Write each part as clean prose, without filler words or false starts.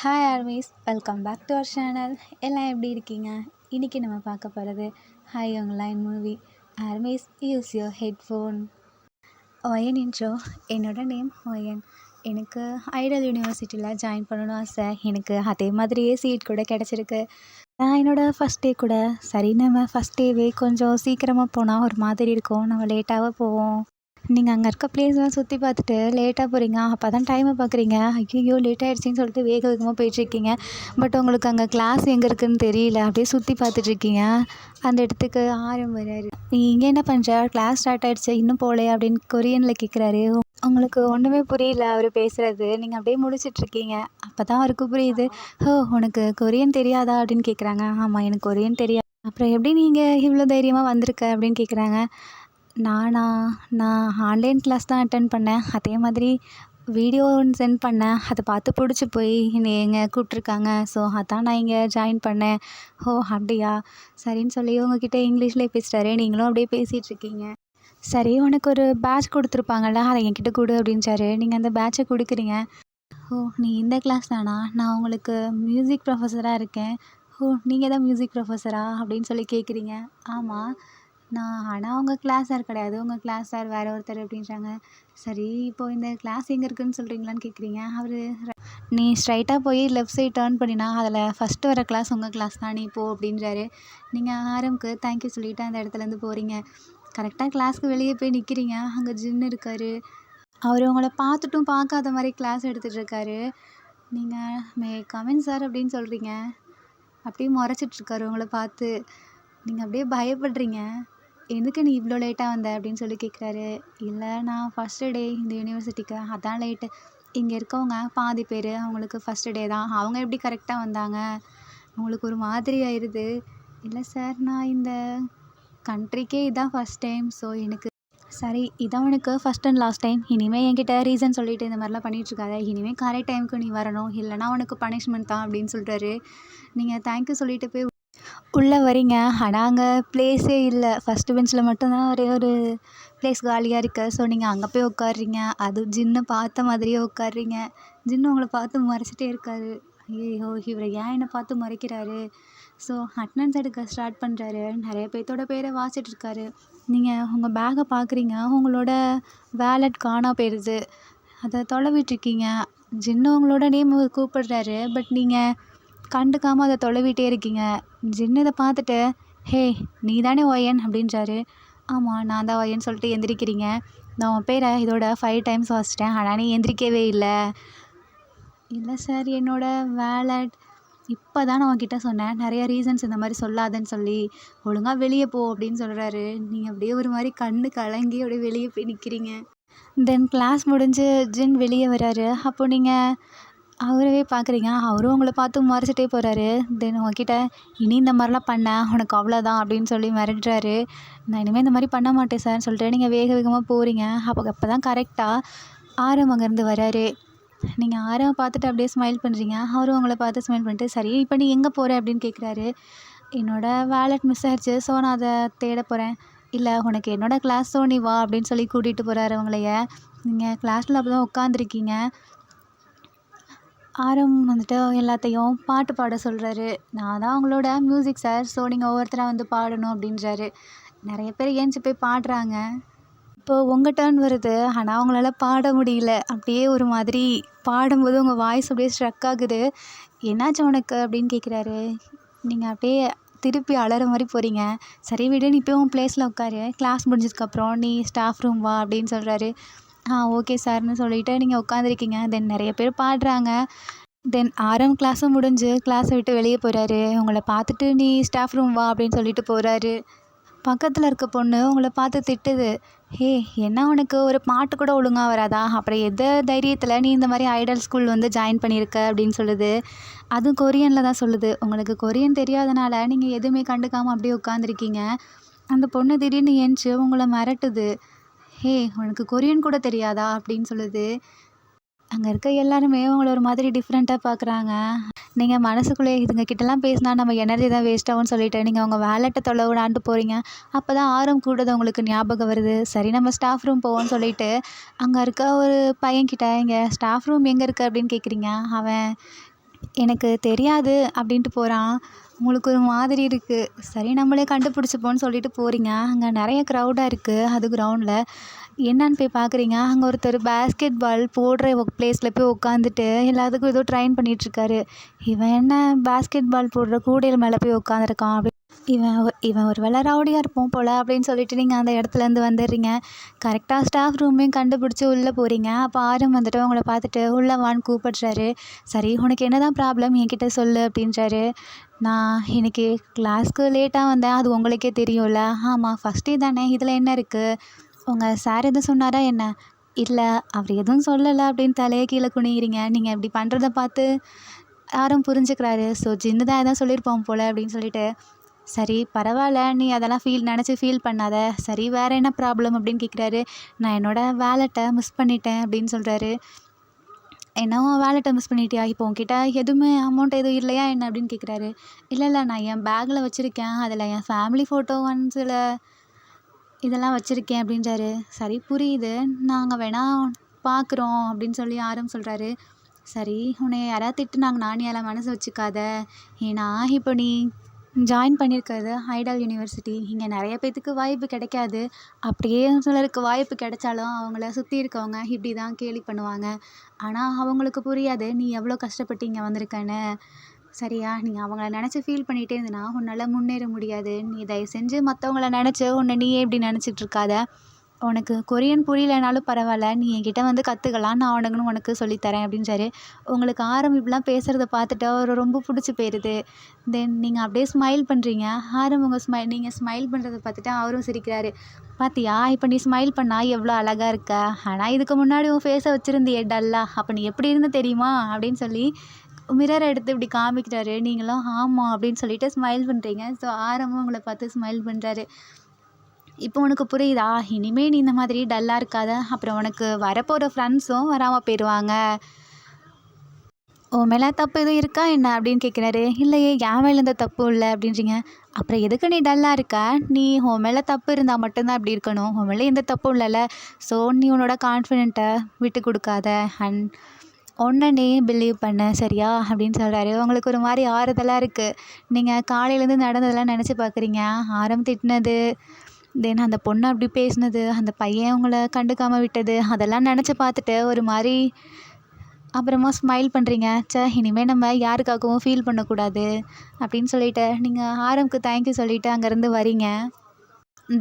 Hi armies, welcome back to our channel. எல்லாம் எப்படி இருக்கீங்க? இன்றைக்கி நம்ம பார்க்க போகிறது hi online movie. Armies, use your headphone. ஒயன் இன்ட்ரோ. என்னோட நேம் ஒயன். எனக்கு ஐடல் யூனிவர்சிட்டியில் ஜாயின் பண்ணணும் ஆசை. எனக்கு அதே மாதிரியே சீட் கூட கிடச்சிருக்கு. நான் என்னோடய ஃபஸ்ட் டே கூட சரி, நம்ம ஃபஸ்ட் டேவே கொஞ்சம் சீக்கிரமாக போனால் ஒரு மாதிரி இருக்கும், நம்ம லேட்டாக போவோம். நீங்கள் அங்கே இருக்க பிளேஸ்லாம் சுற்றி பார்த்துட்டு லேட்டாக போகிறீங்க. அப்போ தான் டைமை பார்க்குறீங்க. ஐயோ லேட் ஆகிடுச்சின்னு சொல்லிட்டு வேக வேகமாக போயிட்டுருக்கீங்க. பட் உங்களுக்கு அங்கே கிளாஸ் எங்கே இருக்குதுன்னு தெரியல. அப்படியே சுற்றி பார்த்துட்ருக்கீங்க. அந்த இடத்துக்கு ஆரம் வராரு. நீ இங்கே என்ன பண்ணுற? கிளாஸ் ஸ்டார்ட் ஆகிடுச்சு, இன்னும் போகலையே அப்படின்னு கொரியனில் கேட்குறாரு. உங்களுக்கு ஒன்றுமே புரியல அவர் பேசுகிறது. நீங்கள் அப்படியே முடிச்சிட்ருக்கீங்க. அப்போ தான் அவருக்கு புரியுது. உனக்கு கொரியன் தெரியாதா அப்படின்னு கேட்குறாங்க. ஆமாம், எனக்கு கொரியன் தெரியாது. அப்புறம் எப்படி நீங்கள் இவ்வளோ தைரியமாக வந்திருக்க அப்படின்னு கேட்குறாங்க. நான் ஆன்லைன் கிளாஸ் தான் அட்டென்ட் பண்ணேன். அதே மாதிரி வீடியோ ஒன்று சென்ட் பண்ணேன். அதை பார்த்து பிடிச்சி போய் என்னை இங்கே கூப்பிட்ருக்காங்க. ஸோ அதான் நான் இங்கே ஜாயின் பண்ணேன். அப்படியா, சரின்னு சொல்லி உங்ககிட்ட இங்கிலீஷ்லேயே பேசுகிறாரு. நீங்களும் அப்படியே பேசிகிட்ருக்கீங்க. சரி, உனக்கு ஒரு பேட்ச் கொடுத்துருப்பாங்கள்ல, அதை என்கிட்ட கொடு அப்படின்ச்சாரு. நீங்கள் அந்த பேட்சை கொடுக்குறீங்க. நீ இந்த கிளாஸ் தானா? நான் உங்களுக்கு மியூசிக் ப்ரொஃபஸராக இருக்கேன். நீங்கள் தான் மியூசிக் ப்ரொஃபஸரா அப்படின்னு சொல்லி கேட்குறீங்க. ஆமாம், ஆனால் உங்கள் கிளாஸ் சார் கிடையாது, உங்கள் கிளாஸ் சார் வேறு ஒருத்தர் அப்படின்றாங்க. சரி, இப்போது இந்த கிளாஸ் எங்கே இருக்குதுன்னு சொல்கிறீங்களான்னு கேட்குறீங்க. அவர் நீ ஸ்ட்ரைட்டாக போய் லெஃப்ட் சைட் டேர்ன் பண்ணினா அதில் ஃபஸ்ட்டு வர கிளாஸ் உங்கள் கிளாஸ் தான், நீ போ அப்படின்றாரு. நீங்கள் ஆரம்க்கு தேங்க்யூ சொல்லிவிட்டு அந்த இடத்துலேருந்து போகிறீங்க. கரெக்டாக கிளாஸ்க்கு வெளியே போய் நிற்கிறீங்க. அங்கே ஜின்னு இருக்கார். அவர் உங்களை பார்த்துட்டும் பார்க்காத மாதிரி கிளாஸ் எடுத்துகிட்ருக்காரு. நீங்கள் மே கமின் சார் அப்படின்னு சொல்கிறீங்க. அப்படியே முறைச்சிட்ருக்காரு உங்களை பார்த்து. நீங்கள் அப்படியே பயப்படுறீங்க. எதுக்கு நீ இவ்வளோ லேட்டாக வந்த அப்படின்னு சொல்லி கேட்குறாரு. இல்லை, நான் ஃபஸ்ட்டு டே இந்த யூனிவர்சிட்டிக்கு, அதான் லேட்டு. இங்கே இருக்கவங்க பாதி பேர் அவங்களுக்கு ஃபஸ்ட்டு டே தான். அவங்க எப்படி கரெக்டாக வந்தாங்க? அவங்களுக்கு ஒரு மாதிரி ஆயிடுது. இல்லை சார், நான் இந்த கண்ட்ரிக்கே இதான் ஃபஸ்ட் டைம். ஸோ எனக்கு சரி, இதான் உனக்கு ஃபஸ்ட் அண்ட் லாஸ்ட் டைம். இனிமேல் என்கிட்ட ரீசன் சொல்லிவிட்டு இந்த மாதிரிலாம் பண்ணிகிட்ருக்காத. இனிமேல் கரெக்ட் டைமுக்கு நீ வரணும், இல்லைனா உனக்கு பனிஷ்மெண்ட் தான் அப்படின்னு சொல்கிறாரு. நீங்கள் தேங்க்யூ சொல்லிவிட்டு போய் உள்ளே வரீங்க. ஆனால் அங்கே ப்ளேஸே இல்லை. ஃபஸ்ட்டு பெஞ்சில் மட்டும்தான் ஒரே ஒரு ப்ளேஸ் காலியாக இருக்குது. ஸோ நீங்கள் அங்கே போய் உட்காடுறீங்க. அதுவும் ஜின்னை பார்த்த மாதிரியே உட்காடுறீங்க. ஜின்னு உங்களை பார்த்து மறைச்சிட்டே இருக்காரு. ஐயோ, இவர் ஏன் என்னை பார்த்து மறைக்கிறாரு? ஸோ அட்டனன்ஸ் எடுக்க ஸ்டார்ட் பண்ணுறாரு. நிறைய பேர்த்தோட பேரை வாசிட்ருக்காரு. நீங்கள் உங்கள் பேக்கை பார்க்குறீங்க. உங்களோட வேலட் காணா போயிடுது. அதை தொலைவிட்ருக்கீங்க. ஜின்னு உங்களோட நேம் கூப்பிடுறாரு. பட் நீங்கள் கண்டுக்காமல் அதை தொலைவிட்டே இருக்கீங்க. ஜின்னு இதை பார்த்துட்டு, ஹே, நீ தானே ஒயன் அப்படின்றாரு. ஆமாம், நான் தான் ஒயன்னு சொல்லிட்டு எந்திரிக்கிறீங்க. நான் உன் பேரை இதோட 5 டைம்ஸ் வாசிட்டேன், ஆனால் நீ எந்திரிக்கவே இல்லை. இல்லை சார், என்னோடய வேலட் இப்போ தான் நான் உன்கிட்ட சொன்னேன், நிறைய ரீசன்ஸ் இந்த மாதிரி சொல்லாதன்னு சொல்லி. ஒழுங்காக வெளியே போ அப்படின்னு சொல்கிறாரு. நீங்கள் அப்படியே ஒரு மாதிரி கண்ணு கலங்கி அப்படியே வெளியே போய் நிற்கிறீங்க. தென் கிளாஸ் முடிஞ்சு ஜின் வெளியே வராரு. அப்போ நீங்கள் அவரவே பார்க்குறீங்க. அவரும் உங்களை பார்த்து மறைச்சிட்டே போகிறாரு. தென் உங்ககிட்ட இனி இந்த மாதிரிலாம் பண்ண உனக்கு அவ்வளோதான் அப்படின்னு சொல்லி மிரட்டுறாரு. நான் இனிமேல் இந்த மாதிரி பண்ண மாட்டேன் சார்ன்னு சொல்லிட்டு நீங்கள் வேக வேகமாக போகிறீங்க. அப்போ தான் கரெக்டாக ஆரம் அங்கேருந்து வராரு. நீங்கள் ஆரம் பார்த்துட்டு அப்படியே ஸ்மைல் பண்ணுறீங்க. அவரும் உங்களை பார்த்து ஸ்மைல் பண்ணிட்டு, சரி இப்போ நீ எங்கே போகிற அப்படின்னு கேட்குறாரு. என்னோடய வேலட் மிஸ் ஆயிடுச்சு, ஸோ நான் அதை தேட போகிறேன். இல்லை, உனக்கு என்னோடய கிளாஸ், ஸோ நீ வா அப்படின்னு சொல்லி கூட்டிகிட்டு போகிறாரு உங்களைய. நீங்கள் கிளாஸில் அப்போ தான் உட்காந்துருக்கீங்க. ஆரம் வந்துட்டு எல்லாத்தையும் பாட்டு பாட சொல்கிறாரு. நான் தான் உங்களோட மியூசிக் சார், ஸோ நீங்கள் ஒவ்வொருத்தராக வந்து பாடணும் அப்படின்றாரு. நிறைய பேர் ஏஞ்சி போய் பாடுறாங்க. இப்போது உங்கள் டர்ன் வருது. ஆனால் அவங்களால பாட முடியல. அப்படியே ஒரு மாதிரி பாடும்போது உங்கள் வாய்ஸ் அப்படியே ஸ்ட்ரக் ஆகுது. என்னாச்சு உனக்கு அப்படின்னு கேட்குறாரு. நீங்கள் அப்படியே திருப்பி அலற மாதிரி போகிறீங்க. சரி விடு, நீ போய் உன் ப்ளேஸில் உட்காரு, கிளாஸ் முடிஞ்சதுக்கப்புறம் நீ ஸ்டாஃப் ரூம் வா அப்படின்னு சொல்கிறாரு. ஓகே சார்னு சொல்லிவிட்டு நீங்கள் உட்காந்துருக்கீங்க. தென் நிறைய பேர் பாடுறாங்க. தென் ஆரம் கிளாஸும் முடிஞ்சு கிளாஸை விட்டு வெளியே போகிறாரு. உங்களை பார்த்துட்டு நீ ஸ்டாஃப் ரூம் வா அப்படின்னு சொல்லிட்டு போகிறாரு. பக்கத்தில் இருக்க பொண்ணு உங்களை பார்த்து திட்டுது. என்ன உனக்கு ஒரு பாட்டு கூட ஒழுங்காக வராதா? அப்புறம் எந்த தைரியத்தில் நீ இந்த மாதிரி ஐடல் ஸ்கூல் வந்து ஜாயின் பண்ணியிருக்க அப்படின்னு சொல்லுது. அதுவும் கொரியனில் தான் சொல்லுது. உங்களுக்கு கொரியன் தெரியாதனால நீங்கள் எதுவுமே கண்டுக்காமல் அப்படியே உட்காந்துருக்கீங்க. அந்த பொண்ணு திடீர்னு ஏஞ்சி உங்களை மிரட்டுது. உனக்கு கொரியன் கூட தெரியாதா அப்படின்னு சொல்லுது. அங்கே இருக்க எல்லாருமே உங்களை ஒரு மாதிரி டிஃப்ரெண்ட்டாக பார்க்குறாங்க. நீங்கள் மனசுக்குள்ளே இதுங்க கிட்டலாம் பேசினா நம்ம எனர்ஜி தான் வேஸ்ட் ஆகும்னு சொல்லிவிட்டு நீங்கள் உங்கள் வேலட்டை தொலை விடான்ட்டு போகிறீங்க. அப்போ தான் ஆரம் கூடது உங்களுக்கு ஞாபகம் வருது. சரி, நம்ம ஸ்டாஃப் ரூம் போவோம்னு சொல்லிவிட்டு அங்கே இருக்க ஒரு பையன்கிட்ட, இங்கே ஸ்டாஃப் ரூம் எங்கே இருக்குது அப்படின்னு கேட்குறீங்க. அவன் எனக்கு தெரியாது அப்படின்ட்டு போகிறான். உங்களுக்கு ஒரு மாதிரி இருக்குது. சரி நம்மளே கண்டுபிடிச்சிப்போன்னு சொல்லிட்டு போகிறீங்க. அங்கே நிறைய க்ரௌடாக இருக்குது. அது கிரவுண்டில் என்னன்னு போய் பார்க்குறீங்க. அங்கே ஒருத்தர் பேஸ்கெட் பால் போடுற ப்ளேஸில் போய் உட்காந்துட்டு எல்லாத்துக்கும் ஏதோ ட்ரைன் பண்ணிகிட்ருக்காரு. இவன் என்ன பேஸ்கெட் பால் போடுற கூடையில் மேலே போய் உட்காந்துருக்கான் அப்படி இவன் ஒரு வேளை ரவுடியாக இருப்போம் போல் அப்படின்னு சொல்லிட்டு நீங்கள் அந்த இடத்துலேருந்து வந்துடுறீங்க. கரெக்டாக ஸ்டாஃப் ரூமையும் கண்டுபிடிச்சி உள்ளே போகிறீங்க. அப்போ ஆரம் வந்துட்டு உங்களை பார்த்துட்டு உள்ளே வான்னு கூப்பிடுறாரு. சரி உனக்கு என்ன தான் ப்ராப்ளம் என்கிட்ட சொல்லு அப்படின்றாரு. நான் இன்னைக்கு கிளாஸ்க்கு லேட்டாக வந்தேன், அது உங்களுக்கே தெரியும்ல. ஆமாம் ஃபஸ்ட் டே தானே, இதில் என்ன இருக்குது? உங்கள் சார் எதுவும் சொன்னாரா என்ன? இல்லை அவர் எதுவும் சொல்லலை அப்படின்னு தலையை கீழே குனிகிறீங்க. நீங்கள் இப்படி பண்ணுறத பார்த்து யாரும் புரிஞ்சுக்கிறாரு. ஸோ ஜின்னு தான் எதாவது சொல்லியிருப்போம் போல் அப்படின்னு சொல்லிட்டு, சரி பரவாயில்ல நீ அதெல்லாம் நினச்சி ஃபீல் பண்ணாத. சரி வேறு என்ன ப்ராப்ளம் அப்படின்னு கேட்குறாரு. நான் என்னோடய வேலெட்டை மிஸ் பண்ணிட்டேன் அப்படின்னு சொல்கிறாரு. என்னவோ வேலெட்டை மிஸ் பண்ணிட்டியா? இப்போ உன்கிட்ட எதுவுமே அமௌண்ட் எதுவும் இல்லையா என்ன அப்படின்னு கேட்குறாரு. இல்லை நான் என் பேக்கில் வச்சுருக்கேன், அதில் என் ஃபேமிலி ஃபோட்டோ சில இதெல்லாம் வச்சுருக்கேன் அப்படின்றாரு. சரி புரியுது, நாங்கள் வேணால் பார்க்குறோம் அப்படின்னு சொல்லி ஆரம் சொல்கிறாரு. சரி உன்னை யாராவது திட்டுனாங்க நான் எல்லாம் மனசு வச்சுக்காத. ஏன்னா இப்போ நீ ஜாயின் பண்ணியிருக்கிறது ஐடால் யூனிவர்சிட்டி. இங்கே நிறைய பேர்த்துக்கு வாய்ப்பு கிடைக்காது. அப்படியே சிலருக்கு வாய்ப்பு கிடைச்சாலும் அவங்கள சுற்றி இருக்கவங்க இப்படி தான் கேலி பண்ணுவாங்க. ஆனால் அவங்களுக்கு புரியாது நீ எவ்வளோ கஷ்டப்பட்டு இங்கே வந்திருக்கன்னு. சரியா? நீ அவங்கள நினச்சி ஃபீல் பண்ணிகிட்டே இருந்தனா உன்னால் முன்னேற முடியாது. நீ தயவு செஞ்சு மற்றவங்கள நினச்சி உன்னை நீயே இப்படி நினச்சிட்டு இருக்காத. உனக்கு கொரியன் புரியலைனாலும் பரவாயில்ல, நீ என்கிட்ட வந்து கற்றுக்கலாம், நான் உனக்கு சொல்லித்தரேன் அப்படின்றாரு. உங்களுக்கு ஆரம் இப்படிலாம் பேசுகிறத பார்த்துட்டு அவர் ரொம்ப பிடிச்சி போயிடுது. தென் நீங்கள் அப்படியே ஸ்மைல் பண்ணுறீங்க. ஆரம் நீங்கள் ஸ்மைல் பண்ணுறத பார்த்துட்டு அவரும் சிரிக்கிறாரு. பார்த்தியா இப்போ நீ ஸ்மைல் பண்ணால் எவ்வளோ அழகாக இருக்க, ஆனால் இதுக்கு முன்னாடி உன் ஃபேஸை வச்சுருந்தியே டல்லா, அப்போ நீ எப்படி இருந்து தெரியுமா அப்படின்னு சொல்லி மிரரை எடுத்து இப்படி காமிக்கிறாரு. நீங்களும் ஆமாம் அப்படின்னு சொல்லிட்டு ஸ்மைல் பண்ணுறீங்க. ஸோ ஆரமும் உங்களை பார்த்து ஸ்மைல் பண்ணுறாரு. இப்போ உனக்கு புரியுதா? இனிமேல் நீ இந்த மாதிரி டல்லாக இருக்காத. அப்புறம் உனக்கு வரப்போகிற ஃப்ரெண்ட்ஸும் வராமல் போயிடுவாங்க. உன் மேலே தப்பு எதுவும் இருக்கா என்ன அப்படின்னு கேட்குறாரு. இல்லையே என் மேலே எந்த தப்பும் இல்லை அப்படின்றீங்க. அப்புறம் எதுக்கு நீ டல்லாக இருக்க? நீ உன் மேலே தப்பு இருந்தால் மட்டும்தான் அப்படி இருக்கணும். உன் மேலே எந்த தப்பும் இல்லைல்ல. ஸோ நீ உன்னோட கான்ஃபிடென்ட்டை விட்டு கொடுக்காத அண்ட் ஒன்றை நீ பிலீவ் பண்ண சரியா அப்படின்னு சொல்கிறாரு. உங்களுக்கு ஒரு மாதிரி ஆறுதலாக இருக்குது. நீங்கள் காலையிலேருந்து நடந்ததெல்லாம் நினச்சி பார்க்குறீங்க. ஆரம் திட்டினது, தென் அந்த பொண்ணு அப்படி பேசினது, அந்த பையன் உங்களை கண்டுக்காமல் விட்டது, அதெல்லாம் நினச்சி பார்த்துட்டு ஒரு மாதிரி அப்புறமா ஸ்மைல் பண்ணுறீங்க. இனிமேல் நம்ம யாருக்காகவும் ஃபீல் பண்ணக்கூடாது அப்படின்னு சொல்லிட்டு நீங்கள் ஆரம்க்கு தேங்க்யூ சொல்லிவிட்டு அங்கேருந்து வரீங்க.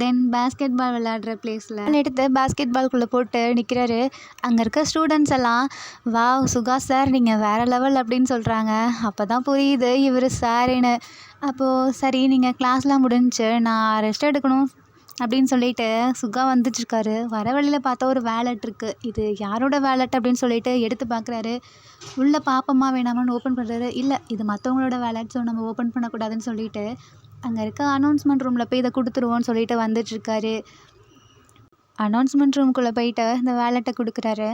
தென் பேஸ்கெட் பால் விளையாடுற ப்ளேஸில் எடுத்து பேஸ்கெட் பால்குள்ளே போட்டு நிற்கிறாரு. அங்கே இருக்க ஸ்டூடெண்ட்ஸ் எல்லாம் வாவ் சுகா சார் நீங்கள் வேறு லெவல் அப்படின்னு சொல்கிறாங்க. அப்போ தான் புரியுது இவர் சாருன்னு. அப்போது சரி நீங்கள் கிளாஸ்லாம் முடிஞ்சிச்சு, நான் ரெஸ்ட் எடுக்கணும் அப்படின்னு சொல்லிட்டு சுகா வந்துட்டுருக்காரு. வர வழியில் பார்த்தா ஒரு வேலட் இருக்குது. இது யாரோட வேலட் அப்படின்னு சொல்லிட்டு எடுத்து பார்க்குறாரு. உள்ளே பாப்பமா வேணாமான்னு ஓப்பன் பண்ணுறாரு. இல்லை இது மற்றவங்களோட வேலட், ஸோ நம்ம ஓப்பன் பண்ணக்கூடாதுன்னு சொல்லிட்டு அங்கே இருக்க அனௌன்ஸ்மெண்ட் ரூமில் போய் இதை கொடுத்துருவோன்னு சொல்லிட்டு வந்துட்டுருக்காரு. அனௌன்ஸ்மெண்ட் ரூமுக்குள்ளே போயிட்டு இந்த வேலெட்டை கொடுக்குறாரு.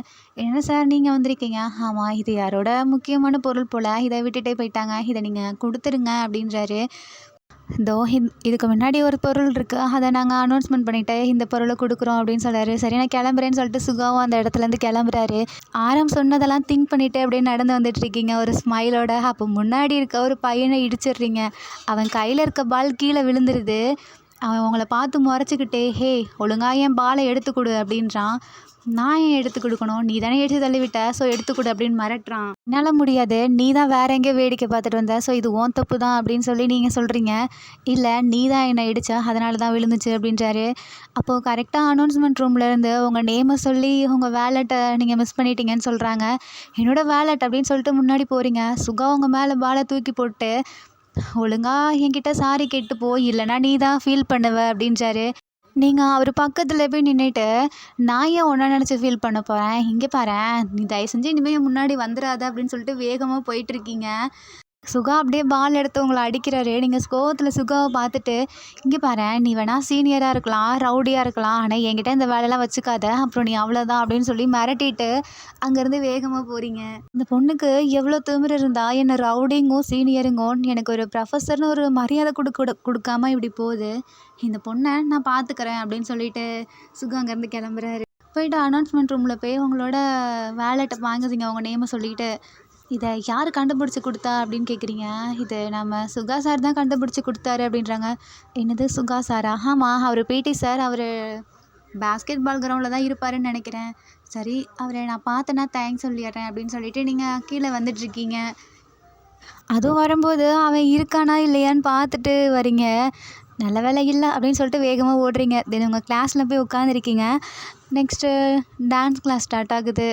என்ன சார் நீங்கள் வந்திருக்கீங்க? ஆமாம் இது யாரோட முக்கியமான பொருள் போல், இதை விட்டுட்டே போயிட்டாங்க, இதை நீங்கள் கொடுத்துருங்க அப்படின்றாரு. இதோ இதுக்கு முன்னாடி ஒரு பொருள் இருக்குது, அதை நாங்கள் அனௌன்ஸ்மெண்ட் பண்ணிவிட்டு இந்த பொருளை கொடுக்குறோம் அப்படின்னு சொல்கிறாரு. சரி நான் கிளம்புறேன்னு சொல்லிட்டு சுகாவும் அந்த இடத்துலேருந்து கிளம்புறாரு. ஆரம் சொன்னதெல்லாம் திங்க் பண்ணிவிட்டு அப்படியே நடந்து வந்துட்டுருக்கீங்க ஒரு ஸ்மைலோட. அப்போ முன்னாடி இருக்க ஒரு பையனை இடிச்சிடுறீங்க. அவன் கையில் இருக்க பால் கீழே விழுந்துருது. அவன் உங்களை பார்த்து முறைச்சிக்கிட்டே ஹே ஒழுங்காக என் பாலை எடுத்து கொடு அப்படின்றான். நான் ஏன் எடுத்து கொடுக்கணும், நீ தானே எடுத்து தள்ளிவிட்ட, ஸோ எடுத்துக்கொடு அப்படின்னு மிரட்டுறான். என்னால் முடியாது, நீ தான் வேற எங்கேயோ வேடிக்கை பார்த்துட்டு வந்த, ஸோ இது ஓன் தப்பு தான் அப்படின்னு சொல்லி நீங்கள் சொல்கிறீங்க. இல்லை நீ தான் என்னை இடிச்ச, அதனால தான் விழுந்துச்சு அப்படின்றாரு. அப்போது கரெக்டாக அனௌன்ஸ்மெண்ட் ரூம்லேருந்து உங்கள் நேமை சொல்லி உங்கள் வேலெட்டை நீங்கள் மிஸ் பண்ணிட்டீங்கன்னு சொல்கிறாங்க. என்னோடய வேலெட் அப்படின்னு சொல்லிட்டு முன்னாடி போகிறீங்க. சுகா உங்கள் மேலே பாலை தூக்கி போட்டு ஒழுங்கா என்கிட்ட சாரி கேட்டு போ, இல்லைனா நீ தான் ஃபீல் பண்ணுவ அப்படின்றாரு. நீங்கள் அவர் பக்கத்தில் போய் நின்றுட்டு நான் ஏன் ஒன்றா நினச்சி ஃபீல் பண்ண போகிறேன், இங்கே பாரேன், நீ தயவு செஞ்சு இனிமேல் முன்னாடி வந்துடாத அப்படின்னு சொல்லிட்டு வேகமாக போயிட்டுருக்கீங்க. சுகா அப்படியே பால் எடுத்து உங்களை அடிக்கிறாரு. நீங்கள் கோவத்தில் சுகாவை பார்த்துட்டு இங்கே பாரேன், நீ வேணால் சீனியராக இருக்கலாம், ரவுடியாக இருக்கலாம், ஆனால் என்கிட்ட இந்த வேலையெல்லாம் வச்சுக்காத, அப்புறம் நீ அவ்வளோதான் அப்படின்னு சொல்லி மிரட்டிட்டு அங்கேருந்து வேகமாக போகிறீங்க. இந்த பொண்ணுக்கு எவ்வளோ திமிரு இருந்தால் என்னை ரவுடிங்கும் சீனியருங்கும் எனக்கு ஒரு ப்ரொஃபஸர்னு ஒரு மரியாதை கொடுக்காம இப்படி போகுது. இந்த பொண்ணை நான் பார்த்துக்கிறேன் அப்படின்னு சொல்லிட்டு சுகா அங்கேருந்து கிளம்புறாரு. போயிட்டு அனௌன்ஸ்மெண்ட் ரூமில் போய் உங்களோட வேலெட்டை வாங்குறீங்க உங்கள் நேமை சொல்லிவிட்டு. இதை யார் கண்டுபிடிச்சி கொடுத்தா அப்படின்னு கேட்குறீங்க. இது நம்ம சுகா சார் தான் கண்டுபிடிச்சி கொடுத்தாரு அப்படின்றாங்க. என்னது சுகா சாரா? ஆமாம், அவர் பிடி சார். அவர் பேஸ்கெட் பால் கிரவுண்டில் தான் இருப்பாருன்னு நினைக்கிறேன். சரி, அவரை நான் பார்த்தேன்னா தேங்க்ஸ் சொல்லிடுறேன் அப்படின்னு சொல்லிட்டு நீங்கள் கீழே வந்துட்டுருக்கீங்க. அதுவும் வரும்போது அவன் இருக்கானா இல்லையான்னு பார்த்துட்டு வரீங்க. நல்ல வேலை இல்லை அப்படின்னு சொல்லிட்டு வேகமாக ஓடுறீங்க. தென் உங்கள் கிளாஸில் போய் உட்காந்துருக்கீங்க. நெக்ஸ்ட்டு டான்ஸ் கிளாஸ் ஸ்டார்ட் ஆகுது.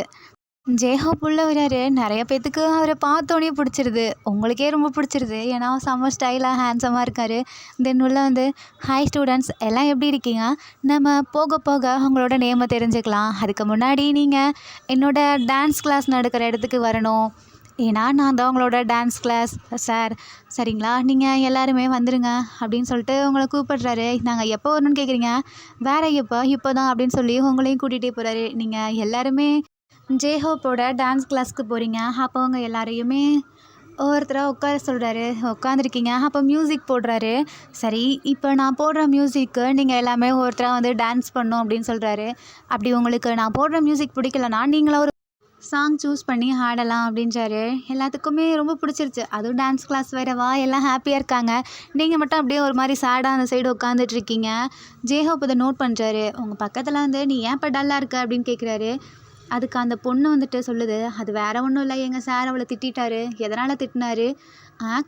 ஜேஹோப் உள்ள வராரு. நிறைய பேத்துக்கு அவரை பார்த்தோன்னே பிடிச்சிருது. உங்களுக்கே ரொம்ப பிடிச்சிருது. ஏன்னா செம்ம ஸ்டைலாக ஹேண்ட்ஸமாக இருக்கார். தென் உள்ள வந்து ஹாய் ஸ்டூடெண்ட்ஸ், எல்லாம் எப்படி இருக்கீங்க? நம்ம போக போக உங்களோட நேமை தெரிஞ்சுக்கலாம். அதுக்கு முன்னாடி நீங்கள் என்னோட டான்ஸ் கிளாஸ் நடக்கிற இடத்துக்கு வரணும். ஏன்னா நான் தான் உங்களோட டான்ஸ் கிளாஸ் சார். சரிங்களா, நீங்கள் எல்லாருமே வந்துடுங்க அப்படின்னு சொல்லிட்டு உங்களை கூப்பிடுறாரு. நாங்கள் எப்போ வரணும்னு கேட்குறீங்க. வேறு எப்போ? இப்போ தான் அப்படின்னு சொல்லி உங்களையும் கூட்டிகிட்டே போகிறாரு. நீங்கள் எல்லாருமே ஜேஹோப்போட டான்ஸ் கிளாஸ்க்கு போகிறீங்க. அப்போ அவங்க எல்லாரையுமே ஒவ்வொருத்தராக உட்கார சொல்கிறாரு. உட்காந்துருக்கீங்க. அப்போ மியூசிக் போடுறாரு. சரி, இப்போ நான் போடுற மியூசிக்கு நீங்கள் எல்லாமே ஒவ்வொருத்தராக வந்து டான்ஸ் பண்ணணும் அப்படின்னு சொல்கிறாரு. அப்படி உங்களுக்கு நான் போடுற மியூசிக் பிடிக்கலனா நீங்களா ஒரு சாங் சூஸ் பண்ணி ஆடலாம் அப்படின்றாரு. எல்லாத்துக்குமே ரொம்ப பிடிச்சிருச்சு. அதுவும் டான்ஸ் கிளாஸ் வேறவா, எல்லாம் ஹாப்பியாக இருக்காங்க. நீங்கள் மட்டும் அப்படியே ஒரு மாதிரி சேடாக அந்த சைடு உட்காந்துட்ருக்கீங்க. ஜேஹோப் இதை நோட் பண்ணுறாரு. உங்கள் பக்கத்தில் வந்து நீ ஏன் இப்போ டல்லாக இருக்க அப்படின்னு கேட்குறாரு. அதுக்கு அந்த பொண்ணு வந்துட்டு சொல்லுது, அது வேறு ஒன்றும் இல்லை, எங்கள் சார் அவளை திட்டாரு. எதனால் திட்டினாரு?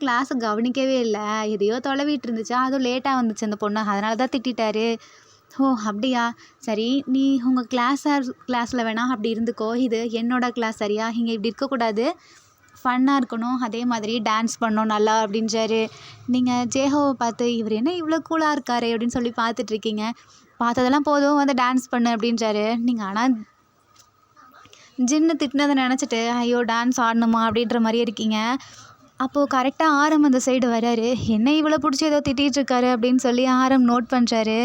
கிளாஸை கவனிக்கவே இல்லை, எதையோ தொலைவிட்டு இருந்துச்சா, அதுவும் லேட்டாக வந்துச்சு அந்த பொண்ணு, அதனால தான் திட்டாரு. ஓ அப்படியா, சரி, நீ உங்கள் கிளாஸில் வேணால் அப்படி இருந்துக்கோ. இது என்னோடய கிளாஸ், சரியா? இங்கே இப்படி இருக்கக்கூடாது, ஃபன்னாக இருக்கணும், அதே மாதிரி டான்ஸ் பண்ணணும் நல்லா அப்படின்றாரு. நீங்கள் ஜேஹோவை பார்த்து இவர் என்ன இவ்வளோ கூலாக இருக்காரு அப்படின்னு சொல்லி பார்த்துட்ருக்கீங்க. பார்த்ததெல்லாம் போதும், வந்து டான்ஸ் பண்ணு அப்படின்றாரு. நீங்கள் ஆனால் ஜின்னு திட்டினதை நினச்சிட்டு ஐயோ டான்ஸ் ஆடணுமா அப்படின்ற மாதிரியே இருக்கீங்க. அப்போது கரெக்டாக ஆரம் அந்த சைடு வராரு. என்ன இவ்வளோ பிடிச்சி ஏதோ திட்டிகிட்ருக்காரு அப்படின்னு சொல்லி ஆரம் நோட் பண்ணுறாரு.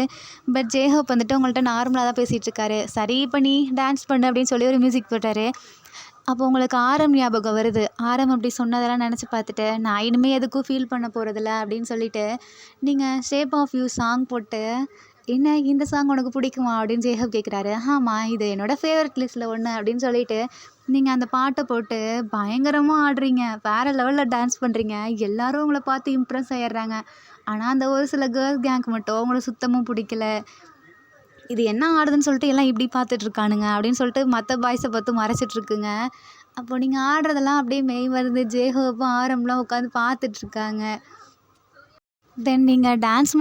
பட் ஜேஹோப் வந்துட்டு உங்கள்கிட்ட நார்மலாக தான் பேசிகிட்ருக்காரு. சரி, இப்போ நீ டான்ஸ் பண்ணு அப்படின்னு சொல்லி ஒரு மியூசிக் போட்டார். அப்போ உங்களுக்கு ஆரம் ஞாபகம் வருது. ஆரம் அப்படி சொன்னதெல்லாம் நினச்சி பார்த்துட்டு நான் இனிமேல் எதுக்கும் ஃபீல் பண்ண போகிறதில்ல அப்படின்னு சொல்லிவிட்டு நீங்கள் ஷேப் ஆஃப் யூ சாங் போட்டு, என்ன இந்த சாங் உனக்கு பிடிக்குமா அப்படின்னு ஜேஹப் கேட்குறாரு. ஆமாம், இது என்னோடய ஃபேவரட் லிஸ்ட்டில் ஒன்று அப்படின்னு சொல்லிட்டு நீங்கள் அந்த பாட்டை போட்டு பயங்கரமாக ஆடுறீங்க. வேறு லெவலில் டான்ஸ் பண்ணுறீங்க. எல்லோரும் உங்களை பார்த்து இம்ப்ரெஸ் ஆகிடுறாங்க. ஆனால் அந்த ஒரு சில கேர்ள்ஸ் கேங்க் மட்டும் உங்களை சுத்தமாக பிடிக்கல. இது என்ன ஆடுதுன்னு சொல்லிட்டு எல்லாம் இப்படி பார்த்துட்ருக்கானுங்க அப்படின்னு சொல்லிட்டு மற்ற பாய்ஸை பார்த்து மறைச்சிட்ருக்குங்க. அப்போ நீங்கள் ஆடுறதெல்லாம் அப்படியே மெய் வருது. ஜேஹோப்பும் ஆரம்லாம் உட்காந்து பார்த்துட்ருக்காங்க. தென் நீங்கள் டான்ஸ்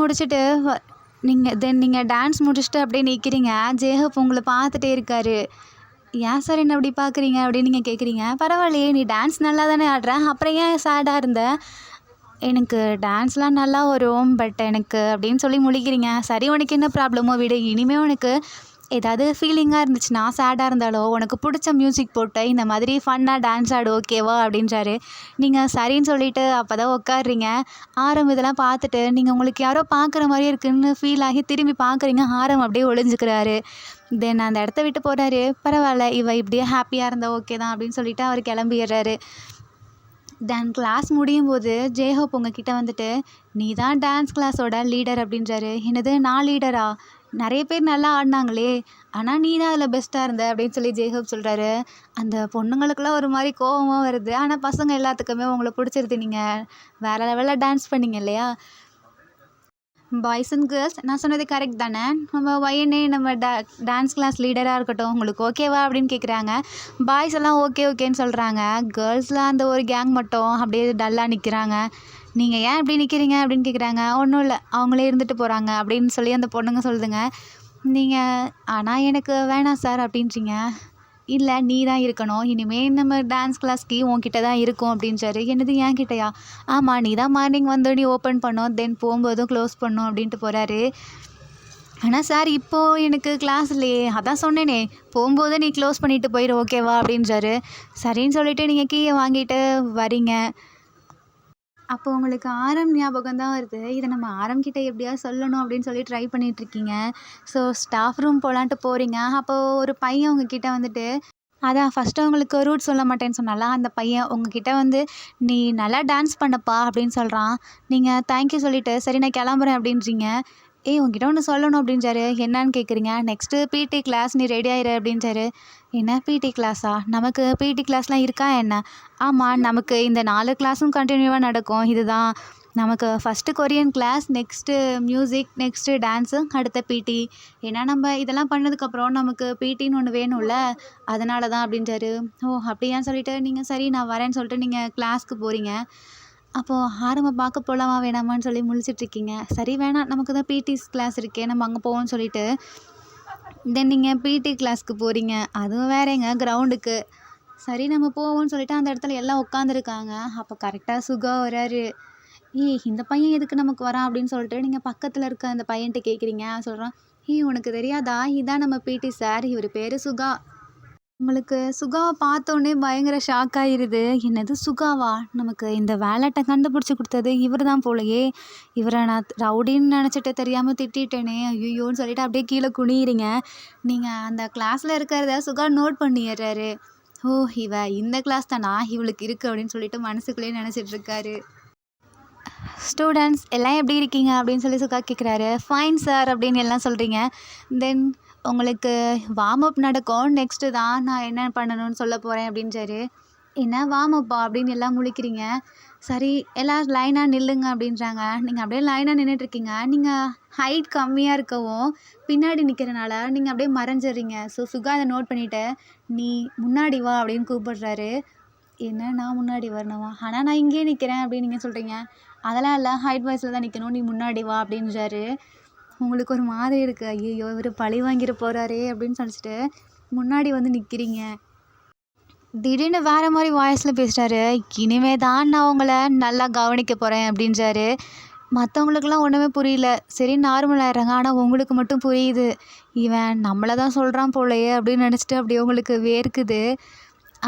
முடிச்சுட்டு அப்படியே நிற்கிறீங்க. ஜேஹப் உங்களை பார்த்துட்டே இருக்காரு. ஏன் சார் என்ன அப்படி பார்க்குறீங்க அப்படின்னு நீங்கள் கேட்குறீங்க. பரவாயில்லையே, நீ டான்ஸ் நல்லா தானே ஆடுற, அப்புறம் ஏன் சேடாக இருந்த? எனக்கு டான்ஸ்லாம் நல்லா வரும், பட் எனக்கு அப்படின்னு சொல்லி முழிக்கிறீங்க. சரி, உனக்கு என்ன ப்ராப்ளமோ விடு. இனிமேல் உனக்கு ஏதாவது ஃபீலிங்காக இருந்துச்சுன்னா, சேடாக இருந்தாலோ உனக்கு பிடிச்ச மியூசிக் போட்டு இந்த மாதிரி ஃபன்னாக டான்ஸ் ஆடு, ஓகேவா அப்படின்றாரு. நீங்கள் சரின்னு சொல்லிவிட்டு அப்போ தான் உட்காடுறீங்க. ஆரம் இதெல்லாம் பார்த்துட்டு நீங்கள் உங்களுக்கு யாரோ பார்க்குற மாதிரி இருக்குதுன்னு ஃபீல் ஆகி திரும்பி பார்க்குறீங்க. ஆரம் அப்படியே ஒளிஞ்சுக்கிறாரு. தென் அந்த இடத்த விட்டு போகிறாரு. பரவாயில்ல, இவ இப்படியே ஹாப்பியாக இருந்தா ஓகே தான் அப்படின்னு சொல்லிவிட்டு அவர் கிளம்பிடுறாரு. தென் கிளாஸ் முடியும் போது ஜேஹோப் உங்ககிட்ட வந்துட்டு நீ தான் டான்ஸ் கிளாஸோட லீடர் அப்படின்றாரு. என்னது, நான் லீடரா? நிறைய பேர் நல்லா ஆடினாங்களே, ஆனால் நீ தான் அதில் பெஸ்ட்டாக இருந்த அப்படின்னு சொல்லி ஜேஹோப் சொல்கிறாரு. அந்த பொண்ணுங்களுக்கெல்லாம் ஒரு மாதிரி கோபமாக வருது. ஆனால் பசங்க எல்லாத்துக்குமே உங்களை பிடிச்சிருது. நீங்கள் வேறு லெவலில் டான்ஸ் பண்ணீங்க இல்லையா? பாய்ஸ் அண்ட் கேர்ள்ஸ், நான் சொன்னது கரெக்ட் தானே? நம்ம பையனே நம்ம டான்ஸ் கிளாஸ் லீடராக இருக்கட்டும், உங்களுக்கு ஓகேவா அப்படின்னு கேட்குறாங்க. பாய்ஸ் எல்லாம் ஓகேன்னு சொல்கிறாங்க. கேர்ள்ஸில் அந்த ஒரு கேங் மட்டும் அப்படியே டல்லாக நிற்கிறாங்க. நீங்கள் ஏன் இப்படி நிற்கிறீங்க அப்படின்னு கேட்குறாங்க. ஒன்றும் இல்லை, அவங்களே இருந்துட்டு போகிறாங்க அப்படின்னு சொல்லி அந்த பொண்ணுங்க சொல்லுதுங்க. நீங்கள் ஆனால் எனக்கு வேணாம் சார் அப்படின்றீங்க. இல்லை, நீ தான் இருக்கணும், இனிமேல் நம்ம டான்ஸ் கிளாஸ்க்கு உன்கிட்ட தான் இருக்கும் அப்படின்றாரு. என்னது, ஏன் கிட்டையா? ஆமாம், நீ தான் மார்னிங் வந்து நீ ஓப்பன் பண்ணோம், தென் போகும்போதும் க்ளோஸ் பண்ணோம் அப்படின்ட்டு போகிறாரு. ஆனால் சார் இப்போது எனக்கு கிளாஸ் இல்லையே, அதான் சொன்னேனே, போகும்போது நீ க்ளோஸ் பண்ணிவிட்டு போயிடு ஓகேவா அப்படின்றாரு. சரின்னு சொல்லிவிட்டு நீங்கள் கீயை வாங்கிட்டு வரீங்க. அப்போ உங்களுக்கு ஆரம் ஞாபகம் தான் வருது. இதை நம்ம ஆரம் கிட்ட எப்படியாவது சொல்லணும் அப்படின்னு சொல்லி ட்ரை பண்ணிகிட்ருக்கீங்க. ஸோ ஸ்டாஃப் ரூம் போகலான்ட்டு போகிறீங்க. அப்போது ஒரு பையன் உங்ககிட்ட வந்துட்டு, அதான் ஃபஸ்ட்டு உங்களுக்கு ரூட் சொல்ல மாட்டேன்னு சொன்னால, அந்த பையன் உங்ககிட்ட வந்து நீ நல்லா டான்ஸ் பண்ணப்பா அப்படின்னு சொல்கிறான். நீங்கள் தேங்க்யூ சொல்லிவிட்டு சரி நான் கிளம்புறேன் அப்படின்றீங்க. ஏய் உன்கிட்ட ஒன்று சொல்லணும் அப்படின்றாரு. என்னான்னு கேட்குறீங்க? நெக்ஸ்ட்டு பிடி கிளாஸ் நீ ரெடி ஆயிரு அப்படின்றாரு. என்ன பிடி கிளாஸா? நமக்கு பிடி கிளாஸ்லாம் இருக்கா என்ன? ஆமாம், நமக்கு இந்த 4 கிளாஸும் கண்டினியூவாக நடக்கும். இதுதான் நமக்கு first Korean class, next music, next dance, அடுத்த பிடி. ஏன்னா நம்ம இதெல்லாம் பண்ணதுக்கப்புறம் நமக்கு பிடின்னு ஒன்று வேணும்ல, அதனால தான் அப்படின்றாரு. ஓ அப்படியான்னு சொல்லிட்டு நீங்கள் சரி நான் வரேன்னு சொல்லிட்டு நீங்கள் கிளாஸ்க்கு போகிறீங்க. அப்போது ஆரம்ப பார்க்க போகலாமா வேணாமான்னு சொல்லி முழிச்சிட்ருக்கீங்க. சரி வேணாம், நமக்கு தான் பிடி கிளாஸ் இருக்கே, நம்ம அங்கே போவோம்னு சொல்லிட்டு தென் நீங்கள் பிடி கிளாஸ்க்கு போகிறீங்க. அதுவும் வேறேங்க கிரவுண்டுக்கு. சரி நம்ம போவோம்னு சொல்லிட்டு அந்த இடத்துல எல்லாம் உட்காந்துருக்காங்க. அப்போ கரெக்டாக சுகா வராரு. ஏய் இந்த பையன் எதுக்கு நமக்கு வரான் அப்படின்னு சொல்லிட்டு நீங்கள் பக்கத்தில் இருக்க அந்த பையன்கிட்ட கேட்குறீங்க. சொல்கிறான், ஏய் உனக்கு தெரியாதா, இதான் நம்ம பிடி சார், இவர் பேர் சுகா. உங்களுக்கு சுகாவை பார்த்தோன்னே பயங்கர ஷாக் ஆயிருது. என்னது சுகாவா? நமக்கு இந்த வேலட்ட கண்டுபிடிச்சி கொடுத்தது இவர் தான் போலயே. இவரை நான் ரவுடின்னு நினச்சிட்டு தெரியாமல் திட்டிட்டேனே, ஐயோன்னு சொல்லிட்டு அப்படியே கீழே குனியிறீங்க. நீங்கள் அந்த கிளாஸில் இருக்கிறத சுகா நோட் பண்ணிடுறாரு. ஓ இவ இந்த கிளாஸ் தானா, இவளுக்கு இருக்குது அப்படின்னு சொல்லிட்டு மனசுக்குள்ளேயே நினச்சிட்டு இருக்காரு. ஸ்டூடெண்ட்ஸ் எல்லாம் எப்படி இருக்கீங்க அப்படின்னு சொல்லி சுகா கேட்குறாரு. ஃபைன் சார் அப்படின்னு எல்லாம் சொல்கிறீங்க. தென் உங்களுக்கு வார்ம் அப் நடக்கும், நெக்ஸ்ட்டு தான் நான் என்ன பண்ணணும்னு சொல்ல போகிறேன் அப்படின்றாரு. என்ன வார்ம் அப்பா அப்படின்னு எல்லாம் முழிக்கிறீங்க. சரி எல்லாம் லைனாக நில்லுங்க அப்படின்றாங்க. நீங்கள் அப்படியே லைனாக நின்றுட்டுருக்கீங்க. நீங்கள் ஹைட் கம்மியாக இருக்கவும் பின்னாடி நிற்கிறனால நீங்கள் அப்படியே மறைஞ்சிடுறீங்க. ஸோ சுகா அதை நோட் பண்ணிவிட்டு நீ முன்னாடி வா அப்படின்னு கூப்பிடுறாரு. என்ன நான் முன்னாடி வரணுமா? ஆனால் நான் இங்கேயே நிற்கிறேன் அப்படின்னு நீங்கள் சொல்கிறீங்க. அதெல்லாம் இல்லை, ஹைட் வைஸில் தான் நிற்கணும், நீ முன்னாடி வா அப்படின்றாரு. உங்களுக்கு ஒரு மாதிரி இருக்குது. ஐயையோ இவர் பழி வாங்கிட போகிறாரே அப்படின்னு நினச்சிட்டு முன்னாடி வந்து நிற்கிறீங்க. திடீர்னு வேறு மாதிரி வாய்ஸில் பேசுகிறாரு. இனிமே தான் நான் உங்களை நல்லா கவனிக்க போகிறேன் அப்படின்றாரு. மற்றவங்களுக்கெல்லாம் ஒன்றுமே புரியல. சரி நார்மல் ஆயிடுறாங்க. ஆனால் உங்களுக்கு மட்டும் புரியுது. இவன் நம்மளை தான் சொல்கிறான் போலயே அப்படின்னு நினச்சிட்டு அப்படியே உங்களுக்கு வேர்க்குது.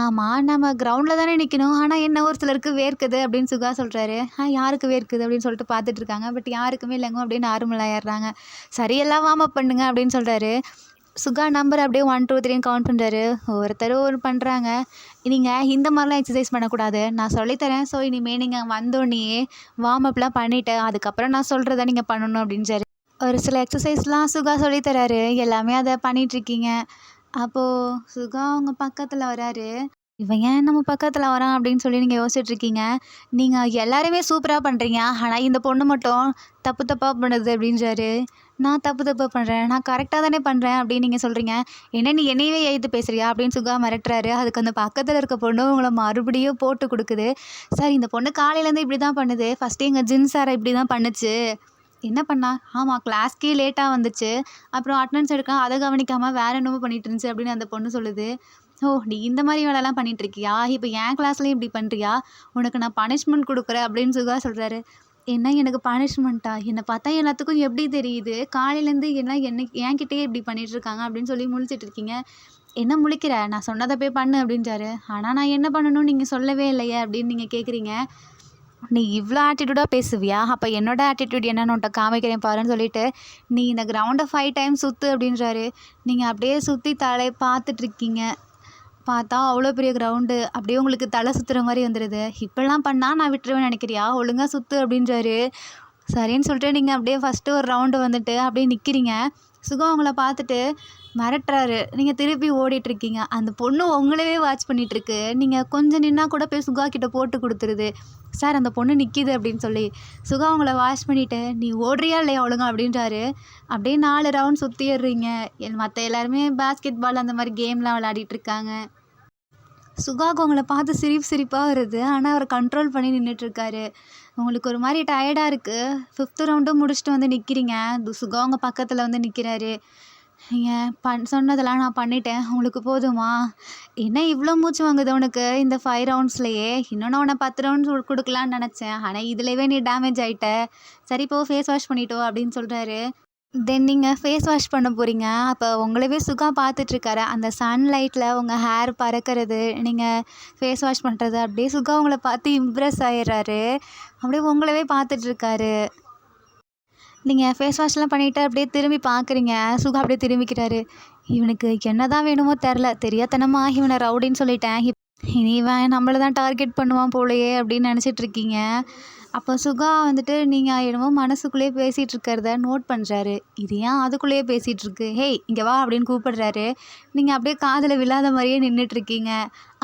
ஆமாம் நம்ம கிரவுண்டில் தானே நிற்கணும், ஆனால் என்ன ஒரு சிலருக்கு வேர்க்குது அப்படின்னு சுகா சொல்கிறாரு. யாருக்கு வேர்க்குது அப்படின்னு சொல்லிட்டு பார்த்துட்ருக்காங்க. பட் யாருக்குமே இல்லைங்க அப்படின்னு நார்மல் ஆயிடுறாங்க. சரி எல்லாம் வார்ம் அப் பண்ணுங்க அப்படின்னு சொல்கிறாரு. சுகா நம்பர் அப்படியே 1 2 3ன்னு கவுண்ட் பண்ணுறாரு. ஒவ்வொருத்தரும் ஒரு பண்ணுறாங்க. நீங்கள் இந்த மாதிரிலாம் எக்ஸசைஸ் பண்ணக்கூடாது, நான் சொல்லித்தரேன். ஸோ இனிமேல் நீங்கள் வந்தோடனேயே வார்ம் அப்லாம் பண்ணிவிட்டு அதுக்கப்புறம் நான் சொல்கிறத நீங்கள் பண்ணணும் அப்படின்றாரு. ஒரு சில எக்ஸசைஸ்லாம் சுகா சொல்லித்தராரு. எல்லாமே அதை பண்ணிகிட்ருக்கீங்க. அப்போது சுகா அவங்க பக்கத்தில் வராரு. இவன் ஏன் நம்ம பக்கத்தில் வரான் அப்படின்னு சொல்லி நீங்கள் யோசிச்சுட்ருக்கீங்க. நீங்கள் எல்லாருமே சூப்பராக பண்ணுறீங்க, ஆனால் இந்த பொண்ணு மட்டும் தப்பு தப்பாக பண்ணுது அப்படின்றாரு. நான் தப்பு தப்பாக பண்ணுறேன், நான் கரெக்டாக தானே பண்ணுறேன் அப்படின்னு நீங்கள் சொல்கிறீங்க. என்ன நீ என்னையவே எதிர்த்து பேசுகிறியா அப்படின்னு சுகா மிரட்டுறாரு. அதுக்கு அந்த பக்கத்தில் இருக்க பொண்ணு உங்களை மறுபடியும் போட்டு கொடுக்குது. சார் இந்த பொண்ணு காலையிலேருந்து இப்படி தான் பண்ணுது, ஃபஸ்ட்டு எங்கள் ஜின் சாரை இப்படி தான் பண்ணுச்சு. என்ன பண்ணா? ஆமாம் கிளாஸ்க்கே லேட்டாக வந்துச்சு, அப்புறம் அட்டெண்டன்ஸ் எடுக்க அதை கவனிக்காமல் வேறு என்னமோ பண்ணிட்டு இருந்துச்சு அப்படின்னு அந்த பொண்ணு சொல்லுது. ஓ நீ இந்த மாதிரி வேலைலாம் பண்ணிகிட்ருக்கியா, இப்போ என் கிளாஸ்லேயும் இப்படி பண்ணுறியா, உனக்கு நான் பனிஷ்மெண்ட் கொடுக்குறேன் அப்படின்னு சுகா சொல்கிறாரு. என்ன எனக்கு பனிஷ்மெண்ட்டா? என்னை பார்த்தா எல்லாத்துக்கும் எப்படி தெரியுது, காலையிலேருந்து எல்லாம் என்கிட்டயே இப்படி பண்ணிகிட்ருக்காங்க அப்படின்னு சொல்லி முழிச்சிட்டு இருக்கீங்க. என்ன முழிக்கிற, நான் சொன்னதை போய் பண்ணு அப்படின்றாரு. ஆனால் நான் என்ன பண்ணணும்னு நீங்கள் சொல்லவே இல்லையே அப்படின்னு நீங்கள் கேட்குறீங்க. நீ இவ்வளோ ஆட்டிடியூடாக பேசுவியா, அப்போ என்னோடய ஆட்டிடியூட் என்னன்னு உன்ட்ட காமிக்கிறேன் பாருன்னு சொல்லிட்டு நீ இந்த கிரவுண்டை 5 டைம் சுற்று அப்படின்றாரு. நீங்கள் அப்படியே சுற்றி தலை பார்த்துட்ருக்கீங்க. பார்த்தா அவ்வளோ பெரிய கிரவுண்டு, அப்படியே உங்களுக்கு தலை சுற்றுற மாதிரி வந்துடுது. இப்படிலாம் பண்ணால் நான் விட்டுருவேன்னு நினைக்கிறியா, ஒழுங்காக சுற்று அப்படின்றாரு. சரின்னு சொல்லிட்டு நீங்கள் அப்படியே ஃபஸ்ட்டு ஒரு ரவுண்டு வந்துட்டு அப்படியே நிற்கிறீங்க. சுகா அவங்கள பார்த்துட்டு மிரட்டுறாரு. நீங்கள் திருப்பி ஓடிட்டுருக்கீங்க. அந்த பொண்ணு உங்களவே வாட்ச் பண்ணிகிட்ருக்கு. நீங்கள் கொஞ்சம் நின்னா கூட போய் சுகா கிட்ட போட்டு கொடுத்துருது. சார் அந்த பொண்ணு நிற்கிது அப்படின்னு சொல்லி சுகா அவங்கள வாட்ச் பண்ணிவிட்டு நீ ஓடுறியா இல்லையா ஒழுங்கா அப்படின்றாரு. அப்படியே 4 ரவுண்ட் சுற்றிடுறீங்க. மற்ற எல்லாருமே பேஸ்கெட் பால் அந்த மாதிரி கேம்லாம் விளையாடிட்டுருக்காங்க. சுகாவுக்கு உங்களை பார்த்து சிரிப்பாக வருது. ஆனால் அவரை கண்ட்ரோல் பண்ணி நின்றுட்டுருக்காரு. உங்களுக்கு ஒரு மாதிரி டயர்டாக இருக்குது. 5th ரவுண்டும் முடிச்சுட்டு வந்து நிற்கிறீங்க. சுகா உங்கள் பக்கத்தில் வந்து நிற்கிறாரு. நீங்கள் சொன்னதெல்லாம் நான் பண்ணிட்டேன், உங்களுக்கு போதுமா? என்ன இவ்வளோ மூச்சு வாங்குது உனக்கு இந்த 5 ரவுண்ட்ஸ்லையே? இன்னும் நான் உன்னை 10 ரவுண்ட்ஸ் கொடுக்கலான்னு நினச்சேன், ஆனால் இதுலேயே நீ டேமேஜ் ஆகிட்ட. சரி இப்போ ஃபேஸ் வாஷ் பண்ணிட்டோ அப்படின்னு சொல்கிறாரு. தென் நீங்கள் ஃபேஸ் வாஷ் பண்ண போகிறீங்க. அப்போ உங்களவே சுகா பார்த்துட்ருக்காரு. அந்த சன்லைட்டில் உங்கள் ஹேர் பறக்கிறது, நீங்கள் ஃபேஸ் வாஷ் பண்ணுறது, அப்படியே சுகா உங்களை பார்த்து இம்ப்ரெஸ் ஆகிடுறாரு. அப்படியே உங்களவே பார்த்துட்ருக்காரு. நீங்கள் ஃபேஸ் வாஷ்லாம் பண்ணிவிட்டு அப்படியே திரும்பி பார்க்குறீங்க. சுகா அப்படியே திரும்பிக்கிறாரு. இவனுக்கு என்ன தான் வேணுமோ தெரில, தெரியாதனமாக இவனை ரவுடின்னு சொல்லிட்டேன், இனி இவன் நம்மளை தான் டார்கெட் பண்ணுவான் போலையே அப்படின்னு நினச்சிட்ருக்கீங்க. அப்போ சுகா வந்துட்டு நீங்கள் என்னமோ மனசுக்குள்ளேயே பேசிகிட்டு இருக்கிறத நோட் பண்ணுறாரு. இது ஏன் அதுக்குள்ளேயே பேசிகிட்டு இருக்கு, ஹேய் இங்கே வா அப்படின்னு கூப்பிடுறாரு. நீங்கள் அப்படியே காதில் விழாத மாதிரியே நின்றுட்டுருக்கீங்க.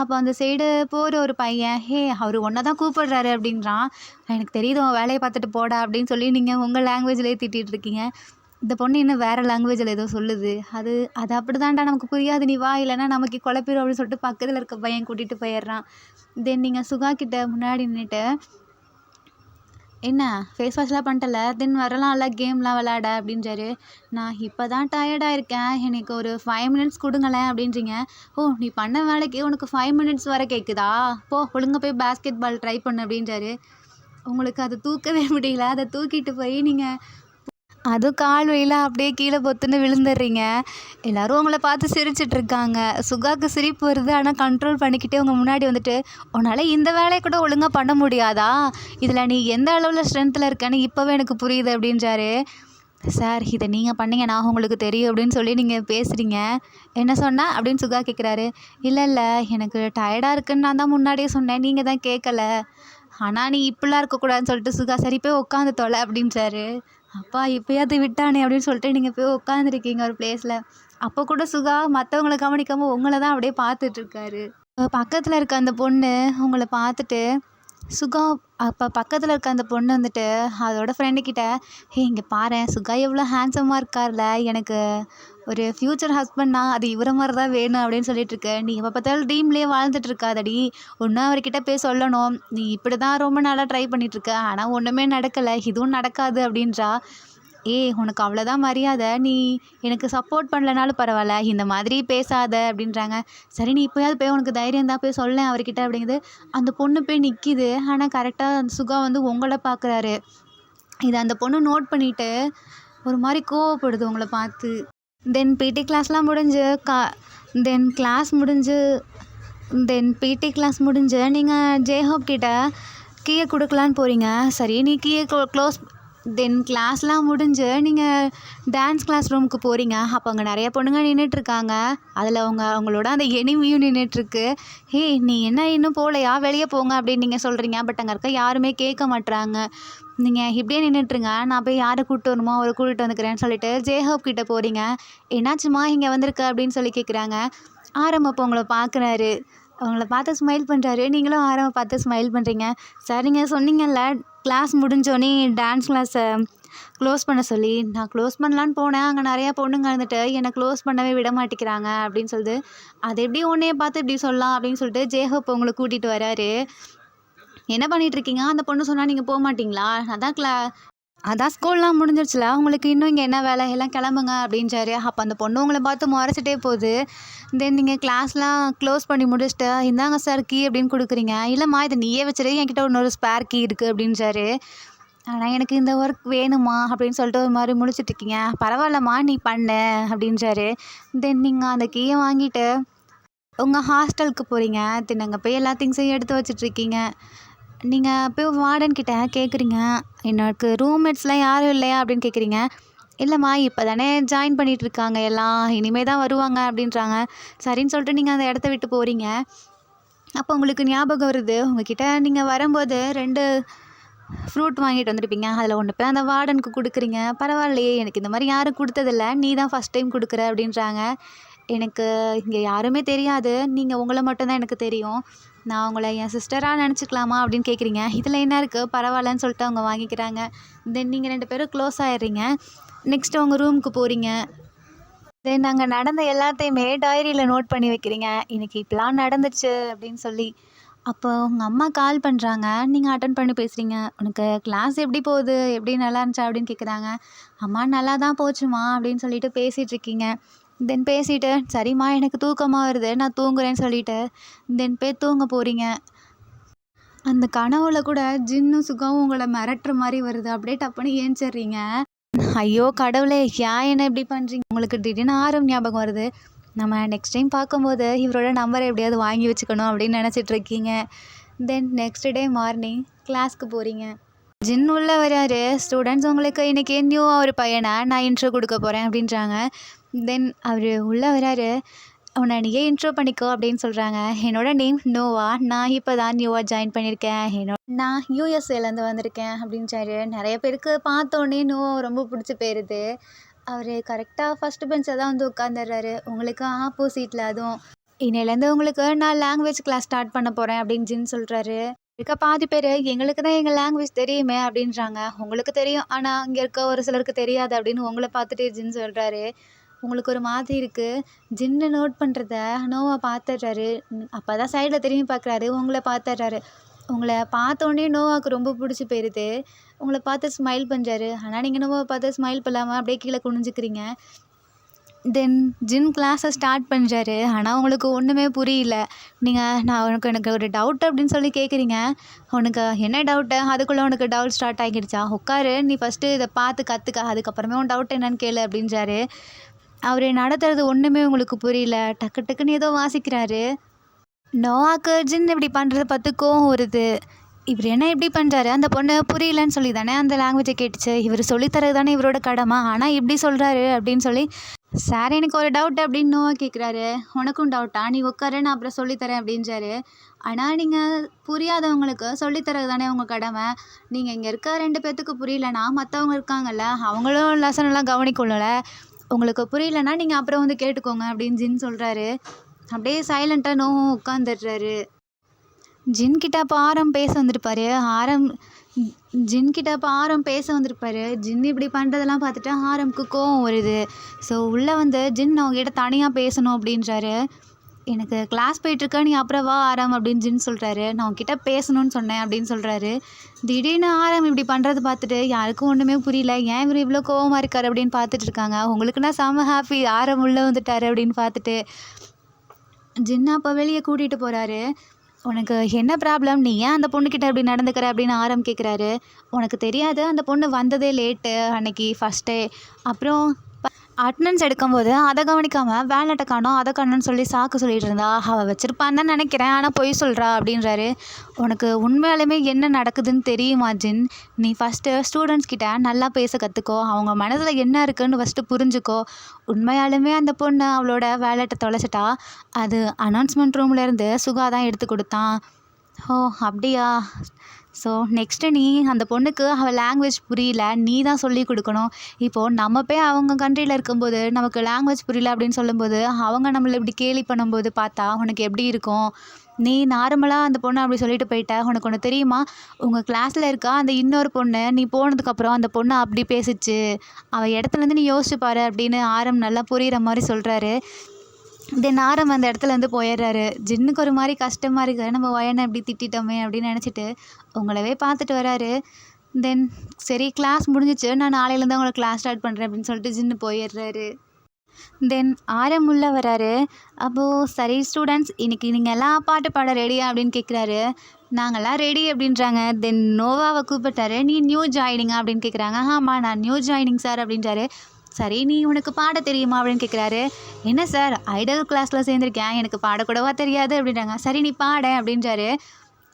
அப்போ அந்த சைடு போகிற ஒரு பையன், ஹே அவர் ஒன்றை தான் கூப்பிடுறாரு அப்படின்றான். எனக்கு தெரியுது உன் வேலையை பார்த்துட்டு போடா அப்படின்னு சொல்லி நீங்கள் உங்கள் லாங்குவேஜ்லேயே திட்டிகிட்டு இருக்கீங்க. இந்த பொண்ணு இன்னும் வேறு லாங்குவேஜில் ஏதோ சொல்லுது. அது அது அப்படி தான்டா நமக்கு புரியாது, நீ வா இல்லைன்னா நமக்கு குழப்பிடும் அப்படின்னு சொல்லிட்டு பக்கத்தில் இருக்க பையன் கூட்டிகிட்டு போயிடுறான். தென் நீங்கள் சுகா கிட்ட முன்னாடி நின்றுட்டு, என்ன ஃபேஸ் வாஷ்லாம் பண்ணிட்டல, தென் வரலாம்ல கேம்லாம் விளாட அப்படின்றாரு. நான் இப்போ தான் டயர்டாக இருக்கேன், எனக்கு ஒரு 5 மினிட்ஸ் கொடுங்களேன் அப்படின்றீங்க. ஓ நீ பண்ண வேலைக்கு உனக்கு 5 மினிட்ஸ் வர கேட்குதா, போ ஒழுங்காக போய் பேஸ்கெட் பால் ட்ரை பண்ணு அப்படின்றாரு. உங்களுக்கு அதை தூக்கவே முடியல. அதை தூக்கிட்டு போய் நீங்கள் அதுவும் கால் வலியில் அப்படியே கீழே பொத்துன்னு விழுந்துடுறீங்க. எல்லோரும் உங்களை பார்த்து சிரிச்சிட்ருக்காங்க. சுகாவுக்கு சிரிப்பு வருது, ஆனால் கண்ட்ரோல் பண்ணிக்கிட்டே உங்கள் முன்னாடி வந்துட்டு, உன்னால் இந்த வேலையை கூட ஒழுங்காக பண்ண முடியாதா, இதில் நீ எந்த அளவில் ஸ்ட்ரென்த்தில் இருக்கேன்னு இப்போவே எனக்கு புரியுது அப்படின்றாரு. சார் இதை நீங்கள் பண்ணீங்கன்னா உங்களுக்கு தெரியும் அப்படின்னு சொல்லி நீங்கள் பேசுகிறீங்க. என்ன சொன்ன அப்படின்னு சுகா கேட்குறாரு. இல்லை எனக்கு டயர்டாக இருக்குன்னு நான் தான் முன்னாடியே சொன்னேன், நீங்கள் தான் கேட்கல. ஆனால் நீ இப்படிலாம் இருக்கக்கூடாதுன்னு சொல்லிட்டு சுகா சரி போய் உட்காந்து தொலை அப்படின்றாரு. அப்பா இப்போயாவது விட்டானே அப்படின்னு சொல்லிட்டு நீங்கள் போய் உட்காந்துருக்கீங்க ஒரு பிளேஸில். அப்போ கூட சுகா மற்றவங்கள கவனிக்காமல் உங்களை தான் அப்படியே பார்த்துட்ருக்காரு. பக்கத்தில் இருக்க அந்த பொண்ணு உங்களை பார்த்துட்டு சுகா, அப்போ பக்கத்தில் இருக்க அந்த பொண்ணு வந்துட்டு அதோட ஃப்ரெண்டுக்கிட்ட, ஹே இங்கே பாரேன் சுகா எவ்வளோ ஹேண்ட்ஸமாக இருக்கார்ல, எனக்கு ஒரு ஃப்யூச்சர் ஹஸ்பண்ட்னா அது இவரை மாதிரி தான் வேணும் அப்படின்னு சொல்லிட்டுருக்கு. நீ எப்போ பார்த்தாலும் ட்ரீம்லேயே வாழ்ந்துட்டு இருக்காதடி, ஒன்றும் அவர்கிட்ட போய் சொல்லணும், நீ இப்படி தான் ரொம்ப நாளாக ட்ரை பண்ணிகிட்ருக்க, ஆனால் ஒன்றுமே நடக்கலை, இதுவும் நடக்காது அப்படின்றா. உனக்கு அவ்வளோதான் மரியாதை, நீ எனக்கு சப்போர்ட் பண்ணலனாலும் பரவாயில்ல, இந்த மாதிரி பேசாத அப்படின்றாங்க. சரி நீ இப்போயாவது போய் உனக்கு தைரியம் தான் போய் சொல்லேன் அவர்கிட்ட அப்படிங்குது. அந்த பொண்ணு போய் நிற்கிது. ஆனால் கரெக்டாக அந்த சுகா வந்து உங்களை பார்க்குறாரு. இதை அந்த பொண்ணு நோட் பண்ணிவிட்டு ஒரு மாதிரி கோவப்படுது உங்களை பார்த்து. தென் பிடி கிளாஸ்லாம் முடிஞ்சு பிடி கிளாஸ் முடிஞ்சு நீங்கள் ஜேஹோப் கிட்ட கீயை கொடுக்கலான்னு போகிறீங்க. சரி நீ கீயை க்ளோஸ். தென் கிளாஸ்லாம் முடிஞ்சு நீங்கள் டான்ஸ் கிளாஸ் ரூமுக்கு போகிறீங்க. அப்போ அங்கே நிறைய பொண்ணுங்க நின்றுட்டுருக்காங்க. அதில் அவங்களோட அந்த எனிமியும் நின்றுட்டுருக்கு. நீ என்ன இன்னும் போகலையா, வெளியே போங்க அப்படின்னு நீங்கள் சொல்கிறீங்க. பட் அங்கே இருக்க யாருமே கேட்க மாட்டுறாங்க. நீங்கள் இப்படியே நின்றுட்டுருங்க, நான் போய் யாரை கூப்பிட்டு வரணுமோ அவரை கூட்டிகிட்டு வந்துக்கிறேன்னு சொல்லிட்டு ஜேஹோப் கிட்டே போகிறீங்க. என்னாச்சுமா இங்கே வந்திருக்க அப்படின்னு சொல்லி கேட்குறாங்க. அப்போ உங்களை பார்க்குறாரு. அவங்கள பார்த்து ஸ்மைல் பண்ணுறாரு. நீங்களும் ஆரம்ப பார்த்து ஸ்மைல் பண்ணுறீங்க. சார் நீங்கள் சொன்னீங்கல்ல கிளாஸ் முடிஞ்சோடனே டான்ஸ் கிளாஸை க்ளோஸ் பண்ண சொல்லி, நான் க்ளோஸ் பண்ணலான்னு போனேன், அங்கே நிறையா பொண்ணுங்க இருந்துட்டு என்னை க்ளோஸ் பண்ணவே விட மாட்டேங்கிறாங்க அப்படின்னு சொல்லுது. அது எப்படி உன்னையே பார்த்து இப்படி சொல்லலாம் அப்படின்னு சொல்லிட்டு ஜேஹோப் உங்களை கூட்டிகிட்டு வராரு. என்ன பண்ணிகிட்ருக்கீங்க, அந்த பொண்ணு சொன்னால் நீங்கள் போக மாட்டிங்களா, அதான் ஸ்கூல்லாம் முடிஞ்சிருச்சுல, உங்களுக்கு இன்னும் இங்கே என்ன வேலை, எல்லாம் கிளம்புங்க அப்படின்றாரு. அப்போ அந்த பொண்ணு உங்களை பார்த்து முறைச்சிட்டே போகுது. தென் நீங்கள் கிளாஸ்லாம் க்ளோஸ் பண்ணி முடிச்சுட்டு, இந்தாங்க சார் கீ அப்படின்னு கொடுக்குறீங்க. இல்லைம்மா இதை நீயே வச்சுரு, என்கிட்ட இன்னொரு ஸ்பேர் கீ இருக்குது அப்படின்றாரு. ஆனால் எனக்கு இந்த ஒர்க் வேணுமா அப்படின்னு சொல்லிட்டு ஒரு மாதிரி முழிச்சிட்ருக்கீங்க. பரவாயில்லம்மா நீ பண்ணு அப்படின்றாரு. தென் நீங்கள் அந்த கீயை வாங்கிட்டு உங்கள் ஹாஸ்டலுக்கு போகிறீங்க. தென் அங்கே போய் எல்லா திங்ஸையும் எடுத்து வச்சிட்ருக்கீங்க. நீங்கள் போய் வார்டன் கிட்ட கேட்குறீங்க, எனக்கு ரூம்மேட்ஸ்லாம் யாரும் இல்லையா அப்படின்னு கேட்குறீங்க. இல்லைம்மா இப்போ தானே ஜாயின் பண்ணிகிட்ருக்காங்க எல்லாம், இனிமேல் தான் வருவாங்க அப்படின்றாங்க. சரின்னு சொல்லிட்டு நீங்கள் அந்த இடத்த விட்டு போகிறீங்க. அப்போ உங்களுக்கு ஞாபகம் வருது, உங்ககிட்ட நீங்கள் வரும்போது 2 ஃப்ரூட் வாங்கிட்டு வந்திருப்பீங்க. அதில் ஒன்று போய் அந்த வார்டனுக்கு கொடுக்குறீங்க. பரவாயில்லையே, எனக்கு இந்த மாதிரி யாரும் கொடுத்ததில்ல, நீ தான் ஃபஸ்ட் டைம் கொடுக்குற அப்படின்றாங்க. எனக்கு இங்கே யாருமே தெரியாது, நீங்கள் உங்களை மட்டும்தான் எனக்கு தெரியும், நான் உங்களை என் சிஸ்டராக நினச்சிக்கலாமா அப்படின்னு கேட்குறீங்க. இதில் என்ன இருக்குது, பரவாயில்லன்னு சொல்லிட்டு அவங்க வாங்கிக்கிறாங்க. தென் நீங்கள் 2 பேரும் க்ளோஸ் ஆகிடுறீங்க. நெக்ஸ்ட்டு உங்கள் ரூமுக்கு போகிறீங்க. தென் அங்கே நடந்த எல்லாத்தையுமே டைரியில் நோட் பண்ணி வைக்கிறீங்க. இன்றைக்கி இப்படிலாம் நடந்துச்சு அப்படின்னு சொல்லி. அப்போ உங்கள் அம்மா கால் பண்ணுறாங்க. நீங்கள் அட்டன் பண்ணி பேசுகிறீங்க. உனக்கு கிளாஸ் எப்படி போகுது, எப்படி நல்லா இருந்துச்சா அப்படின்னு கேட்குறாங்க. அம்மா நல்லா தான் போச்சுமா அப்படின்னு சொல்லிட்டு பேசிகிட்ருக்கீங்க. தென் பேசிவிட்டு, சரிம்மா எனக்கு தூக்கமாக வருது, நான் தூங்குறேன்னு சொல்லிவிட்டு தென் போய் தூங்க போகிறீங்க. அந்த கனவுல கூட ஜின்னும் சுகாவும் உங்களை மிரட்டுற மாதிரி வருது. அப்படியே டப்புன்னு ஏஞ்சிடுறீங்க. ஐயோ கடவுளே, என்ன இப்படி பண்ணுறீங்க. உங்களுக்கு திடீர்னு ஆரம் ஞாபகம் வருது. நம்ம நெக்ஸ்ட் டைம் பார்க்கும்போது இவரோட நம்பரை எப்படியாவது வாங்கி வச்சுக்கணும் அப்படின்னு நினச்சிட்ருக்கீங்க. தென் நெக்ஸ்ட் டே மார்னிங் கிளாஸ்க்கு போகிறீங்க. ஜின் உள்ளே வராரு. ஸ்டூடெண்ட்ஸ் உங்களுக்கு இன்றைக்கி நியூவாக ஒரு பையனை நான் இன்ட்ரோ கொடுக்க போகிறேன் அப்படின்றாங்க. தென் அவர் உள்ளே வராரு. உன்னை நீயே இன்ட்ரோ பண்ணிக்கோ அப்படின்னு சொல்கிறாங்க. என்னோட நேம் நோவா. நான் இப்போ தான் நியூவாக ஜாயின் பண்ணியிருக்கேன். நான் யூஎஸ்ஏலேருந்து வந்திருக்கேன் அப்படின்றாரு. நிறைய பேருக்கு பார்த்தோன்னே நோவா ரொம்ப பிடிச்சி போயிருது. அவர் கரெக்டாக ஃபஸ்ட்டு பெஞ்சில் தான் வந்து உட்காந்துடுறாரு. உங்களுக்கு ஆப்போசிட்டில் அதுவும். இன்னையிலேருந்து உங்களுக்கு நான் லாங்குவேஜ் கிளாஸ் ஸ்டார்ட் பண்ண போகிறேன் அப்படின்னு ஜின் சொல்கிறாரு. இருக்க பாதி பேர் எங்களுக்கு தான் எங்கள் லாங்குவேஜ் தெரியுமே அப்படின்றாங்க. உங்களுக்கு தெரியும், ஆனால் இங்கே இருக்க ஒரு சிலருக்கு தெரியாது அப்படின்னு உங்களை பார்த்துட்டு ஜின் சொல்கிறாரு. உங்களுக்கு ஒரு மாதிரி இருக்குது. ஜின்னு நோட் பண்ணுறத நோவா பார்த்துடுறாரு. அப்போ தான் சைடில் திரும்பி பார்க்குறாரு. உங்களை பார்த்துடுறாரு. உங்களை பார்த்தோன்னே நோவாவுக்கு ரொம்ப பிடிச்சி போயிடுது. உங்களை பார்த்து ஸ்மைல் பண்ணுறாரு. ஆனால் நீங்கள் நோவாவை பார்த்து ஸ்மைல் பண்ணாமல் அப்படியே கீழே குனிஞ்சிக்கிறீங்க. தென் ஜின் கிளாஸை ஸ்டார்ட் பண்ணுறாரு. ஆனால் உங்களுக்கு ஒன்றுமே புரியல. எனக்கு ஒரு டவுட் அப்படின்னு சொல்லி கேட்குறீங்க. உனக்கு என்ன டவுட்டு? அதுக்குள்ளே உனக்கு டவுட் ஸ்டார்ட் ஆகிடுச்சா? உட்காரு, நீ ஃபஸ்ட்டு இதை பார்த்து கற்றுக்க, அதுக்கப்புறமே உன் டவுட் என்னன்னு கேளு அப்படின்றாரு. அவர் நடத்துறது ஒன்றுமே உங்களுக்கு புரியல. டக்கு டக்குன்னு ஏதோ வாசிக்கிறாரு. நோவாக்கு ஜின் இப்படி பண்ணுறத பார்த்து கோவம் வருது. இவர் என்ன இப்படி பண்ணுறாரு? அந்த பொண்ணு புரியலன்னு சொல்லி தானே அந்த லாங்குவேஜை கேட்டுச்சு. இவர் சொல்லித்தரது தானே இவரோட கடமை. ஆனால் இப்படி சொல்கிறாரு அப்படின்னு சொல்லி, சார் எனக்கு ஒரு டவுட் அப்படின்னு நோவா கேட்குறாரு. உனக்கும் டவுட்டா? நீ உட்காரு, நான் அப்புறம் சொல்லித்தரேன் அப்படின்றாரு. ஆனால் நீங்கள் புரியாதவங்களுக்கு சொல்லித்தரது தானே உங்கள் கடமை. நீங்கள் இங்கே இருக்க 2 பேர்த்துக்கு புரியலன்னா மற்றவங்க இருக்காங்கல்ல, அவங்களும் லெசன் எல்லாம் கவனிக்கணும்ல. உங்களுக்கு புரியலன்னா நீங்கள் அப்புறம் வந்து கேட்டுக்கோங்க அப்படின்னு ஜின் சொல்கிறாரு. அப்படியே சைலண்ட்டாக நோவும் உட்காந்துடுறாரு. ஜின்கிட்ட அப்போ ஆரம் பேச வந்திருப்பாரு. ஜின்கிட்ட அப்போ ஆரம் பேச வந்திருப்பாரு. ஜின் இப்படி பண்ணுறதெல்லாம் பார்த்துட்டு ஆரம்க்கு கோவம் வருது. ஸோ உள்ளே வந்து ஜின் அவங்ககிட்ட தனியாக பேசணும் அப்படின்றாரு. எனக்கு கிளாஸ் போயிட்டுருக்க, நீ அப்புறம் வா ஆரம் அப்படின்னு ஜின் சொல்கிறாரு. நான் உங்ககிட்ட பேசணும்னு சொன்னேன் அப்படின்னு சொல்கிறாரு. திடீர்னு ஆரம் இப்படி பண்ணுறது பார்த்துட்டு யாருக்கும் ஒன்றுமே புரியல. ஏன் இவர் இவ்வளோ கோவமாக இருக்கார் அப்படின்னு பார்த்துட்டு இருக்காங்க. உங்களுக்குன்னா செம ஹாப்பி, ஆரம் உள்ளே வந்துட்டார் அப்படின்னு பார்த்துட்டு. ஜின்னா அப்போ வெளியே கூட்டிகிட்டு போகிறாரு. உனக்கு என்ன ப்ராப்ளம்? நீ ஏன் அந்த பொண்ணுக்கிட்ட அப்படி நடந்துக்கிற அப்படின்னு ஆரம் கேட்குறாரு. உனக்கு தெரியாது, அந்த பொண்ணு வந்ததே லேட்டு அன்னைக்கு ஃபஸ்ட்டே. அப்புறம் அட்டனன்ஸ் எடுக்கும்போது அதை கவனிக்காமல் வேலட்டை காணோம், அதை காணோன்னு சொல்லி சாக்கு சொல்லிட்டு இருந்தா. அவள் வச்சுருப்பான்னு நினைக்கிறேன், ஆனால் பொய் சொல்கிறா அப்படின்றாரு. உனக்கு உண்மையாலுமே என்ன நடக்குதுன்னு தெரியுமா ஜின்? நீ ஃபஸ்ட்டு ஸ்டூடெண்ட்ஸ் கிட்ட நல்லா பேச கற்றுக்கோ. அவங்க மனதில் என்ன இருக்குன்னு ஃபஸ்ட்டு புரிஞ்சுக்கோ. உண்மையாலுமே அந்த பொண்ணு அவளோட வேலட்டை தொலைச்சிட்டா. அது அனௌன்ஸ்மெண்ட் ரூம்லேருந்து சுகா தான் எடுத்து கொடுத்தான். ஓ அப்படியா? ஸோ நெக்ஸ்ட்டு நீ அந்த பொண்ணுக்கு அவள் லாங்குவேஜ் புரியல, நீ தான் சொல்லி கொடுக்கணும். இப்போது நம்ம போய் அவங்க கண்ட்ரியில் இருக்கும்போது நமக்கு லாங்குவேஜ் புரியல அப்படின்னு சொல்லும்போது அவங்க நம்மளை இப்படி கேலி பண்ணும்போது பார்த்தா உனக்கு எப்படி இருக்கும்? நீ நார்மலாக அந்த பொண்ணை அப்படி சொல்லிட்டு போயிட்ட. உனக்கு ஒன்று தெரியுமா? உங்கள் கிளாஸில் இருக்கா அந்த இன்னொரு பொண்ணு, நீ போனதுக்கப்புறம் அந்த பொண்ணு அப்படி பேசிச்சு. அவள் இடத்துலேருந்து நீ யோசிச்சு பாரு அப்படின்னு ஆரம் நல்லா புரிகிற மாதிரி சொல்கிறாரு. தென் ஆரம் அந்த இடத்துலேருந்து போயிடுறாரு. ஜின்னுக்கு ஒரு மாதிரி கஷ்டமாக இருக்குது. நம்ம வயனை இப்படி திட்டோமே அப்படின்னு நினச்சிட்டு உங்களவே பார்த்துட்டு வராரு. தென் சரி கிளாஸ் முடிஞ்சிச்சு, நான் நாளையிலேருந்து உங்களை கிளாஸ் ஸ்டார்ட் பண்ணுறேன் அப்படின்னு சொல்லிட்டு ஜின்னு போயிடுறாரு. தென் ஆரம் உள்ளே வராரு. அப்போது சரி ஸ்டூடெண்ட்ஸ், இன்றைக்கி நீங்கள் எல்லாம் பாட்டு பாட ரெடியா அப்படின்னு கேட்குறாரு. நாங்கள்லாம் ரெடி அப்படின்றாங்க. தென் நோவாவை கூப்பிட்டாரு. நீ நியூ ஜாயினிங்கா அப்படின்னு கேட்குறாங்க. ஆமாம் நான் நியூ ஜாயினிங் சார் அப்படின்றாரு. சரி நீ உனக்கு பாட தெரியுமா அப்படின்னு கேட்குறாரு. என்ன சார் ஐடல் கிளாஸில் சேர்ந்துருக்கேன், எனக்கு பாடக்கூடவா தெரியாது அப்படின்றாங்க. சரி நீ பாட அப்படின்றாரு.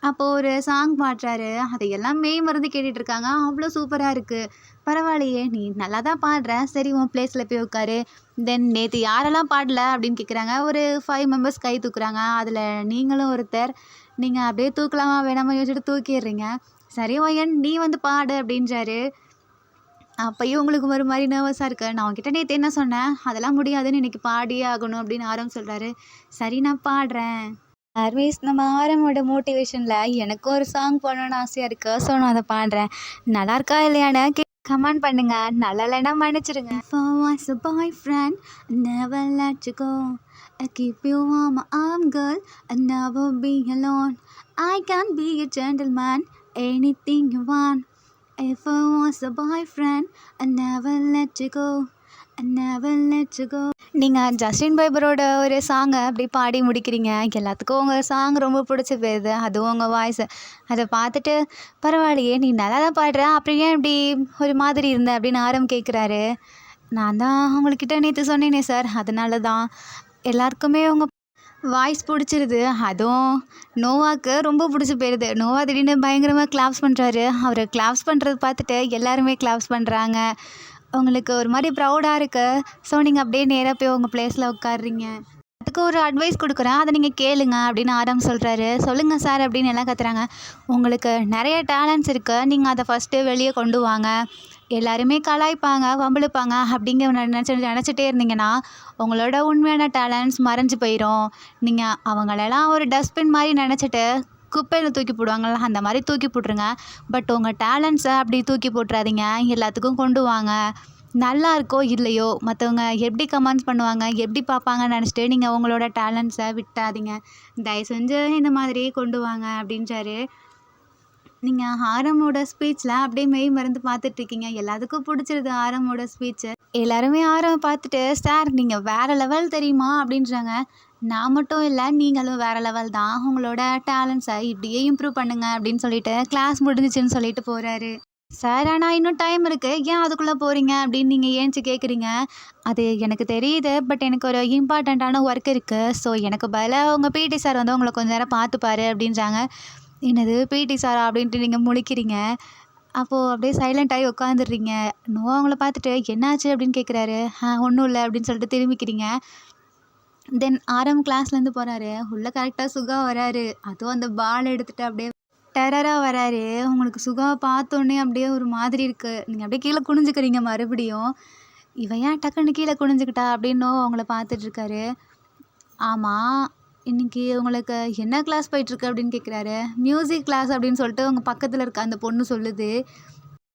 அப்போது ஒரு சாங் பாடுறாரு. அதையெல்லாம் மெய் மறந்து கேட்டுட்ருக்காங்க. அவ்வளோ சூப்பராக இருக்குது. பரவாயில்லையே, நீ நல்லா தான் பாடுற. சரி உன் பிளேஸில் போய் உட்காரு. தென் நேற்று யாரெல்லாம் பாடல அப்படின்னு கேட்குறாங்க. ஒரு 5 மெம்பர்ஸ் கை தூக்குறாங்க. அதில் நீங்களும் ஒருத்தர். நீங்கள் அப்படியே தூக்கலாமா வேணாமா யோசிச்சுட்டு தூக்கிடுறீங்க. சரி ஒயன் நீ வந்து பாடு அப்படின்றாரு. அப்போயும் உங்களுக்கு ஒரு மாதிரி நர்வஸாக இருக்கு. நான் உங்ககிட்ட நேற்று என்ன சொன்னேன்? அதெல்லாம் முடியாதுன்னு இன்றைக்கி பாடியே ஆகணும் அப்படின்னு ஆரம் சொல்கிறாரு. சரி நான் பாடுறேன். ஆல்வேஸ் நம்ம ஆரமோட மோட்டிவேஷனில் எனக்கும் ஒரு சாங் பாடணும்னு ஆசையாக இருக்குது. ஸோ நான் அதை பாடுறேன். நல்லா இருக்கா இல்லையான்னு கமெண்ட் பண்ணுங்க. நல்லா இல்லைன்னா மன்னிச்சிருங்க. For was a boyfriend, I never let you go. I keep you on my arm, girl. I never be alone. I can be a gentleman, anything you want. If I was a boyfriend, I never let you go. I never let you go. நீங்கள் Justin பீபரோட ஒரு சாங்கை அப்படி பாடி முடிக்கிறீங்க. எல்லாத்துக்கும் உங்கள் song ரொம்ப பிடிச்சி போயிடுது. அதுவும் உங்கள் வாய்ஸு. அதை பார்த்துட்டு பரவாயில்லையே நீ நல்லா தான் பாடுற, அப்புறம் ஏன் இப்படி ஒரு மாதிரி இருந்த அப்படின்னு ஆரம் கேட்குறாரு. நான் தான் உங்கள்கிட்ட நேற்று சொன்னேனே சார், அதனால தான் எல்லாருக்குமே உங்கள் வாய்ஸ் பிடிச்சிருது. அதுவும் நோவாவுக்கு ரொம்ப பிடிச்சி போயிடுது. நோவா திடீர்னு பயங்கரமாக கிளாப்ஸ் பண்ணுறாரு. அவர் கிளாப்ஸ் பண்ணுறது பார்த்துட்டு எல்லாருமே கிளாப்ஸ் பண்ணுறாங்க. உங்களுக்கு ஒரு மாதிரி ப்ரௌடாக இருக்குது. ஸோ நீங்கள் அப்படியே நேராக போய் உங்கள் பிளேஸில் உட்காடுறீங்க. அதுக்கு ஒரு அட்வைஸ் கொடுக்குறேன், அதை நீங்கள் கேளுங்க அப்படின்னு ஆரம் சொல்கிறாரு. சொல்லுங்கள் சார் அப்படின்னு எல்லாம் கத்துறாங்க. உங்களுக்கு நிறைய டேலண்ட்ஸ் இருக்குது, நீங்கள் அதை ஃபஸ்ட்டு வெளியே கொண்டு வாங்க. எல்லாருமே கலாய்ப்பாங்க, வம்பிழுப்பாங்க அப்படிங்க நினச்சிட்டே இருந்தீங்கன்னா உங்களோட உண்மையான டேலண்ட்ஸ் மறைஞ்சு போயிடும். நீங்கள் அவங்களெல்லாம் ஒரு டஸ்ட்பின் மாதிரி நினச்சிட்டு குப்பையில் தூக்கி போடுவாங்கள்ல, அந்த மாதிரி தூக்கி போட்டுருங்க. பட் உங்கள் டேலண்ட்ஸை அப்படி தூக்கி போட்டுறாதீங்க, எல்லாத்துக்கும் கொண்டு வாங்க. நல்லா இருக்கோ இல்லையோ மற்றவங்க எப்படி கமெண்ட்ஸ் பண்ணுவாங்க, எப்படி பார்ப்பாங்கன்னு நினச்சிட்டு நீங்கள் உங்களோட டேலண்ட்ஸை விட்டாதீங்க. தயவு செஞ்சு இந்த மாதிரி கொண்டு வாங்க அப்படின்றாரு. நீங்கள் ஆரமோட ஸ்பீச்சில் அப்படியே மெய் மறந்து பார்த்துட்ருக்கீங்க. எல்லாத்துக்கும் பிடிச்சிருது ஆரமோட ஸ்பீச்சு. எல்லாருமே ஆரம் பார்த்துட்டு, சார் நீங்கள் வேறு லெவல் தெரியுமா அப்படின்றாங்க. நான் மட்டும் இல்லை, நீங்களும் வேறு லெவல் தான். உங்களோட டேலண்ட்ஸை இப்படியே இம்ப்ரூவ் பண்ணுங்கள் அப்படின்னு சொல்லிட்டு கிளாஸ் முடிஞ்சிச்சுன்னு சொல்லிட்டு போகிறாரு. சார் ஆனால் இன்னும் டைம் இருக்குது, ஏன் அதுக்குள்ளே போகிறீங்க அப்படின்னு நீங்கள் ஏன்ச்சு கேட்குறீங்க. அது எனக்கு தெரியுது, பட் எனக்கு ஒரு இம்பார்ட்டண்ட்டான ஒர்க் இருக்குது. ஸோ எனக்கு பதிலாக உங்கள் பிடி சார் வந்து உங்களை கொஞ்ச நேரம் பார்த்துப்பாரு அப்படின்றாங்க. என்னது பிடி சாரா அப்படின்ட்டு நீங்கள் முழிக்கிறீங்க. அப்போது அப்படியே சைலண்ட் ஆகி உட்காந்துடுறீங்க. நோவா அவங்கள பார்த்துட்டு என்னாச்சு அப்படின்னு கேட்குறாரு. ஒன்றும் இல்லை அப்படின்னு சொல்லிட்டு திரும்பிக்கிறீங்க. தென் ஆரம் கிளாஸ்லேருந்து போகிறாரு. உள்ளே கரெக்டாக சுகா வராரு. அதுவும் அந்த பால் எடுத்துகிட்டு அப்படியே டெரராக வராரு. உங்களுக்கு சுகாவை பார்த்தோன்னே அப்படியே ஒரு மாதிரி இருக்குது. நீங்கள் அப்படியே கீழே குனிஞ்சுக்கிறீங்க மறுபடியும். இவன் ஏன் டக்குன்னு கீழே குனிஞ்சுக்கிட்டா அப்படின்னு அவங்கள பார்த்துட்ருக்காரு. ஆமாம், இன்றைக்கி உங்களுக்கு என்ன கிளாஸ் போயிட்டுருக்கு அப்படின்னு கேட்குறாரு. மியூசிக் கிளாஸ் அப்படின்னு சொல்லிட்டு உங்கள் பக்கத்தில் இருக்க அந்த பொண்ணு சொல்லுது.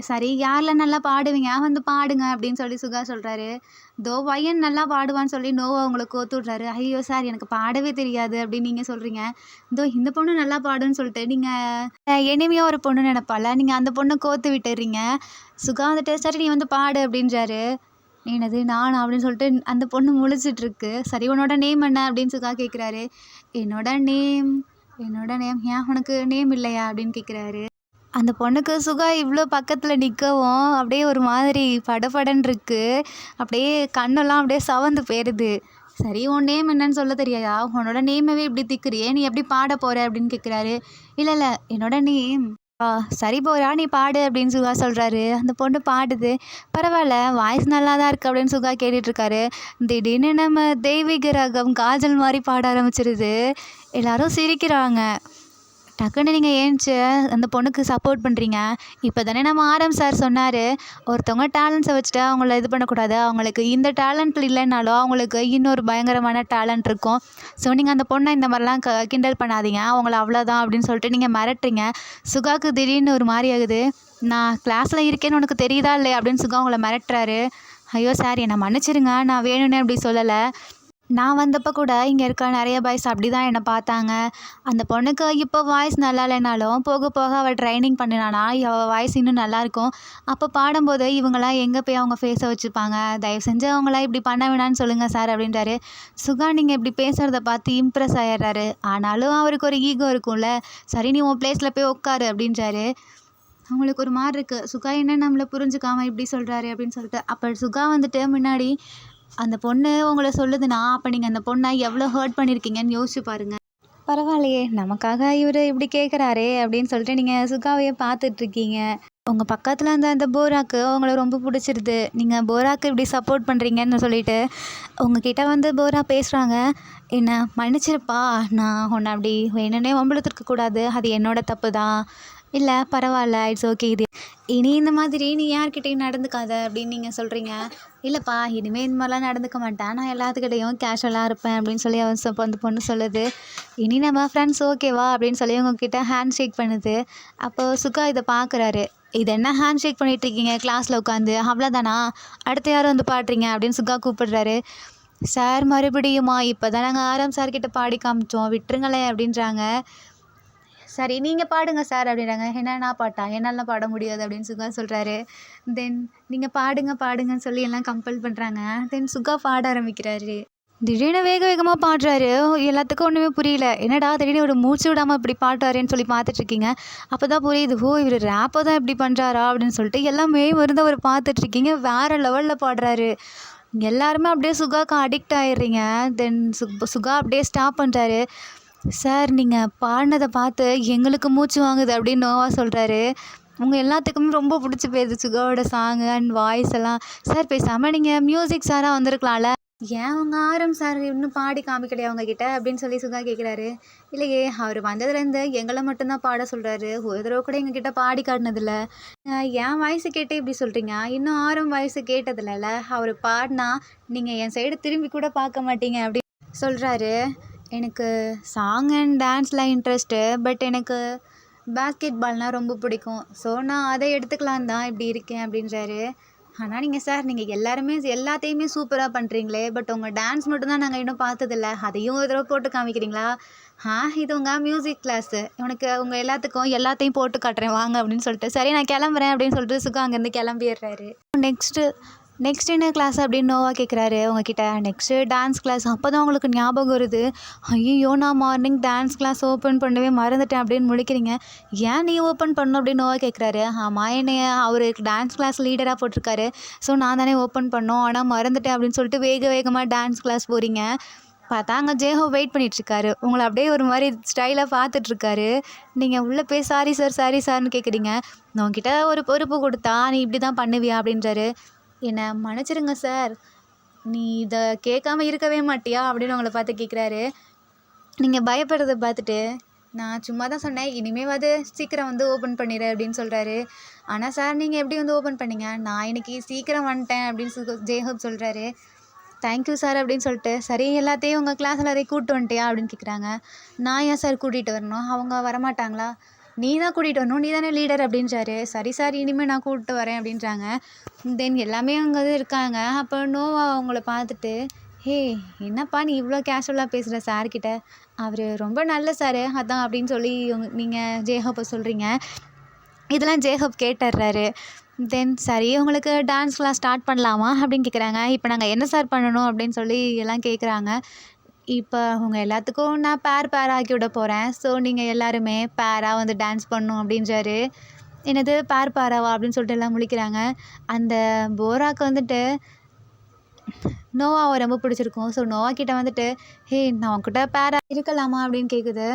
சரி, யாரில் நல்லா பாடுவீங்க வந்து பாடுங்க அப்படின்னு சொல்லி சுகா சொல்கிறாரு. தோ பையன் நல்லா பாடுவான்னு சொல்லி நோவா அவங்கள கோத்து விட்றாரு. ஐயோ சார் எனக்கு பாடவே தெரியாது அப்படின்னு நீங்கள் சொல்கிறீங்க. தோ இந்த பொண்ணு நல்லா பாடுன்னு சொல்லிட்டு நீங்கள் எனிமையாக ஒரு பொண்ணு நினைப்பால, நீங்கள் அந்த பொண்ணை கோத்து விட்டுறீங்க. சுகா வந்துட்டு சரி நீ வந்து பாடு அப்படின்றாரு. என்னது நான் அப்படின்னு சொல்லிட்டு அந்த பொண்ணு முழிச்சிட்ருக்கு. சரி உன்னோட நேம் என்ன அப்படின்னு சுகா கேட்குறாரு. என்னோட நேம் ஏன் உனக்கு நேம் இல்லையா அப்படின்னு கேட்குறாரு. அந்த பொண்ணுக்கு சுகா இவ்வளோ பக்கத்தில் நிற்கவும் அப்படியே ஒரு மாதிரி படபடன்னு இருக்குது. அப்படியே கண்ணெல்லாம் அப்படியே சவந்து போயிடுது. சரி உன் நேம் என்னன்னு சொல்ல தெரியாதா, உன்னோட நேமவே இப்படி திக்கிறியே, நீ எப்படி பாட போகிற அப்படின்னு கேட்குறாரு. இல்லை என்னோட நேம் சரி போகிறா நீ பாடு அப்படின்னு சுகா சொல்கிறாரு. அந்த பொண்ணு பாடுது. பரவாயில்ல வாய்ஸ் நல்லா தான் இருக்குது அப்படின்னு சுகா கேட்டுட்ருக்காரு. திடீர்னு நம்ம தெய்வீக ரகம் காஜல் மாதிரி பாட ஆரம்பிச்சிருது. எல்லாரும் சிரிக்கிறாங்க. டக்குன்னு நீங்கள் ஏன்ச்சு அந்த பொண்ணுக்கு சப்போர்ட் பண்ணுறீங்க. இப்போ தானே நம்ம ஆரம் சார் சொன்னார், ஒருத்தவங்க டேலண்ட்ஸை வச்சுட்டு அவங்கள இது பண்ணக்கூடாது, அவங்களுக்கு இந்த டேலண்ட் இல்லைன்னாலும் அவங்களுக்கு இன்னொரு பயங்கரமான டேலண்ட் இருக்கும். ஸோ நீங்கள் அந்த பொண்ணை இந்த மாதிரிலாம் கிண்டல் பண்ணாதீங்க, அவங்கள அவ்வளோதான் அப்படின்னு சொல்லிட்டு நீங்கள் மிரட்டுறீங்க. சுகாவுக்கு திடீர்னு ஒரு மாதிரி ஆகுது. நான் கிளாஸில் இருக்கேன்னு உனக்கு தெரியுதா இல்லை அப்படின்னு சுகா அவங்கள மிரட்டுறாரு. ஐயோ சார் என்னை மன்னிச்சிருங்க, நான் வேணும்னே அப்படி சொல்லலை. நான் வந்தப்போ கூட இங்கே இருக்க நிறைய பாய்ஸ் அப்படி தான் என்னை பார்த்தாங்க. அந்த பொண்ணுக்கு இப்போ வாய்ஸ் நல்லா இல்லைனாலும் போக போக அவள் ட்ரைனிங் பண்ணினானா அவள் வாய்ஸ் இன்னும் நல்லாயிருக்கும். அப்போ பாடும்போது இவங்களாம் எங்கே போய் அவங்க ஃபேஸை வச்சுப்பாங்க, தயவு செஞ்சு அவங்களாம் இப்படி பண்ண வேணான்னு சொல்லுங்கள் சார் அப்படின்றாரு. சுகா நீங்கள் இப்படி பேசுகிறத பார்த்து இம்ப்ரெஸ் ஆகிடுறாரு. ஆனாலும் அவருக்கு ஒரு ஈகோ இருக்கும்ல. சரி நீ உன் பிளேஸில் போய் உட்காரு அப்படின்றாரு. அவங்களுக்கு ஒரு மாதிரி இருக்குது, சுகா என்ன நம்மளை புரிஞ்சுக்காமல் இப்படி சொல்கிறாரு அப்படின்னு சொல்லிட்டு. அப்போ சுகா வந்துட்டு முன்னாடி அந்த பொண்ணு உங்களை சொல்லுதுன்னா அப்போ நீங்கள் அந்த பொண்ணை எவ்வளோ ஹர்ட் பண்ணியிருக்கீங்கன்னு யோசிச்சு பாருங்கள். பரவாயில்லையே நமக்காக இவர் இப்படி கேட்குறாரே அப்படின்னு சொல்லிட்டு நீங்கள் சுகாவையே பார்த்துட்ருக்கீங்க. உங்கள் பக்கத்தில் அந்த போராக்கு உங்களை ரொம்ப பிடிச்சிருது. நீங்கள் போராக்கு இப்படி சப்போர்ட் பண்ணுறீங்கன்னு சொல்லிட்டு உங்ககிட்ட வந்து போரா பேசுகிறாங்க. என்னை மன்னிச்சிருப்பா, நான் உன்னை அப்படி என்னன்னே வம்பிழுத்துருக்கக்கூடாது, அது என்னோட தப்பு தான். இல்லை பரவாயில்ல இட்ஸ் ஓகே, இது இனி இந்த மாதிரி நீ யார்கிட்டையும் நடந்துக்காத அப்படின்னு நீங்கள் சொல்கிறீங்க. இல்லைப்பா இனிமேல் இந்த மாதிரிலாம் நடந்துக்க மாட்டேன், நான் எல்லாத்துக்கிட்டையும் கேஷுவலாக இருப்பேன் அப்படின்னு சொல்லி அந்த பொண்ணு சொல்லுது. இனி நம்ம ஃப்ரெண்ட்ஸ் ஓகேவா அப்படின்னு சொல்லி உங்ககிட்ட ஹேண்ட் ஷேக் பண்ணுது. அப்போது சுகா இதை பார்க்குறாரு. இது என்ன ஹேண்ட் ஷேக் பண்ணிகிட்ருக்கீங்க கிளாஸில் உட்காந்து, அவ்வளோதானா, அடுத்து யாரும் வந்து பாடுறீங்க அப்படின்னு சுகா கூப்பிடுறாரு. சார் மறுபடியுமா, இப்போ தான் நாங்கள் ஆரம் சார்கிட்ட பாடி காமிச்சோம், விட்டுருங்களேன் அப்படின்றாங்க. சரி நீங்கள் பாடுங்க சார் அப்படின்றாங்க. என்னென்னா பாட்டா, என்னால் பாட முடியாது அப்படின்னு சுகா சொல்கிறாரு. தென் நீங்கள் பாடுங்கன்னு சொல்லி எல்லாம் கம்பல் பண்ணுறாங்க. தென் சுகா பாட ஆரம்பிக்கிறாரு. திடீர்னு வேகமாக பாடுறாரு. எல்லாத்துக்கும் ஒன்றுமே புரியல. என்னடா திடீர்னு ஒரு மூச்சு விடாமல் இப்படி பாடுறாருன்னு சொல்லி பார்த்துட்ருக்கீங்க. அப்போ தான் புரியுது, ஓ இவர் ரேப்பை தான் இப்படி பண்ணுறாரா அப்படின்னு சொல்லிட்டு எல்லாமே வந்து அவர் பார்த்துட்ருக்கீங்க. வேறு லெவலில் பாடுறாரு. எல்லாருமே அப்படியே சுகாவுக்கு அடிக்ட் ஆகிடுறீங்க. தென் சுகா அப்படியே ஸ்டாப் பண்ணுறாரு. சார் நீங்கள் பாடினதை பார்த்து எங்களுக்கு மூச்சு வாங்குது அப்படின்னு நோவா சொல்கிறாரு. உங்கள் எல்லாத்துக்குமே ரொம்ப பிடிச்சி போயிடுது சுகாவோட சாங்கு அண்ட் வாய்ஸ் எல்லாம். சார் பேசாமல் நீங்கள் மியூசிக் சாராக வந்திருக்கலாம்ல, ஏன் உங்க ஆரம் சார் இன்னும் பாடி காமிக்கலையா உங்ககிட்ட அப்படின்னு சொல்லி சுகா கேட்குறாரு. இல்லையே, அவர் வந்ததுலேருந்து எங்களை மட்டும்தான் பாட சொல்கிறாரு, ஒரு தடவை கூட எங்ககிட்ட பாடி காட்டினதில்ல. என் வாய்ஸு கேட்டு இப்படி சொல்கிறீங்க, இன்னும் ஆரம் வாய்ஸு கேட்டதில்லல, அவர் பாடினா நீங்கள் என் சைடு திரும்பி கூட பார்க்க மாட்டீங்க அப்படின்னு சொல்கிறாரு. எனக்கு சாங் அண்ட் டான்ஸில் இன்ட்ரெஸ்ட்டு, பட் எனக்கு பேஸ்கெட் பால்னால் ரொம்ப பிடிக்கும். ஸோ நான் அதை எடுத்துக்கலாம் தான் இப்படி இருக்கேன் அப்படின்றாரு. ஆனால் நீங்கள் எல்லாருமே எல்லாத்தையுமே சூப்பராக பண்ணுறீங்களே, பட் உங்கள் டான்ஸ் மட்டும்தான் நாங்கள் இன்னும் பார்த்ததில்ல, அதையும் ஒரு தடவை போட்டு காமிக்கிறீங்களா? இது உங்கள் மியூசிக் கிளாஸு, உனக்கு உங்கள் எல்லாத்துக்கும் எல்லாத்தையும் போட்டு காட்டுறேன் வாங்க அப்படின்னு சொல்லிட்டு, சரி நான் கிளம்புறேன் அப்படின்னு சொல்லிட்டு சுகா அங்கேருந்து கிளம்பிடுறாரு. நெக்ஸ்ட் என்ன கிளாஸ் அப்படின்னு நோவா கேட்குறாரு உங்ககிட்ட. Next dance class. அப்போ தான் உங்களுக்கு ஞாபகம் வருது, ஐயோ நான் மார்னிங் டான்ஸ் கிளாஸ் ஓப்பன் பண்ணவே மறந்துட்டேன் அப்படின்னு முழிக்கிறீங்க. ஏன் நீ ஓப்பன் பண்ணணும் அப்படின்னு நோவா கேட்குறாரு. ஆமாம், என்னைய அவர் டான்ஸ் கிளாஸ் லீடராக போட்டிருக்காரு, ஸோ நான் தானே ஓப்பன் பண்ணோம், ஆனால் மறந்துட்டேன் அப்படின்னு சொல்லிட்டு வேகமாக டான்ஸ் கிளாஸ் போகிறீங்க. பார்த்தா அங்கே ஜேஹோ வெயிட் பண்ணிகிட்ருக்காரு, உங்களை அப்படியே ஒரு மாதிரி ஸ்டைலாக பார்த்துட்ருக்காரு. நீங்கள் உள்ளே போய் சாரி சார்னு கேட்குறீங்க. நான் உங்ககிட்ட ஒரு பொறுப்பு கொடுத்தா நீ இப்படி தான் பண்ணுவியா அப்படின்றாரு. என்னை மன்னிச்சிடுங்க சார், நீ இதை கேட்காம இருக்கவே மாட்டியா அப்படின்னு உங்களை பார்த்து கேட்குறாரு. நீங்கள் பயப்படுறத பார்த்துட்டு நான் சும்மா தான் சொன்னேன், இனிமேவாது சீக்கிரம் வந்து ஓப்பன் பண்ணிடு அப்படின்னு சொல்கிறாரு. ஆனால் சார் நீங்கள் எப்படி வந்து ஓப்பன் பண்ணீங்க, நான் இன்னைக்கு சீக்கிரம் வந்துட்டேன் அப்படின்னு ஜேஹோப் சொல்கிறாரு. தேங்க்யூ சார் அப்படின்னு சொல்லிட்டு, சரி எல்லாத்தையும் உங்கள் கிளாஸ் எல்லாரையும் கூப்பிட்டு வந்துட்டியா அப்படின்னு கேட்குறாங்க. நான் ஏன் சார் கூட்டிகிட்டு வரணும், அவங்க வரமாட்டாங்களா? நீ தான் கூட்டிகிட்டு வரணும், நீ தானே லீடர் அப்படின்றாரு. சரி சார் இனிமேல் நான் கூப்பிட்டு வரேன் அப்படின்றாங்க. தென் எல்லாமே அங்கே இருக்காங்க. அப்போ நோவா அவங்கள பார்த்துட்டு, ஹே என்னப்பா நீ இவ்வளோ கேஷுவலாக பேசுகிற சார்கிட்ட, அவர் ரொம்ப நல்ல சார் அதான் அப்படின்னு சொல்லி நீங்கள் ஜேஹோப்பை சொல்கிறீங்க. இதெல்லாம் ஜேஹோப் கேட்டுடுறாரு. தென் சரி உங்களுக்கு டான்ஸ் கிளாஸ் ஸ்டார்ட் பண்ணலாமா அப்படின்னு கேட்குறாங்க. இப்போ நாங்கள் என்ன சார் பண்ணணும் அப்படின்னு சொல்லி எல்லாம் கேட்குறாங்க. இப்போ உங்கள் எல்லாத்துக்கும் நான் பேர் ஆக்கி விட போகிறேன், ஸோ நீங்கள் எல்லாருமே பேராக வந்து டான்ஸ் பண்ணணும் அப்படின்றாரு. என்னது பேராவா அப்படின்னு சொல்லிட்டு எல்லாம் முழிக்கிறாங்க. அந்த போராக்கு வந்துட்டு நோவாவை ரொம்ப பிடிச்சிருக்கும். ஸோ நோவா கிட்ட வந்துட்டு, ஹே நான் உங்ககிட்ட பேராக இருக்கலாமா அப்படின்னு கேட்குது.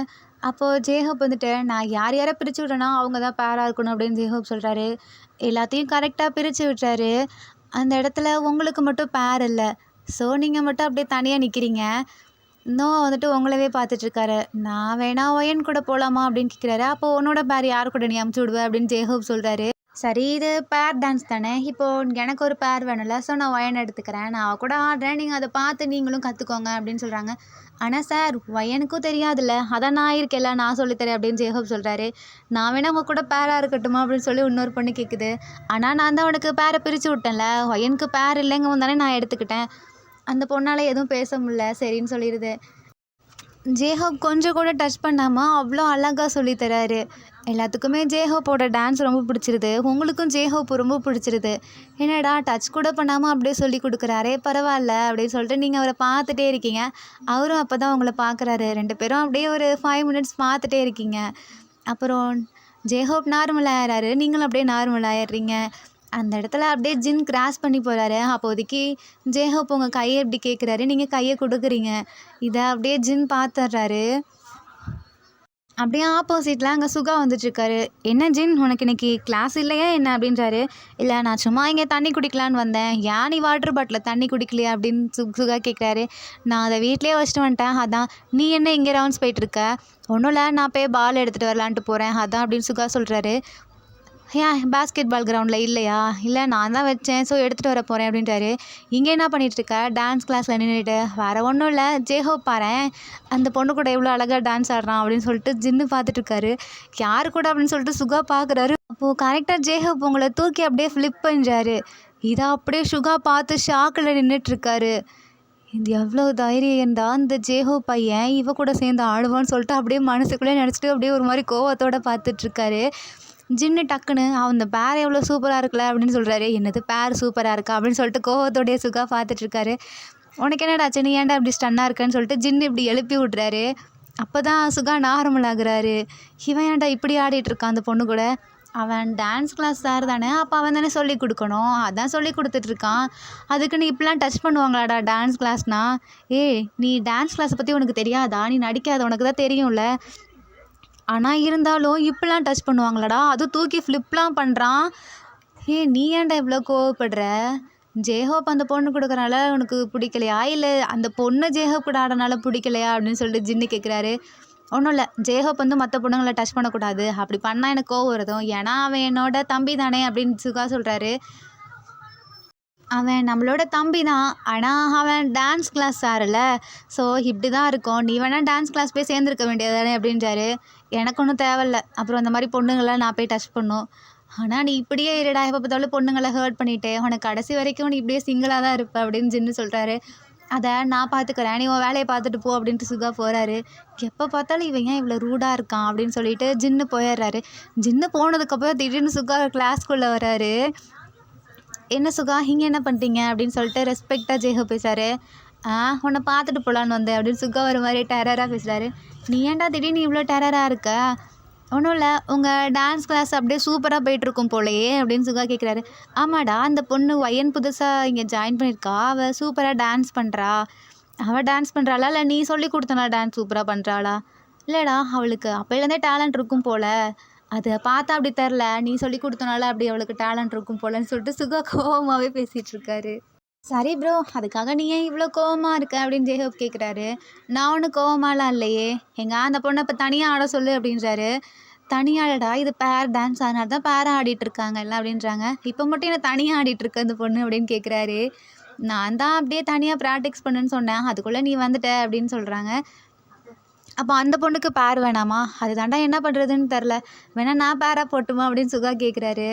அப்போது ஜேஹோப் வந்துட்டு, நான் யாரை பிரித்து விட்றேன்னா அவங்க தான் பேராக இருக்கணும் அப்படின்னு ஜேஹோப் சொல்கிறாரு. எல்லாத்தையும் கரெக்டாக பிரித்து விட்டுறாரு. அந்த இடத்துல உங்களுக்கு மட்டும் பேர் இல்லை, ஸோ நீங்கள் மட்டும் அப்படியே தனியாக நிற்கிறீங்க. நோவா வந்துட்டு உங்களவே பார்த்துட்ருக்காரு. நான் வேணா ஒயன் கூட போகலாமா அப்படின்னு கேட்குறாரு. அப்போ உன்னோட பேர் யார் கூட நீ அமுச்சு விடுவேன் அப்படின்னு ஜேஹோப் சொல்கிறாரு. சரி இது பேர் டான்ஸ் தானே, இப்போது எனக்கு ஒரு பேர் வேணும்ல, ஸோ நான் ஒயன் எடுத்துக்கிறேன், நான் கூட ஆடுறேன், நீங்கள் அதை பார்த்து நீங்களும் கற்றுக்கோங்க அப்படின்னு சொல்கிறாங்க. ஆனால் சார் ஒயனுக்கும் தெரியாதுல்ல, அதான் நான் இருக்கேன்ல, நான் சொல்லித்தரேன் அப்படின்னு ஜேஹோப் சொல்கிறாரு. நான் வேணா உங்கள் கூட பேராக இருக்கட்டுமா அப்படின்னு சொல்லி இன்னொரு பொண்ணு கேட்குது. ஆனால் நான் தான் உனக்கு பேரை பிரித்து விட்டேன்ல, ஒயனுக்கு பேர் இல்லைங்க தானே நான் எடுத்துக்கிட்டேன். அந்த பொண்ணால் எதுவும் பேச முடியல, சரின்னு சொல்லிடுது. ஜேஹோப் கொஞ்சம் கூட டச் பண்ணாமல் அவ்வளோ அழகாக சொல்லித்தராரு. எல்லாத்துக்குமே ஜேஹோப்போட டான்ஸ் ரொம்ப பிடிச்சிருது. உங்களுக்கும் ஜேஹோப் ரொம்ப பிடிச்சிருது. என்னடா டச் கூட பண்ணாமல் அப்படியே சொல்லி கொடுக்குறாரே, பரவாயில்ல அப்படின்னு சொல்லிட்டு நீங்கள் அவரை பார்த்துட்டே இருக்கீங்க. அவரும் அப்போ தான் உங்களை பார்க்குறாரு. 2 பேரும் அப்படியே ஒரு 5 மினிட்ஸ் பார்த்துட்டே இருக்கீங்க. அப்புறம் ஜேஹோப் நார்மல் ஆயிடுறாரு, நீங்களும் அப்படியே நார்மல் ஆயிடுறீங்க. அந்த இடத்துல அப்படியே ஜின் கிராஸ் பண்ணி போகிறாரு. அப்போதைக்கு ஜேஹோப் உங்கள் கையை எப்படி கேட்குறாரு, நீங்கள் கையை கொடுக்குறீங்க. இதை அப்படியே ஜின் பார்த்துட்றாரு. அப்படியே ஆப்போசிட்டில் அங்கே சுகா வந்துட்டுருக்காரு. என்ன ஜின் உனக்கு இன்றைக்கி கிளாஸ் இல்லையா என்ன அப்படின்றாரு. இல்லை நான் சும்மா இங்கே தண்ணி குடிக்கலான்னு வந்தேன், ஏன் நீ வாட்டர் பாட்டில் தண்ணி குடிக்கலையா அப்படின்னு சுகா கேட்குறாரு. நான் அதை வீட்டிலே வச்சுட்டு வந்துட்டேன், அதான். நீ என்ன இங்கே ரவுண்ட்ஸ் போயிட்டுருக்க? ஒன்றும் இல்லை, நான் போய் பால் எடுத்துகிட்டு வரலான்ட்டு போகிறேன், அதான் அப்படின்னு சுகா சொல்கிறாரு. ஏன் பேஸ்கெட் பால் கிரவுண்டில் இல்லையா? இல்லை நான் தான் வச்சேன், ஸோ எடுத்துகிட்டு வர போகிறேன் அப்படின்றாரு. இங்கே என்ன பண்ணிகிட்ருக்க? டான்ஸ் கிளாஸில் நின்றுட்டு. வேறு ஒன்றும் இல்லை, ஜேஹோப் பாரேன் அந்த பொண்ணு கூட எவ்வளோ அழகாக டான்ஸ் ஆடுறான் அப்படின்னு சொல்லிட்டு ஜின்னு பார்த்துட்ருக்காரு. யார் கூட அப்படின்னு சொல்லிட்டு சுகா பார்க்குறாரு. அப்போது கரெக்டாக ஜேஹோப் உங்களை தூக்கி அப்படியே ஃப்ளிப் பண்ணுறாரு. இதை அப்படியே சுகா பார்த்து ஷாக்கில் நின்றுட்டுருக்காரு. இது எவ்வளோ தைரியம் இருந்தால் இந்த ஜேஹோப் பையன் இவ கூட சேர்ந்து ஆடுவான்னு சொல்லிட்டு அப்படியே மனசுக்குள்ளே நினச்சிட்டு அப்படியே ஒரு மாதிரி கோவத்தோடு பார்த்துட்ருக்காரு. ஜின்னு டக்குன்னு அந்த பேர் எவ்வளோ சூப்பராக இருக்குல்ல அப்படின்னு சொல்கிறாரு. என்னது பேர் சூப்பராக இருக்கா அப்படின்னு சொல்லிட்டு கோவத்தோடைய சுகா பார்த்துட்ருக்காரு. உனக்கு என்னடாச்சு, நீ ஏன்டா இப்படி ஸ்டன்னாக இருக்கேன்னு சொல்லிட்டு ஜின்னு இப்படி எழுப்பி விட்றாரு. அப்போ தான் சுகா நார்மல் ஆகுறாரு. இவன் ஏன்டா இப்படி ஆடிட்டுருக்கான் அந்த பொண்ணு கூட, அவன் டான்ஸ் கிளாஸ் சார் தானே, அப்போ அவன் தானே சொல்லி கொடுக்கணும், அதான் சொல்லி கொடுத்துட்ருக்கான், அதுக்கு நீ இப்படிலாம் டச் பண்ணுவாங்களாடா டான்ஸ் கிளாஸ்னால்? நீ டான்ஸ் கிளாஸை பற்றி உனக்கு தெரியாதா, நீ நடிக்காத, உனக்கு தான் தெரியும்ல. ஆனால் இருந்தாலும் இப்படிலாம் டச் பண்ணுவாங்களாடா, அதுவும் தூக்கி ஃப்ளிப்லாம் பண்ணுறான். நீ ஏன்டா இவ்வளோ கோவப்படுற? ஜேஹோப் அந்த பொண்ணு கொடுக்குறனால உனக்கு பிடிக்கலையா, இல்லை அந்த பொண்ணு ஜேஹோப் கூட ஆடுறனால பிடிக்கலையா அப்படின்னு சொல்லிட்டு ஜின்னு கேட்குறாரு. ஒன்றும் இல்லை, ஜேஹோப் வந்து மற்ற பொண்ணுங்களை டச் பண்ணக்கூடாது, அப்படி பண்ணால் எனக்கு கோவம் வருதும், ஏன்னா அவன் என்னோட தம்பி தானே அப்படின்னு சுகா சொல்கிறாரு. அவன் நம்மளோட தம்பி தான், ஆனால் அவன் டான்ஸ் கிளாஸ் சார்ல, ஸோ இப்படி தான் இருக்கும், நீ வேணால் டான்ஸ் கிளாஸ் போய் சேர்ந்துருக்க வேண்டியது தானே அப்படின்றாரு. எனக்கு ஒன்றும் தேவையில்ல, அப்புறம் அந்த மாதிரி பொண்ணுங்களை நான் போய் டச் பண்ணும், ஆனால் நீ இப்படியே இருடா, எப்போ பார்த்தாலும் பொண்ணுங்களை ஹர்ட் பண்ணிட்டே, உனக்கு கடைசி வரைக்கும் நீ இப்படியே சிங்கிளாக தான் இருப்ப அப்படின்னு ஜின்னு சொல்கிறாரு. அதை நான் பார்த்துக்கிறேன், நீ உன் வேலையை பார்த்துட்டு போ அப்படின்ட்டு சுகா போகிறாரு. எப்போ பார்த்தாலும் இவன் ஏன் இவ்வளோ ரூடாக இருக்கான் அப்படின்னு சொல்லிட்டு ஜின்னு போயிடுறாரு. ஜின்னு போனதுக்கப்புறம் திடீர்னு சுகா கிளாஸ்க்குள்ளே வராரு. என்ன சுகா இங்கே என்ன பண்ணுறீங்க அப்படின்னு சொல்லிட்டு ரெஸ்பெக்டாக ஜேஹோப் பேசுகிறாரு. உன்னை பார்த்துட்டு போகலான்னு வந்தேன் அப்படின்னு சுகா ஒரு மாதிரி டெரராக பேசுகிறாரு. நீ ஏன்டா திடீர்னு இவ்வளோ டெரராக இருக்க? ஒன்றும் இல்லை, உங்கள் டான்ஸ் கிளாஸ் அப்படியே சூப்பராக போயிட்டுருக்கும் போலையே அப்படின்னு சுகா கேட்குறாரு. ஆமாடா, அந்த பொண்ணு ஒயன் புதுசாக இங்கே ஜாயின் பண்ணியிருக்கா, அவள் சூப்பராக டான்ஸ் பண்ணுறா. அவள் டான்ஸ் பண்ணுறாளா இல்லை நீ சொல்லி கொடுத்தனா டான்ஸ் சூப்பராக பண்ணுறாளா? இல்லைடா, அவளுக்கு அப்போலேருந்தே டேலண்ட் இருக்கும் போல், அதை பார்த்தா அப்படி தெரில, நீ சொல்லி கொடுத்தனால அப்படி அவளுக்கு டேலண்ட் இருக்கும் போலன்னு சொல்லிட்டு சுகா கோவமாகவே பேசிகிட்டு இருக்காரு. சரி ப்ரோ, அதுக்காக நீ ஏன் இவ்வளோ கோவமாக இருக்க அப்படின்னு ஜேஹோப் கேட்குறாரு. நான் ஒன்றும் கோவமாலாம் இல்லையே, அந்த பொண்ணை இப்போ தனியாக ஆட சொல்லு அப்படின்றாரு. தனியாடா, இது பேர் டான்ஸ், அதனால தான் பேராக ஆடிட்டுருக்காங்க எல்லாம் அப்படின்றாங்க. இப்போ மட்டும் என்ன தனியாக ஆடிட்டுருக்க அந்த பொண்ணு அப்படின்னு கேட்குறாரு. நான் தான் அப்படியே தனியாக ப்ராக்டிக்ஸ் பண்ணுன்னு சொன்னேன், அதுக்குள்ளே நீ வந்துட்ட அப்படின்னு சொல்கிறாங்க. அப்போ அந்த பொண்ணுக்கு பேர் வேணாமா? அது தாண்டா என்ன பண்ணுறதுன்னு தெரில, வேணா நான் பேராக போட்டுமா அப்படின்னு சுகா கேட்குறாரு.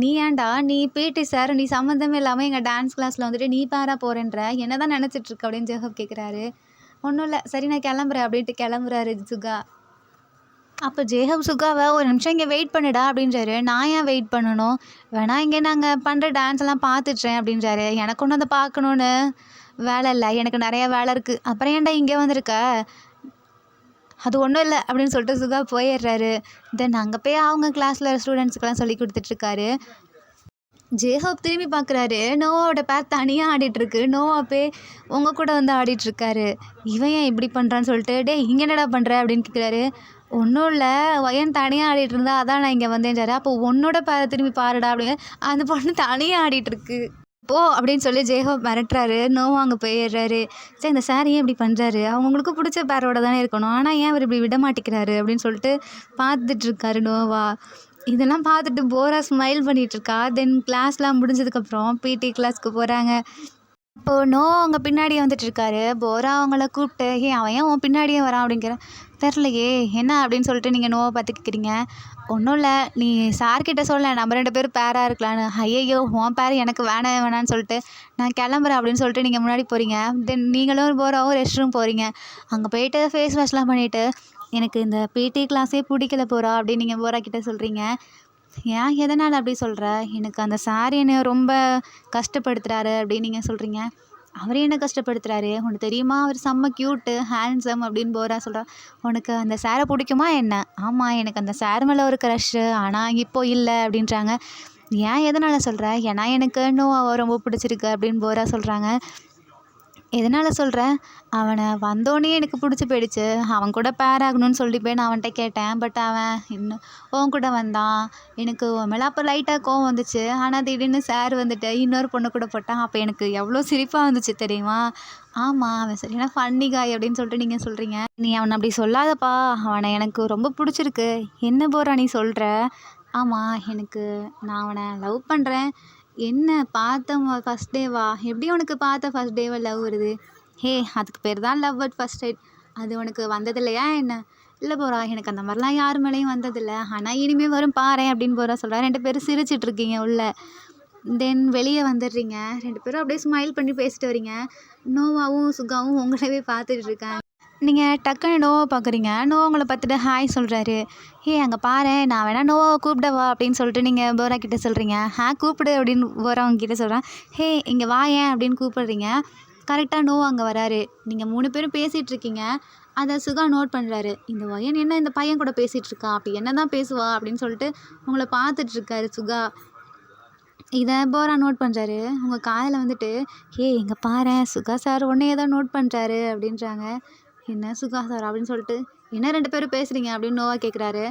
நீ ஏன்டா, நீ பிடி சார், நீ சம்மந்தமே இல்லாமல் எங்கள் டான்ஸ் கிளாஸில் வந்துட்டு நீ பேராக போகிறேன்ற, என்ன தான் நினச்சிட்ருக்க அப்படின்னு ஜேஹோப் கேட்குறாரு. ஒன்றும் இல்லை, சரி நான் கிளம்புறேன் அப்படின்ட்டு கிளம்புறாரு சுகா. அப்போ ஜேஹோப் சுகாவை ஒரு நிமிஷம் இங்கே வெயிட் பண்ணுடா அப்படின்றாரு. நான் ஏன் வெயிட் பண்ணணும், வேணா இங்கே நாங்கள் பண்ணுற டான்ஸ் எல்லாம் பார்த்துட்றேன் அப்படின்றாரு. எனக்கு ஒன்று அதை பார்க்கணுன்னு வேலை இல்லை, எனக்கு நிறையா வேலை இருக்குது, அப்புறம் ஏன்டா இங்கே வந்திருக்க? அது ஒன்றும் இல்லை அப்படின்னு சொல்லிட்டு சுகா போயிடுறாரு. தென் அங்கே போய் அவங்க கிளாஸில் ஸ்டூடெண்ட்ஸுக்கெல்லாம் சொல்லி கொடுத்துட்ருக்காரு. ஜேஹோப் திரும்பி பார்க்குறாரு, நோவாவோட பேர் தனியாக ஆடிட்டுருக்கு, நோவா போய் உங்கள் கூட வந்து ஆடிட்டுருக்காரு. இவன் ஏன் இப்படி பண்ணுறான்னு சொல்லிட்டு, டே இங்கே என்னடா பண்ணுற அப்படின்னு கேட்குறாரு. ஒன்றும் இல்லை, ஒயன் தனியாக ஆடிட்டு இருந்தா அதான் நான் இங்கே வந்தேன்றாரு. அப்போ உன்னோட பேரை திரும்பி பாருடா அப்படின்னு, அந்த பொண்ணு தனியாக ஆடிட்டுருக்கு போ அப்படின்னு சொல்லி ஜேஹோப் மிரட்டுறாரு. நோவா அங்கே போயிடுறாரு. சரி இந்த சார் ஏன் இப்படி பண்ணுறாரு, அவங்களுக்கு பிடிச்ச பேரோட தானே இருக்கணும், ஆனால் ஏன் அவர் இப்படி விட மாட்டேங்கிறாரு அப்படின்னு சொல்லிட்டு பார்த்துட்ருக்காரு நோவா. இதெல்லாம் பார்த்துட்டு போரா ஸ்மைல் பண்ணிகிட்ருக்கா. தென் கிளாஸ்லாம் முடிஞ்சதுக்கப்புறம் பிடி கிளாஸ்க்கு போகிறாங்க. இப்போது நோவா அவங்க பின்னாடியே வந்துட்டுருக்காரு. போரா அவங்கள கூப்பிட்டு, அவன் ஏன் உன் பின்னாடியே வரான் அப்படிங்கிற, தெரிலையே என்ன அப்படின்னு சொல்லிட்டு நீங்கள் நோவா பார்த்து கேட்குறீங்க. ஒன்றும் இல்லை, நீ சார்கிட்ட சொல்ல நம்ம 2 பேரும் பேராக இருக்கலான்னு. ஐயையோ உன் பேர் எனக்கு வேணான்னு சொல்லிட்டு நான் கிளம்புறேன் அப்படின்னு சொல்லிட்டு நீங்கள் முன்னாடி போகிறீங்க. தென் நீங்களும் போராவும் ரெஸ்ட் ரூம் போகிறீங்க. அங்கே போயிட்டு ஃபேஸ் வாஷ்லாம் பண்ணிவிட்டு, எனக்கு இந்த பிடி கிளாஸே பிடிக்கல போரா அப்படின்னு நீங்கள் போரா கிட்டே சொல்கிறீங்க. ஏன் எதனால் அப்படி சொல்கிற, எனக்கு அந்த சார் என்னை ரொம்ப கஷ்டப்படுத்துகிறாரு அப்படின்னு நீங்கள் சொல்கிறீங்க. அவர் என்ன கஷ்டப்படுத்துகிறாரு உனக்கு தெரியுமா, அவர் செம்ம க்யூட்டு ஹேண்ட்ஸம் அப்படின்னு போரா சொல்கிறா. உனக்கு அந்த சாரை பிடிக்குமா என்ன? ஆமாம், எனக்கு அந்த சார் மேலே ஒரு க்ரஷ்ஷு, ஆனால் இப்போ இல்லை அப்படின்றாங்க. ஏன் எதனால் சொல்கிற? ஏன்னா எனக்கு நோவாவை ரொம்ப பிடிச்சிருக்கு அப்படின்னு போரா சொல்கிறாங்க. எதனால் சொல்கிற? அவனை வந்தோடனே எனக்கு பிடிச்சி போயிடுச்சு, அவன் கூட பேர் ஆகணும்னு சொல்லி போய் நான் அவன்கிட்ட கேட்டேன். பட் அவன் இன்னும் உன் கூட வந்தான், எனக்கு உன் மேலே அப்போ லைட்டாக கோவம் வந்துச்சு, ஆனால் திடீர்னு சார் வந்துட்டு இன்னொரு பொண்ணு கூட போட்டான், அப்போ எனக்கு எவ்வளோ சிரிப்பாக வந்துச்சு தெரியுமா? ஆமாம், அவன் சரியான ஃபன்னி காய் அப்படின்னு சொல்லிட்டு நீங்கள் சொல்கிறீங்க. நீ அவனை அப்படி சொல்லாதப்பா, அவனை எனக்கு ரொம்ப பிடிச்சிருக்கு. என்ன போரா நீ சொல்கிற? ஆமாம், நான் அவனை லவ் பண்ணுறேன். என்ன பார்த்த ஃபஸ்ட் டேவா? எப்படி உனக்கு பார்த்த ஃபஸ்ட் டேவா லவ் வருது? அதுக்கு பேர் தான் லவ் அட் ஃபஸ்ட் சைட். அது உனக்கு வந்ததில்லையா என்ன? இல்லை போரா, எனக்கு அந்த மாதிரிலாம் யார் மேலேயும் வந்ததில்லை, ஆனால் இனிமேல் வரும் பாரேன் அப்படின்னு போரா சொல்கிறா. 2 பேரும் சிரிச்சிட்ருக்கீங்க உள்ள. தென் வெளியே வந்துடுறீங்க. 2 பேரும் அப்படியே ஸ்மைல் பண்ணி பேசிட்டு வரீங்க. நோவாவும் சுகாவும் உங்களவே பார்த்துட்டு இருக்காங்க. நீங்கள் டக்குன்னு நோவா பார்க்குறீங்க. நோவா உங்களை பார்த்துட்டு ஹாய் சொல்கிறாரு. அங்கே பாரேன், நான் வேணா நோவாவை கூப்பிடவா அப்படின்னு சொல்லிட்டு நீங்கள் போரா கிட்டே சொல்கிறீங்க. கூப்பிடு அப்படின்னு போரா அவங்ககிட்ட சொல்கிறேன். இங்கே வாயேன் அப்படின்னு கூப்பிடுறீங்க. கரெக்டாக நோவா அங்கே வராரு. நீங்கள் 3 பேரும் பேசிகிட்ருக்கீங்க. அதை சுகா நோட் பண்ணுறாரு. இந்த ஒயன் என்ன இந்த பையன் கூட பேசிகிட்ருக்கா, அப்படி என்ன தான் பேசுவா அப்படின்னு சொல்லிட்டு உங்களை பார்த்துட்ருக்காரு சுகா. இதை போரா நோட் பண்ணுறாரு. உங்கள் காதில் வந்துட்டு இங்கே பாரேன், சுகா சார் உன்னையே தான் நோட் பண்ணுறாரு அப்படின்றாங்க. என்ன சுகா சார் அப்படின்னு சொல்லிட்டு, என்ன 2 பேரும் பேசுகிறீங்க அப்படின்னு நோவா கேட்குறாரு.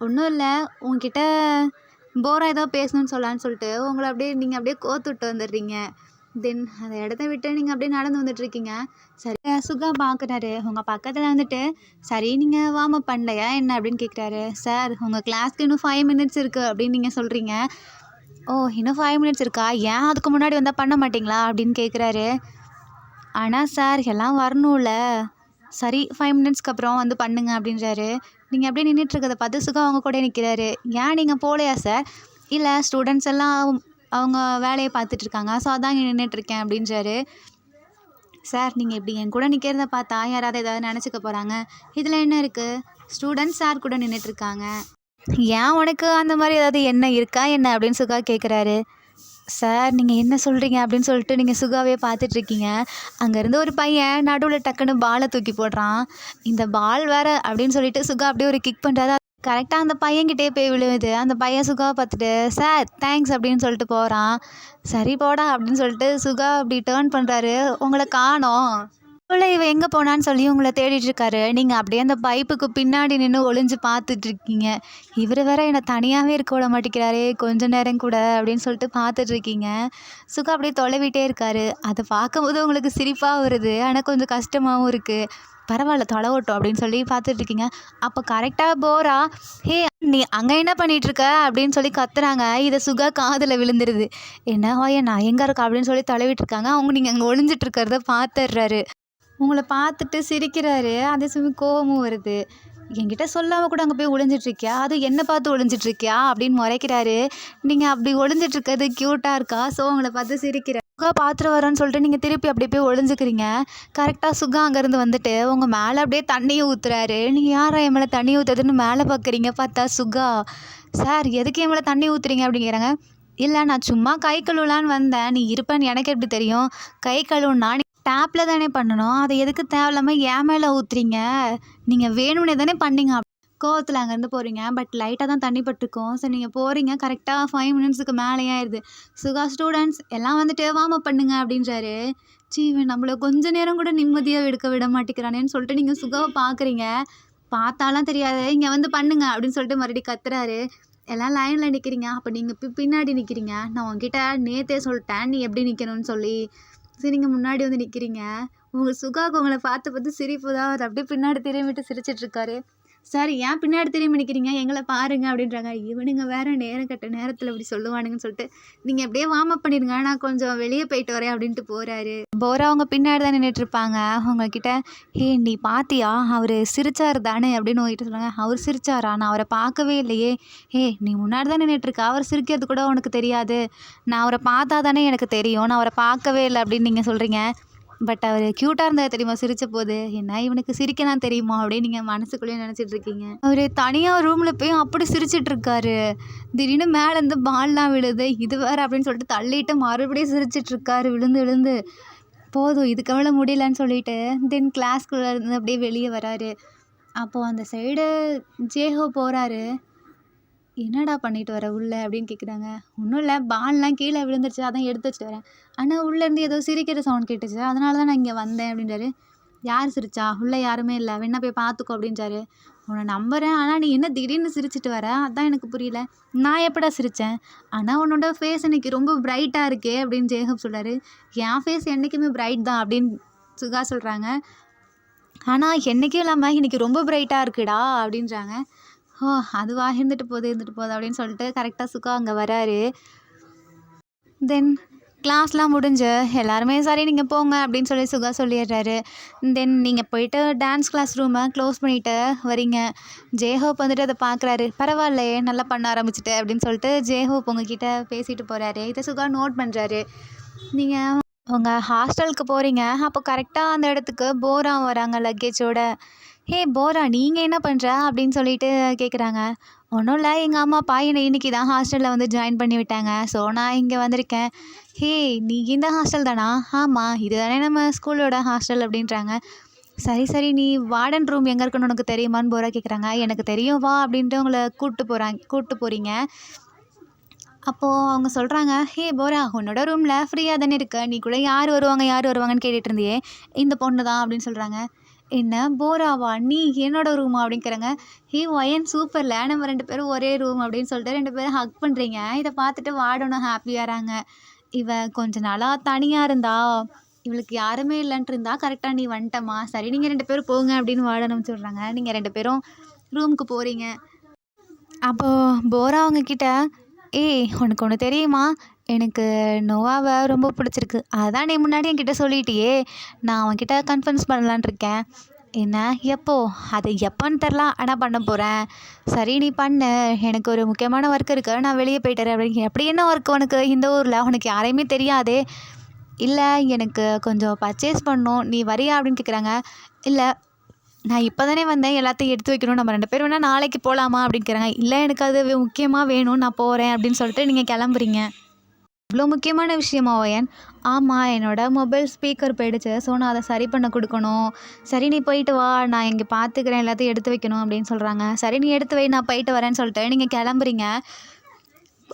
ஒன்றும் இல்லை, உங்ககிட்ட போரா ஏதோ பேசணும்னு சொல்லலான்னு சொல்லிட்டு உங்கள அப்படியே நீங்கள் அப்படியே கோத்துட்டு வந்துடுறீங்க. தென் அந்த இடத்த விட்டு நீங்கள் அப்படியே நடந்து வந்துட்டுருக்கீங்க. சரி சுகா பார்க்குறாரு உங்கள் பக்கத்தில் வந்துட்டு, சரி நீங்கள் வார்ம் அப் பண்ணலையா என்ன அப்படின்னு கேட்குறாரு. சார் உங்கள் கிளாஸ்க்கு இன்னும் 5 மினிட்ஸ் இருக்குது அப்படின்னு நீங்கள் சொல்கிறீங்க. ஓ இன்னும் 5 மினிட்ஸ் இருக்கா, ஏன் அதுக்கு முன்னாடி வந்தால் பண்ண மாட்டிங்களா அப்படின்னு கேட்குறாரு. ஆனால் சார் எல்லாம் வரணும்ல, சரி 5 மினிட்ஸ்க்கு அப்புறம் வந்து பண்ணுங்க அப்படின்றாரு. நீங்கள் அப்படியே நின்றுட்டுருக்கதை பார்த்து சுகா அவங்க கூட நிற்கிறாரு. ஏன் நீங்கள் போகலையா சார்? இல்லை ஸ்டூடெண்ட்ஸ் எல்லாம் அவங்க வேலையை பார்த்துட்ருக்காங்க, ஸோ அதான் இங்கே நின்றுட்டுருக்கேன் அப்படின்றாரு. சார் நீங்கள் இப்படி என் கூட நிற்கிறத பார்த்தா யாராவது ஏதாவது நினச்சிக்க போகிறாங்க, இதில் என்ன இருக்குது, ஸ்டூடெண்ட்ஸ் சார் கூட நின்றுட்டுருக்காங்க, ஏன் உனக்கு அந்த மாதிரி ஏதாவது எண்ணம் இருக்கா என்ன அப்படின்னு சுகா கேட்குறாரு. சார் நீங்கள் என்ன சொல்கிறீங்க அப்படின்னு சொல்லிட்டு நீங்கள் சுகாவே பார்த்துட்ருக்கீங்க. அங்கேருந்து ஒரு பையன் நடுவில் டக்குன்னு பாலை தூக்கி போடுறான். இந்த பால் வேறு அப்படின்னு சொல்லிட்டு சுகா அப்படியே ஒரு கிக் பண்ணுறாரு. கரெக்டாக அந்த பையன்கிட்டே போய் விழுவுது. அந்த பையன் சுகாவை பார்த்துட்டு சார் தேங்க்ஸ் அப்படின்னு சொல்லிட்டு போகிறான். சரி போடா அப்படின்னு சொல்லிட்டு சுகா அப்படி டேர்ன் பண்ணுறாரு. உங்களை காணோம், உள்ள இவ எங்கே போனான்னு சொல்லி உங்களை தேடிட்டு இருக்காரு. நீங்கள் அப்படியே அந்த பைப்புக்கு பின்னாடி நின்று ஒளிஞ்சு பார்த்துட்ருக்கீங்க. இவர் வேற என்னை தனியாகவே இருக்க விட மாட்டேங்கிறாரே கொஞ்ச நேரம் கூட அப்படின்னு சொல்லிட்டு பார்த்துட்ருக்கீங்க. சுகா அப்படியே தொலைவிட்டே இருக்காரு. அதை பார்க்கும்போது உங்களுக்கு சிரிப்பாக வருது, ஆனால் கொஞ்சம் கஷ்டமாகவும் இருக்குது. பரவாயில்ல தொலைவட்டும் அப்படின்னு சொல்லி பார்த்துட்ருக்கீங்க. அப்போ கரெக்டாக போரா, ஹே நீ அங்கே என்ன பண்ணிகிட்ருக்க அப்படின்னு சொல்லி கத்துறாங்க. இதை சுகா காதில் விழுந்துருது. என்ன ஓய நான் எங்கே இருக்கா அப்படின்னு சொல்லி தொலைவிட்டுருக்காங்க. அவங்க நீங்கள் அங்கே ஒளிஞ்சிட்டு இருக்கிறத பார்த்துடுறாரு. உங்களை பார்த்துட்டு சிரிக்கிறாரு. அதே சமயம் கோவமும் வருது. என்கிட்ட சொல்லாமல் கூட அங்கே போய் ஒளிஞ்சிட்ருக்கியா, அதுவும் என்னை பார்த்து ஒளிஞ்சிட்ருக்கியா அப்படின்னு முறைக்கிறாரு. நீங்கள் அப்படி ஒளிஞ்சிட்ருக்கிறது க்யூட்டாக இருக்கா, ஸோ உங்களை பார்த்து சிரிக்கிறார். சுகா பார்த்துட்டு வரேன்னு சொல்லிட்டு நீங்கள் திருப்பி அப்படி போய் ஒளிஞ்சுக்கிறீங்க. கரெக்டாக சுகா அங்கேருந்து வந்துட்டு உங்கள் மேலே அப்படியே தண்ணியை ஊற்றுறாரு. நீங்கள் யாரா என் மேலே தண்ணி ஊற்றுறதுன்னு மேலே பார்க்குறீங்க, பார்த்தா சுகா. சார் எதுக்கு என் மேலே தண்ணி ஊற்றுறீங்க அப்படிங்கிறாங்க. இல்லை நான் சும்மா கை கழுவலான்னு வந்தேன், நீ இருப்பேன்னு எனக்கு எப்படி தெரியும், கை கழுவுனா டேப்பில் தானே பண்ணணும், அதை எதுக்கு தேவையில்லாமல் என் மேலே ஊற்றுறீங்க, நீங்கள் வேணும்னே தானே பண்ணீங்க. கோவத்தில் அங்கேருந்து போகிறீங்க. பட் லைட்டாக தான் தண்ணி பட்டுருக்கும். ஸோ நீங்கள் போகிறீங்க. கரெக்டாக 5 மினிட்ஸுக்கு மேலேயே ஆயிடுது. சுகா ஸ்டூடெண்ட்ஸ் எல்லாம் வந்துட்டு வார்ம் அப் பண்ணுங்க அப்படின்றாரு. இவன் நம்மளை கொஞ்ச நேரம் கூட நிம்மதியாக எடுக்க விட மாட்டேங்கிறானேன்னு சொல்லிட்டு நீங்கள் சுகாவை பார்க்குறீங்க. பார்த்தாலாம் தெரியாது, இங்கே வந்து பண்ணுங்க அப்படின்னு சொல்லிட்டு மறுபடியும் கத்துறாரு. எல்லாம் லைனில் நிற்கிறீங்க. அப்போ நீங்கள் பின்னாடி நிற்கிறீங்க. நான் உங்ககிட்ட நேற்றே சொல்லிட்டேன் நீ எப்படி நிற்கணும்னு சொல்லி. சரி நீங்கள் முன்னாடி வந்து நிற்கிறீங்க. உங்கள் சுகாவுக்கு உங்களை பார்த்து சிரிப்பு தான். அது அப்படியே பின்னாடி திரும்பிட்டு சிரிச்சிட்ருக்காரு. சார் ஏன் பின்னாடி திரும்பி நிற்கிறீங்க, எங்களை பாருங்கள் அப்படின்றாங்க. இவனுங்க வேறு நேரம் கட்ட நேரத்தில் இப்படி சொல்லுவானுங்கன்னு சொல்லிட்டு நீங்கள் அப்படியே வார்ம் அப் பண்ணிடுங்க, நான் கொஞ்சம் வெளியே போயிட்டு வரேன் அப்படின்ட்டு போகிறாரு. போரா அவங்க பின்னாடி தான் நின்றுட்டுருப்பாங்க. அவங்கக்கிட்ட ஹே நீ பார்த்தியா அவர் சிரிச்சார் தானே அப்படின்னு உங்ககிட்ட சொல்லுவாங்க. அவர் சிரிச்சாரா, நான் அவரை பார்க்கவே இல்லையே. நீ முன்னாடி தான் நின்றுட்டுருக்க, அவர் சிரிக்கிறது கூட உனக்கு தெரியாது, நான் அவரை பார்த்தா தானே எனக்கு தெரியும், நான் அவரை பார்க்கவே இல்லை அப்படின்னு நீங்கள் சொல்கிறீங்க. பட் அவர் க்யூட்டாக இருந்தால் தெரியுமா சிரித்த போது, என்ன இவனுக்கு சிரிக்கலாம் தெரியுமா அப்படின்னு நீங்கள் மனசுக்குள்ளேயே நினச்சிட்ருக்கீங்க. அவர் தனியாக ரூமில் போய் அப்படி சிரிச்சிட்ருக்காரு. திடீர்னு மேலேருந்து பால்லாம் விழுது, இது வேறு அப்படின்னு சொல்லிட்டு தள்ளிட்டு மறுபடியும் சிரிச்சிட்ருக்காரு விழுந்து விழுந்து. போதும் இதுக்கு மேலே முடியலன்னு சொல்லிட்டு தென் கிளாஸ்குள்ளே இருந்து அப்படியே வெளியே வராரு. அப்போது அந்த சைடு ஜேஹோ போகிறாரு. என்னடா பண்ணிட்டு வர உள்ள அப்படின்னு கேட்குறாங்க. ஒன்றும் இல்லை, பால்லாம் கீழே விழுந்துருச்சு, அதான் எடுத்து வச்சுட்டு வரேன். ஆனால் உள்ளேருந்து ஏதோ சிரிக்கிற சவுண்ட் கேட்டுச்சு, அதனால தான் நான் இங்கே வந்தேன் அப்படின்றாரு. யார் சிரிச்சா, உள்ளே யாருமே இல்லை, வேணா போய் பார்த்துக்கோ அப்படின்றாரு. உன்னை நம்புகிறேன், ஆனால் நீ என்ன திடீர்னு சிரிச்சிட்டு வர, அதான் எனக்கு புரியல. நான் எப்படா சிரித்தேன், ஆனால் உன்னோட ஃபேஸ் இன்னைக்கு ரொம்ப பிரைட்டாக இருக்கே அப்படின்னு ஜேகப் சொல்கிறாரு. என் ஃபேஸ் என்றைக்குமே பிரைட் தான் அப்படின்னு சுகா சொல்கிறாங்க. ஆனால் என்றைக்கும் இல்லாமல் இன்றைக்கி ரொம்ப பிரைட்டாக இருக்குடா அப்படின்றாங்க. ஓ அதுவா, இருந்துட்டு போகுது அப்படின்னு சொல்லிட்டு கரெக்டாக சுகா அங்கே வராரு. தென் கிளாஸ்லாம் முடிஞ்சு எல்லாருமே சரி நீங்கள் போங்க அப்படின்னு சொல்லி சுகா சொல்லிடுறாரு. தென் நீங்கள் போயிட்டு டான்ஸ் கிளாஸ் ரூமை க்ளோஸ் பண்ணிவிட்டு வரீங்க. ஜேஹோப் வந்துட்டு அதை பார்க்குறாரு. பரவாயில்லையே நல்லா பண்ண ஆரம்பிச்சிட்டு அப்படின்னு சொல்லிட்டு ஜேஹோப் உங்ககிட்ட பேசிட்டு போகிறாரு. இதை சுகா நோட் பண்ணுறாரு. நீங்கள் உங்கள் ஹாஸ்டலுக்கு போகிறீங்க. அப்போ கரெக்டாக அந்த இடத்துக்கு போரா வராங்க லக்கேஜோட. போரா நீங்கள் என்ன பண்ணுற அப்படின்னு சொல்லிட்டு கேட்குறாங்க. ஒன்றும் இல்லை, எங்கள் அம்மா அப்பா என்னை இன்றைக்கி தான் ஹாஸ்டலில் வந்து ஜாயின் பண்ணி விட்டாங்க, ஸோ நான் இங்கே வந்திருக்கேன். நீ இந்த ஹாஸ்டல் தானா? ஆமாம், இது தானே நம்ம ஸ்கூலோட ஹாஸ்டல் அப்படின்றாங்க. சரி நீ வார்டன் ரூம் எங்கே இருக்குன்னு உனக்கு தெரியுமான்னு போரா கேட்குறாங்க. எனக்கு தெரியும் வா அப்படின்ட்டு உங்களை கூப்பிட்டு போகிறீங்க. அப்போது அவங்க சொல்கிறாங்க, போரா உன்னோட ரூமில் ஃப்ரீயாக தானே இருக்க, நீ கூட யார் வருவாங்கன்னு கேட்டுட்டு இருந்தியே, இந்த பொண்ணு தான் அப்படின்னு சொல்கிறாங்க. என்ன போராவா? நீ என்னோட ரூமா? அப்படிங்கிறாங்க. ஒயன் சூப்பர்ல நம்ம 2 பேரும் ஒரே ரூம் அப்படின்னு சொல்லிட்டு 2 பேரும் ஹக் பண்ணுறீங்க. இத பார்த்துட்டு வார்டனும் ஹாப்பியாறாங்க. இவ கொஞ்ச நாளா தனியா இருந்தா, இவளுக்கு யாருமே இல்லன்ட்டு இருந்தா, கரெக்ட்டா நீ வந்துட்டம்மா. சரி நீங்க 2 பேரும் போங்க அப்படின்னு வார்டன் அனுப்பிச்சுடுறாங்க. நீங்க 2 பேரும் ரூமுக்கு போறீங்க. அப்போ போரா அவங்க கிட்ட, "ஏய் உனக்கு ஒண்ணு தெரியுமா? எனக்கு நோவாவ ரொம்ப பிடிச்சிருக்கு. அதான் நீ முன்னாடி என்கிட்ட சொல்லிட்டியே! நான் அவன்கிட்ட கன்ஃபென்ஸ் பண்ணலான்னு இருக்கேன்." "என்ன? எப்போ?" "அது எப்போன்னு தெரில. ஆனா பண்ண போறேன்." "சரி நீ பண்ணு. எனக்கு ஒரு முக்கியமான ஒர்க் இருக்கு. நான் வெளியே போயிட்டுறேன்." அப்படின்னு. "அப்படி என்ன ஒர்க் உனக்கு இந்த ஊர்ல? உனக்கு யாரையுமே தெரியாதே?" "இல்ல எனக்கு கொஞ்சம் பர்ச்சேஸ் பண்ணணும். நீ வரியா?" அப்படின்னு கேட்குறாங்க. "இல்ல நான் இப்போ தானே வந்தேன். எல்லாத்தையும் எடுத்து வைக்கணும். நம்ம 2 பேரும் வேணா நாளைக்கு போலாமா?" அப்படின்னு கேட்குறாங்க. "இல்ல எனக்கு அது முக்கியமா வேணும். நான் போறேன்." அப்படின்னு சொல்லிட்டு நீங்க கிளம்புறீங்க. "இவ்வளோ முக்கியமான விஷயமா ஒயன்?" "ஆமா. என்னோட மொபைல் ஸ்பீக்கர் போயிடுச்சு. ஸோ நான் அத சரி பண்ண குடுக்கணும்." "சரி நீ போயிட்டு வா. நான் இங்கே பார்த்துக்கிறேன். எல்லாத்தையும் எடுத்து வைக்கணும்." அப்படின்னு சொல்கிறாங்க. "சரி நீ எடுத்து வை. நான் போயிட்டு வரேன்னு" சொல்லிட்டு நீங்க கிளம்புறீங்க.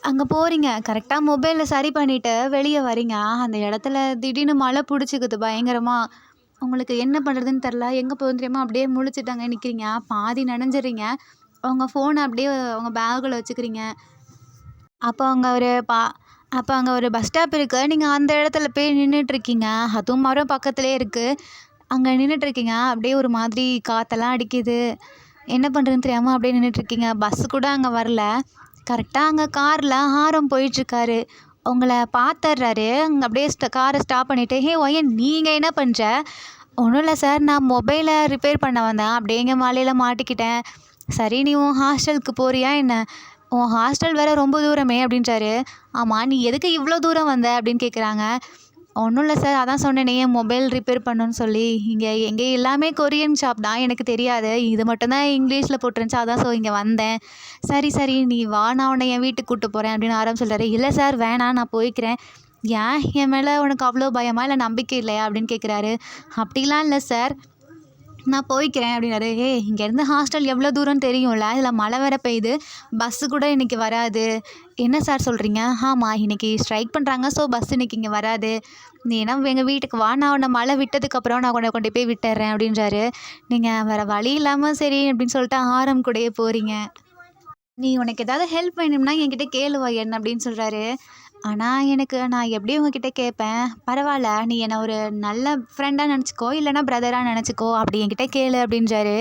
அங்கே போறீங்க. கரெக்ட்டா மொபைல சரி பண்ணிட்டு வெளிய வரீங்க. அந்த இடத்துல திடீர்னு மழை புடிச்சுக்குது பயங்கரமா. உங்களுக்கு என்ன பண்ணுறதுன்னு தெரில. எங்கே போகுதுன்னு தெரியாம அப்படியே முழிச்சுட்டு அங்கே நிற்கிறீங்க. பாதி நனைஞ்சிடுறீங்க. உங்க ஃபோன அப்படியே உங்க பேக்குல வச்சுக்கிறீங்க. அப்போ அங்க ஒரு பா அப்போ அங்கே ஒரு பஸ் ஸ்டாப் இருக்கு. நீங்க அந்த இடத்துல போய் நின்னுட்டுருக்கீங்க. அதுவும் மரம் பக்கத்திலேயே இருக்கு. அங்கே நின்னுட்டுருக்கீங்க. அப்படியே ஒரு மாதிரி காத்தெல்லாம் அடிக்குது. என்ன பண்ணுறதுன்னு தெரியாம அப்படியே நின்னுட்டுருக்கீங்க. பஸ்ஸு கூட அங்கே வரல. கரெக்ட்டா அங்கே கார்ல ஆரம் போயிட்டுருக்காரு. உங்கள பாத்துர்றாரு. அங்க அப்படியே கார ஸ்டாப் பண்ணிட்டு, ஒயன் நீங்க என்ன பண்ற?" "ஒன்றும் இல்ல சார். நான் மொபைல ரிப்பேர் பண்ண வந்தேன். அப்படியே இங்கே மழையில மாட்டிக்கிட்டேன்." "சரி நீ உன் ஹாஸ்டலுக்கு போறியா என்ன?" "உன் ஹாஸ்டல் வேற ரொம்ப தூரமே" அப்படின்றாரு. "ஆமா நீ எதுக்கு இவ்வளோ தூரம் வந்த?" அப்படின்னு கேட்குறாங்க. "ஒன்றும் இல்ல சார். அதான் சொன்னேனே மொபைல் ரிப்பேர் பண்ணணும்னு சொல்லி. இங்கே எல்லாமே கொரியன் ஷாப் தான். எனக்கு தெரியாது. இது மட்டும் தான் இங்கிலீஷ்ல போட்டிருந்துச்சு. அதான் இங்கே வந்தேன்." "சரி, சரி நீ வா. நான் உன்னை என் வீட்டுக்கு கூட்டு போறேன்." அப்படின்னு ஆரம்பி சொல்றாரு. "இல்ல சார் வேணாம். நான் போய்க்கிறேன்." "ஏன்? என் மேல உனக்கு அவ்வளோ பயமா? இல்ல நம்பிக்கை இல்லையா?" அப்படின்னு கேட்குறாரு. "அப்படிலாம் இல்ல சார். நான் போய்க்கிறேன்." அப்படின்னாரு. இங்கேருந்து ஹாஸ்டல் எவ்வளோ தூரம்னு தெரியும்ல. இதில் மழை வேற பெய்யுது. பஸ்ஸு கூட இன்னைக்கு வராது." "என்ன சார் சொல்கிறீங்க?" "ஆமா இன்னைக்கு ஸ்ட்ரைக் பண்ணுறாங்க. ஸோ பஸ் இன்னைக்கு இங்கே வராது. நீ வேணா எங்கள் வீட்டுக்கு வா. நான் உன்னை மழை விட்டதுக்கப்புறம் நான் உன்னை கொண்டு போய் விட்டுர்றேன்." அப்படின்றாரு. நீங்கள் வேறு வழி இல்லாமல் சரி அப்படின்னு சொல்லிட்டு ஆரம் கூடயே போகிறீங்க. "நீ உனக்கு ஏதாவது ஹெல்ப் வேணும்னா என்கிட்ட கேளு ஒயன்" அப்படின்னு சொல்கிறாரு. ஆனா நான் எப்படி உங்ககிட்ட கேட்பேன்? "பரவாயில்ல. நீ என்ன ஒரு நல்ல ஃப்ரெண்டா நினச்சிக்கோ. இல்லைனா பிரதரா நினச்சிக்கோ. அப்படி என்கிட்ட கேளு" அப்படின்றாரு.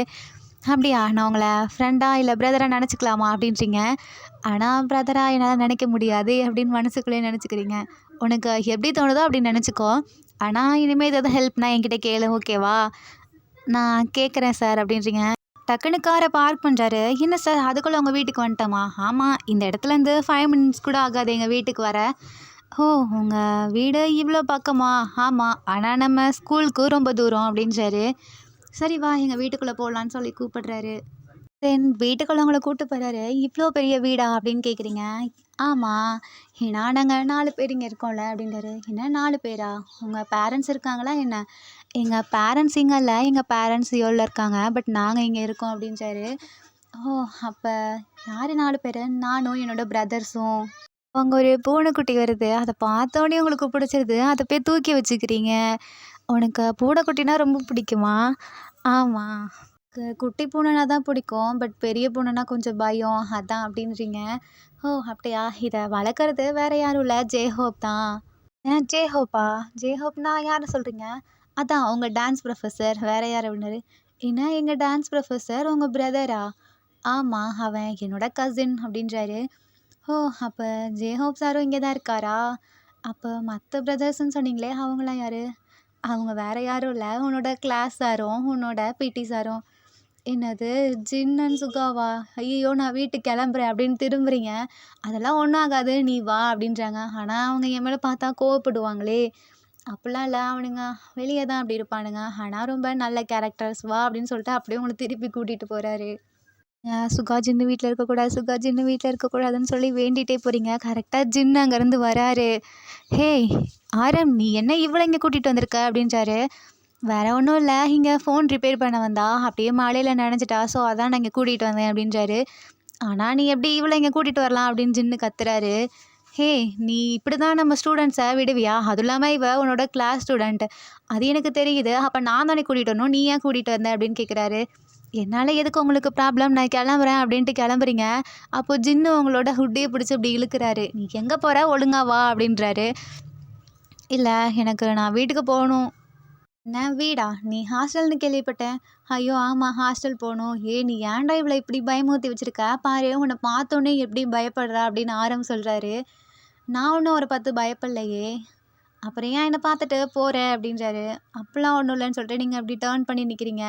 "அப்படியா? நான் உங்கள ஃப்ரெண்டா இல்ல பிரதரா நினச்சிக்கலாமா?" அப்படின்றீங்க. ஆனா பிரதரா என்னால நினைக்க முடியாது அப்படின்னு மனசுக்குள்ளேயே நினச்சிக்கிறீங்க. "உனக்கு எப்படி தோணுதோ அப்படி நினச்சிக்கோ. ஆனா இனிமே ஏதாவது ஹெல்ப்னா என்கிட்ட கேளு. ஓகேவா?" "நான் கேட்குறேன் சார்" அப்படின்றீங்க. டக்குனு காரை பார்க் பண்ணுறாரு. "என்ன சார் அதுக்குள்ளே உங்கள் வீட்டுக்கு வந்துட்டோமா?" "ஆமாம். இந்த இடத்துலேருந்து 5 மினிட்ஸ் கூட ஆகாது எங்கள் வீட்டுக்கு வர." "ஓ உங்கள் வீடு இவ்வளோ பக்கமா?" "ஆமாம். ஆனால் நம்ம ஸ்கூலுக்கு ரொம்ப தூரம்" அப்படின்றாரு. "சரி வா எங்கள் வீட்டுக்குள்ளே போகலான்னு" சொல்லி கூப்பிடுறாரு. தென் வீட்டுக்குள்ள உங்கள கூட்டு போறாரு. "இவ்ளோ பெரிய வீடா?" அப்படின்னு கேட்குறீங்க. "ஆமா. ஏன்னா நாங்க 4 பேர் இங்க இருக்கோம்ல" அப்படின்றாரு. "என்ன 4 பேரா? உங்க பேரண்ட்ஸ் இருக்காங்களா என்ன?" "எங்க பேரண்ட்ஸ் இங்க இல்ல. எங்க பேரண்ட்ஸ் சியோல்ல இருக்காங்க. பட் நாங்க இங்க இருக்கோம்" அப்படின்றாரு. "ஓ! அப்ப யாரு 4 பேரு?" "நானும் என்னோட பிரதர்ஸும்." அங்க ஒரு பூனைக்குட்டி வருது. அத பார்த்தோனே உங்களுக்கு பிடிச்சிருது. அத போய் தூக்கி வச்சுக்கிறீங்க. "உனக்கு பூனைக்குட்டினா ரொம்ப பிடிக்குமா?" "ஆமா." குட்டி பூனைனா தான் பிடிக்கும். பட் பெரிய பூனைனா கொஞ்சம் பயம். அதான்" அப்படின்றீங்க. "ஓ! அப்படியா? இத வளர்க்குறது வேற யாரும் இல்ல. ஜேஹோப் தான்." ஜேஹோப்பா? ஜேஹோப்னா யார சொல்றீங்க?" "அதான் உங்க டான்ஸ் ப்ரொஃபசர். வேற யாரு?" அப்படின்னாரு. "என்ன எங்க டான்ஸ் ப்ரொஃபசர் உங்க பிரதரா?" "ஆமா. அவன் என்னோட கசின்" அப்படின்றாரு. "ஓ! அப்ப ஜேஹோப் சாரும் இங்கே தான் இருக்காரா? அப்ப மத்த பிரதர்ஸ்ன்னு சொன்னீங்களே அவங்கலாம் யாரு?" "அவங்க வேற யாரும் இல்ல. உன்னோட கிளாஸ் சாரும், உன்னோட பிடி சாரும்." "என்னது ஜின் அண்ட் சுகாவா? ஐயய்யோ! நான் வீட்டுக்கு கிளம்புறேன்" அப்படின்னு திரும்புறீங்க. "அதெல்லாம் ஒண்ணும் ஆகாது. நீ வா" அப்படின்றாங்க. ஆனா அவங்க என் மேல பார்த்தா கோவப்படுவாங்களே! "அப்படிலாம் இல்ல. அவனுங்க வெளிய தான் அப்படி இருப்பானுங்க. ஆனா ரொம்ப நல்ல கேரக்டர்ஸ். வா" அப்படின்னு சொல்லிட்டு அப்படியே உங்கள திருப்பி கூட்டிட்டு போறாரு. சுகா ஜின்னு வீட்ல இருக்கக்கூடாது, சுகா ஜின்னு வீட்ல இருக்கக்கூடாதுன்னு சொல்லி வேண்டிட்டே போறீங்க. கரெக்ட்டா ஜின்னு அங்கேருந்து வராரு. "ஹேய்! ஆரம் நீ என்ன இவ்வளோ இங்க கூட்டிட்டு வந்திருக்க?" அப்படின்றாரு. "வேற ஒன்றும் இல்ல. இங்க ஃபோன் ரிப்பேர் பண்ண வந்தா. அப்படியே மழையில நனைஞ்சிட்டா. ஸோ அதான் நான் இங்க கூட்டிட்டு வந்தேன்" அப்படின்றாரு. "ஆனா நீ எப்படி இவ்வளோ இங்க கூட்டிட்டு வரலாம்?" அப்படின்னு ஜின்னு கத்துறாரு. ஹே! நீ இப்படிதான் நம்ம ஸ்டூடண்ட்ஸ விடுவியா? அதுவும் இல்லாம இவ உன்னோட கிளாஸ் ஸ்டூடண்ட். அது எனக்கு தெரியுது. அப்ப நான் தானே கூட்டிட்டு வரணும். நீ ஏன் கூட்டிட்டு வந்த? அப்படின்னு கேட்குறாரு. என்னால எதுக்கு உங்களுக்கு ப்ராப்ளம்? நான் கிளம்புறேன் அப்படின்ட்டு கிளம்புறீங்க. அப்போ ஜின்னு உங்களோட ஹுட்டிய பிடிச்சு இப்படி இழுக்குறாரு. "நீ எங்க போற? ஒழுங்கா வா" அப்படின்றாரு. "இல்ல நான் வீட்டுக்கு போணும்." "என்ன வீடா? நீ ஹாஸ்டல்னு கேள்விப்பட்டேன்." "ஐயோ! ஆமா ஹாஸ்டல் போணும்." "ஏய் நீ ஏன்டா இவள இப்படி பயமுறுத்தி வச்சிருக்க? பாரு உன்ன பார்த்தோனே எப்படி பயப்படுறா" அப்படின்னு ஆரம் சொல்றாரு. நான் ஒன்றும் அவர பார்த்து பயப்படலையே. அப்புறம் ஏன் என்ன பார்த்துட்டு போற அப்படின்றாரு. அப்பலாம் ஒண்ணும் இல்லன்னு சொல்லிட்டு நீங்க அப்படி டர்ன் பண்ணி நிக்கிறீங்க.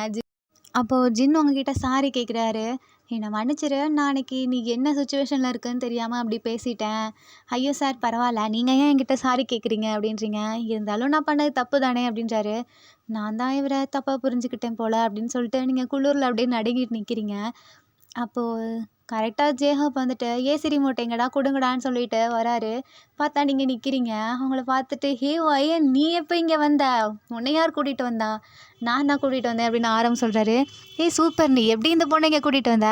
அப்போ ஜின் உங்ககிட்ட சாரி கேட்குறாரு. என்ன மன்னிச்சிரு. நான் அன்னைக்கு நீ என்ன சிச்சுவேஷன்ல இருக்கன்னு தெரியாம அப்படி பேசிட்டேன். ஐயோ சார் பரவாயில்ல. நீங்க ஏன் என்கிட்ட சாரி கேட்குறீங்க அப்படின்றீங்க. இருந்தாலும் நான் பண்ணது தப்பு தானே அப்படின்றாரு. நான் தான் இவர தப்பா புரிஞ்சுக்கிட்டேன் போல அப்படின்னு சொல்லிட்டு நீங்க குளிர்ல அப்படியே நடுங்கிட்டு நிக்கிறீங்க. அப்போ கரெக்ட்டா ஜேஹப் வந்துட்டு, "ஏசி ரிமோட் எங்கடா குடுங்கடான்னு" சொல்லிட்டு வராரு. பார்த்தா நீங்க நிக்கிறீங்க. அவங்கள பார்த்துட்டு, "ஹே வயன் நீ எப்போ இங்க வந்த? உன்ன யார் கூட்டிட்டு வந்தா?" "நான் தான் கூட்டிட்டு வந்தேன்" அப்படின்னு ஆரம் சொல்றாரு. "ஏய் சூப்பர்! நீ எப்படி இந்த பொண்ண இங்க கூட்டிட்டு வந்த?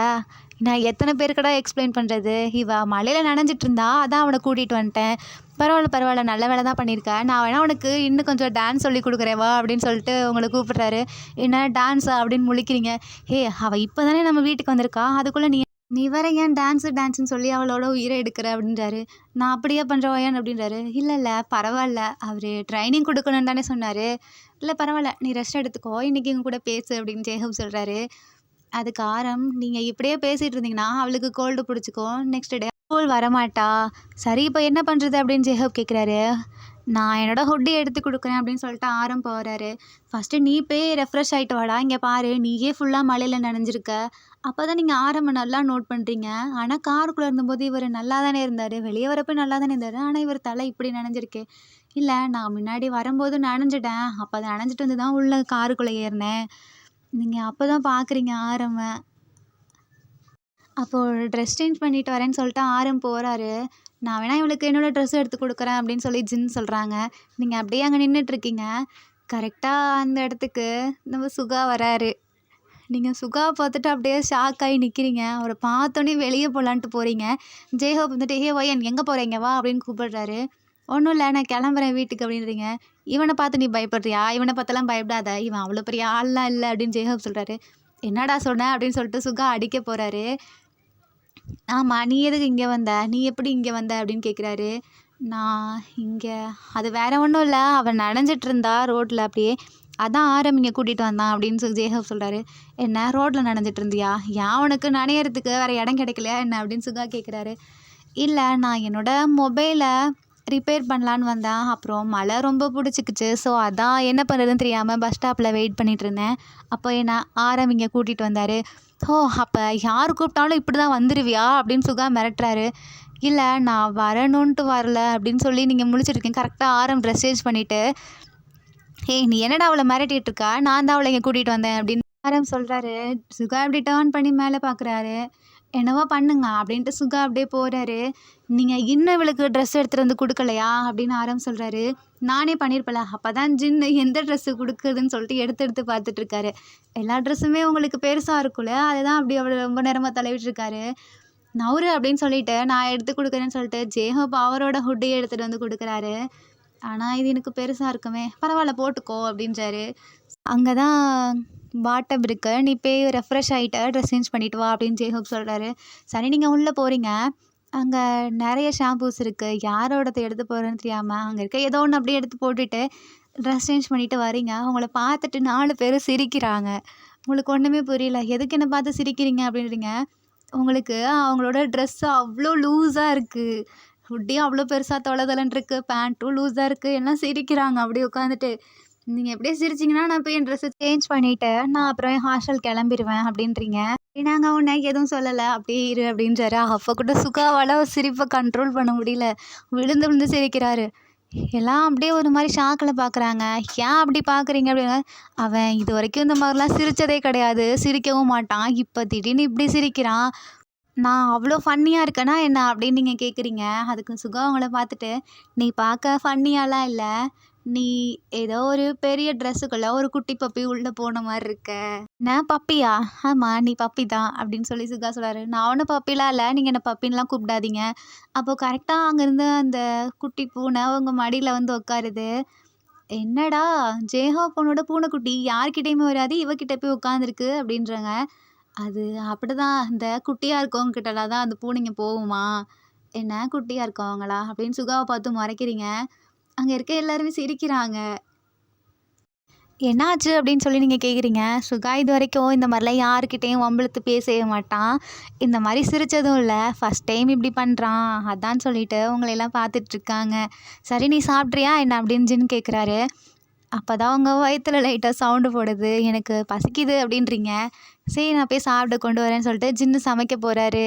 நான் எத்தன பேருக்குடா எக்ஸ்பிளைன் பண்றது? இவ மழையில நனைஞ்சிட்டு இருந்தா, அதான் அவன கூட்டிட்டு வந்துட்டேன். பரவால்ல, பரவால்ல. நல்ல வேலை தான் பண்ணியிருக்க. நான் வேணா உனக்கு இன்னும் கொஞ்சம் டான்ஸ் சொல்லிக் குடுக்குறேன் வா" அப்படின்னு சொல்லிட்டு உங்கள கூப்பிடுறாரு. "என்ன டான்ஸா?" அப்படின்னு முழிக்கிறீங்க. "ஏய் அவ இப்ப தானே நம்ம வீட்டுக்கு வந்திருக்கா. அதுக்குள்ள நீ நீ வேற ஏன் டான்ஸுன்னு சொல்லி அவளோட உயிரை எடுக்கிற?" அப்படின்றாரு. "நான் அப்படியே பண்ணுறேன் ஒயன்" அப்படின்றாரு. "இல்ல, இல்ல பரவால்ல. அவரு ட்ரைனிங் குடுக்கணும்னு தானே சொன்னாரு. இல்ல பரவால்ல. நீ ரெஸ்ட் எடுத்துக்கோ. இன்னைக்கு எங்க கூட பேசு" அப்படின்னு ஜேகப் சொல்றாரு. அதுக்கு ஆரம், "நீங்க இப்படியே பேசிட்டு இருந்தீங்கன்னா, அவளுக்கு கோல்டு புடிச்சுக்கும். நெக்ஸ்ட் டே ஸ்கூல் வரமாட்டா. சரி இப்ப என்ன பண்றது?" அப்படின்னு ஜேகப் கேட்குறாரு. "நான் என்னோட ஹுட்டி எடுத்து குடுக்குறேன்" அப்படின்னு சொல்லிட்டு ஆரம் போறாரு. "ஃபர்ஸ்ட்டு நீ போய் ரெஃப்ரெஷ் ஆயிட்டு வாடா. இங்க பாரு நீயே ஃபுல்லா மழையில நனைஞ்சிருக்க." அப்பதான் நீங்க ஆரம்ப நல்லா நோட் பண்றீங்க. ஆனா காருக்குள்ள இருந்தபோது இவரு நல்லா தானே இருந்தாரு. வெளிய வரப்ப நல்லா தானே இருந்தாரு. ஆனா இவரு தலை இப்படி நனைஞ்சிருக்கே. "இல்ல நான் முன்னாடி வரும்போது நனைஞ்சுட்டேன். அப்ப அத நனைஞ்சுட்டு வந்து தான் உள்ள காருக்குள்ள ஏறுனேன்." நீங்க அப்பதான் பார்க்குறீங்க ஆரம. அப்போ ட்ரெஸ் சேஞ்ச் பண்ணிட்டு வரேன்னு சொல்லிட்டு ஆரம் போறாரு. "நான் வேணா இவளுக்கு என்னோட ட்ரெஸ் எடுத்து குடுக்குறேன்" அப்படின்னு சொல்லி ஜின் சொல்றாங்க. நீங்க அப்படியே அங்க நின்னுட்ருக்கீங்க. கரெக்ட்டா அந்த இடத்துக்கு நம்ம சுகா வராரு. நீங்க சுகாவ பார்த்துட்டு அப்படியே ஷாக் ஆயி நிக்கிறீங்க. அவர பார்த்தோனே வெளிய போலான்ட்டு போறீங்க. ஜேஹோப் வந்துட்டு, "ஹே ஒயன் எங்க போற? இங்க வா" அப்படின்னு கூப்பிடுறாரு. "ஒண்ணும் இல்ல நான் கிளம்புறேன் வீட்டுக்கு" அப்படின்றீங்க. "இவன பார்த்து நீ பயப்படுறியா? இவன பார்த்துலாம் பயப்படாத. இவன் அவ்வளோ பெரிய ஆள்லாம் இல்ல" அப்படின்னு ஜேஹோப் சொல்றாரு. "என்னடா சொன்ன?" அப்படின்னு சொல்லிட்டு சுகா அடிக்க போறாரு. "ஆமா. நீ எதுக்கு இங்க வந்த? நீ எப்படி இங்க வந்த?" அப்படின்னு கேட்குறாரு. "நான் இங்க அது வேற ஒண்ணும் இல்ல. அவ நனஞ்சிட்டு இருந்தா ரோட்ல அப்படியே. அதான் ஆரம் இங்க கூட்டிட்டு வந்தான்" அப்படின்னு சொல்லி ஜேகப் சொல்றாரு. "என்ன ரோட்ல நனஞ்சிட்டு இருந்தியா? ஏன் உனக்கு நனையறதுக்கு வேற இடம் கிடைக்கலையா என்ன?" அப்படின்னு சுகா கேட்குறாரு. "இல்ல நான் என்னோட மொபைல ரிப்பேர் பண்ணலான்னு வந்தேன். அப்புறம் மழை ரொம்ப புடிச்சுக்கிச்சு. ஸோ அதான் என்ன பண்ணுறதுன்னு தெரியாம பஸ் ஸ்டாப்ல வெயிட் பண்ணிட்டு இருந்தேன். அப்போ என்ன ஆரம் இங்க கூட்டிட்டு வந்தாரு." "ஓ! அப்ப யார் கூப்பிட்டாலும் இப்படி தான் வந்துருவியா?" அப்படின்னு சுகா மிரட்டுறாரு. "இல்ல நான் வரணுன்ட்டு வரல" அப்படின்னு சொல்லி நீங்க முழிச்சிருக்கீங்க. கரெக்ட்டா ஆரம் ட்ரெஸ் சேஞ்ச் பண்ணிட்டு, "ஏய் நீ என்னடா அவள மிரட்டிட்டு இருக்க? நான் தான் அவள இங்க கூட்டிட்டு வந்தேன்" அப்படின்னு ஆரம் சொல்றாரு. சுகா இப்படி டர்ன் பண்ணி மேல பார்க்குறாரு. "என்னவோ பண்ணுங்க" அப்படின்ட்டு சுகா அப்படியே போறாரு. "நீங்க இன்னும் இவளுக்கு ட்ரெஸ் எடுத்துட்டு வந்து குடுக்கலையா?" அப்படின்னு ஆரம் சொல்றாரு. "நானே பண்ணியிருப்பேன்ல." அப்பதான் ஜின்னு எந்த ட்ரெஸ்ஸு குடுக்குறதுன்னு சொல்லிட்டு எடுத்து எடுத்து பார்த்துட்டு இருக்காரு. எல்லா ட்ரெஸ்ஸுமே உங்களுக்கு பெருசா இருக்கும்ல. அதுதான் அப்படி அவரு ரொம்ப நேரமா தடவிட்டு இருக்காரு. "நவுரு" அப்படின்னு சொல்லிட்டு நான் எடுத்து குடுக்குறேன்னு சொல்லிட்டு ஜேஹோப் அவரோட ஹுட்டிய எடுத்துட்டு வந்து குடுக்குறாரு. ஆனா இது எனக்கு பெருசா இருக்குமே. "பரவால்ல போட்டுக்கோ" அப்படின்றாரு. அங்க தான் பாட்டப் இருக்கு. "நீ போய் ரெஃப்ரெஷ் ஆயிட்டு ட்ரெஸ் சேஞ்ச் பண்ணிட்டு வா" அப்படின்னு ஜேஹோப் சொல்றாரு. சரி நீங்க உள்ள போறீங்க. அங்க நெறைய ஷாம்பூஸ் இருக்கு. யாரோடது எடுத்து போடுறதுன்னு தெரியாம, அங்க இருக்க ஏதோ ஒண்ணு அப்படியே எடுத்து போட்டுட்டு, ட்ரெஸ் சேஞ்ச் பண்ணிட்டு வரீங்க. உங்கள பார்த்துட்டு 4 பேரும் சிரிக்கிறாங்க. உங்களுக்கு ஒண்ணுமே புரியல. "எதுக்கு என்ன பார்த்து சிரிக்கிறீங்க?" அப்படின்றீங்க. உங்களுக்கு அவங்களோட ட்ரெஸ்ஸு அவ்ளோ லூஸா இருக்கு. ஹுட்டியும் அவ்ளோ பெருசா தொல தொலன்னு இருக்கு. பேண்ட்டும் லூஸா இருக்கு. எல்லாம் சிரிக்கிறாங்க அப்படியே உட்காந்துட்டு. "நீங்க இப்படியே சிரிச்சீங்கன்னா, நான் போய் என் ட்ரெஸ்ஸ சேஞ்ச் பண்ணிட்டு, நான் அப்புறம் என் ஹாஸ்டல் கிளம்பிருவேன்" அப்படின்றீங்க. "நாங்க உன்ன எதுவும் சொல்லல. அப்படியே இரு" அப்படின்றாரு. அப்ப கூட சுகாவால சிரிப்ப கண்ட்ரோல் பண்ண முடியல. விழுந்து விழுந்து சிரிக்கிறாரு. எல்லாம் அப்படியே ஒரு மாரி ஷாக்ல பார்க்குறாங்க. "ஏன் அப்படி பார்க்குறீங்க?" அப்படின்னா, "அவன் இதுவரைக்கும் இந்த மாரிலாம் சிரிச்சதே கிடையாது. சிரிக்கவும் மாட்டான். இப்ப திடீர்னு இப்படி சிரிக்கிறான். நான் அவ்வளோ ஃபன்னியா இருக்கேனா என்ன?" அப்படின்னு நீங்க கேட்குறீங்க. அதுக்கு சுகா உங்கள பார்த்துட்டு, "நீ பார்க்க ஃபன்னியாலாம் இல்ல. நீ ஏதோ ஒரு பெரிய ட்ரெஸ்ஸுக்குள்ள ஒரு குட்டி பப்பி உள்ளே போன மாதிரி இருக்க. நான் பப்பியா? ஆமாம், நீ பப்பி தான் அப்படின்னு சொல்லி சுகா சொல்கிறாரு. நான் ஒன்றும் பப்பிலாம் இல்லை, நீங்கள் என்ன பப்பின்லாம் கூப்பிடாதீங்க. அப்போது கரெக்டாக அங்கேருந்து அந்த குட்டி பூனை உங்கள் மடியில் வந்து உட்காருது. என்னடா ஜெயஹோ பொண்ணோட பூனைக்குட்டி யார்கிட்டயுமே வராது, இவகிட்ட போய் உட்காந்துருக்கு அப்படின்றாங்க. அது அப்படிதான், இந்த குட்டியாக இருக்கவங்க கிட்டலாம் தான் அந்த பூனைங்க போகுமா? என்ன குட்டியாக இருக்கவங்களா அப்படின்னு சுகாவை பார்த்து முறைக்கிறீங்க. அங்கே இருக்க எல்லாருமே சிரிக்கிறாங்க. என்னாச்சு அப்படின்னு சொல்லி நீங்கள் கேட்குறீங்க. சுகா இது வரைக்கும் இந்த மாதிரிலாம் யாருக்கிட்டேயும் வம்பிழுத்து பேசவே மாட்டான். இந்த மாதிரி சிரித்ததும் இல்லை, ஃபஸ்ட் டைம் இப்படி பண்ணுறான். அதான் சொல்லிட்டு உங்களையெல்லாம் பார்த்துட்ருக்காங்க. சரி நீ சாப்பிட்றியா என்ன அப்படின்னு ஜின்னு கேட்குறாரு. அப்போ தான் உங்க வயித்துல லைட்டாக சவுண்டு போடுது. எனக்கு பசிக்குது அப்படின்றீங்க. சரி நான் போய் சாப்பிட கொண்டு வரேன்னு சொல்லிட்டு ஜின்னு சமைக்க போகிறாரு.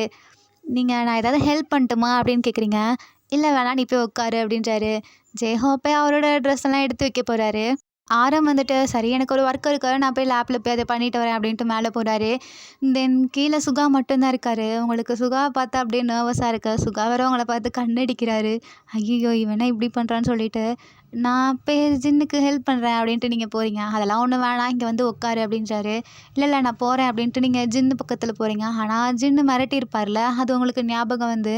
நீங்கள் நான் ஏதாவது ஹெல்ப் பண்ணட்டுமா அப்படின்னு கேட்குறீங்க. இல்லை வேணாம், நீ போய் உட்காரு அப்படின்றாரு. ஜெயஹோ போய் அவரோட ட்ரெஸ் எல்லாம் எடுத்து வைக்க போகிறாரு. ஆரம் வந்துட்டு சரி எனக்கு ஒரு ஒர்க் இருக்கு, நான் போய் லேப்பில் போய் அதை பண்ணிட்டு வரேன் அப்படின்ட்டு மேலே போகிறாரு. தென் கீழே சுகா மட்டும்தான் இருக்காரு. உங்களுக்கு சுகாவை பார்த்தா அப்படியே நர்வஸாக இருக்கு. சுகா வேற உங்களை பார்த்து கண்ணடிக்கிறாரு. ஐயோ இவனா இப்படி பண்ணுறான்னு சொல்லிட்டு நான் போய் ஜின்னுக்கு ஹெல்ப் பண்ணுறேன் அப்படின்ட்டு நீங்கள் போகிறீங்க. அதெல்லாம் ஒன்றும் வேணாம், இங்கே வந்து உட்காரு அப்படின்றாரு. இல்லை இல்லை நான் போகிறேன் அப்படின்ட்டு நீங்கள் ஜின்னு பக்கத்தில் போகிறீங்க. ஆனால் ஜின்னு மிரட்டியிருப்பார்ல, அது உங்களுக்கு ஞாபகம் வந்து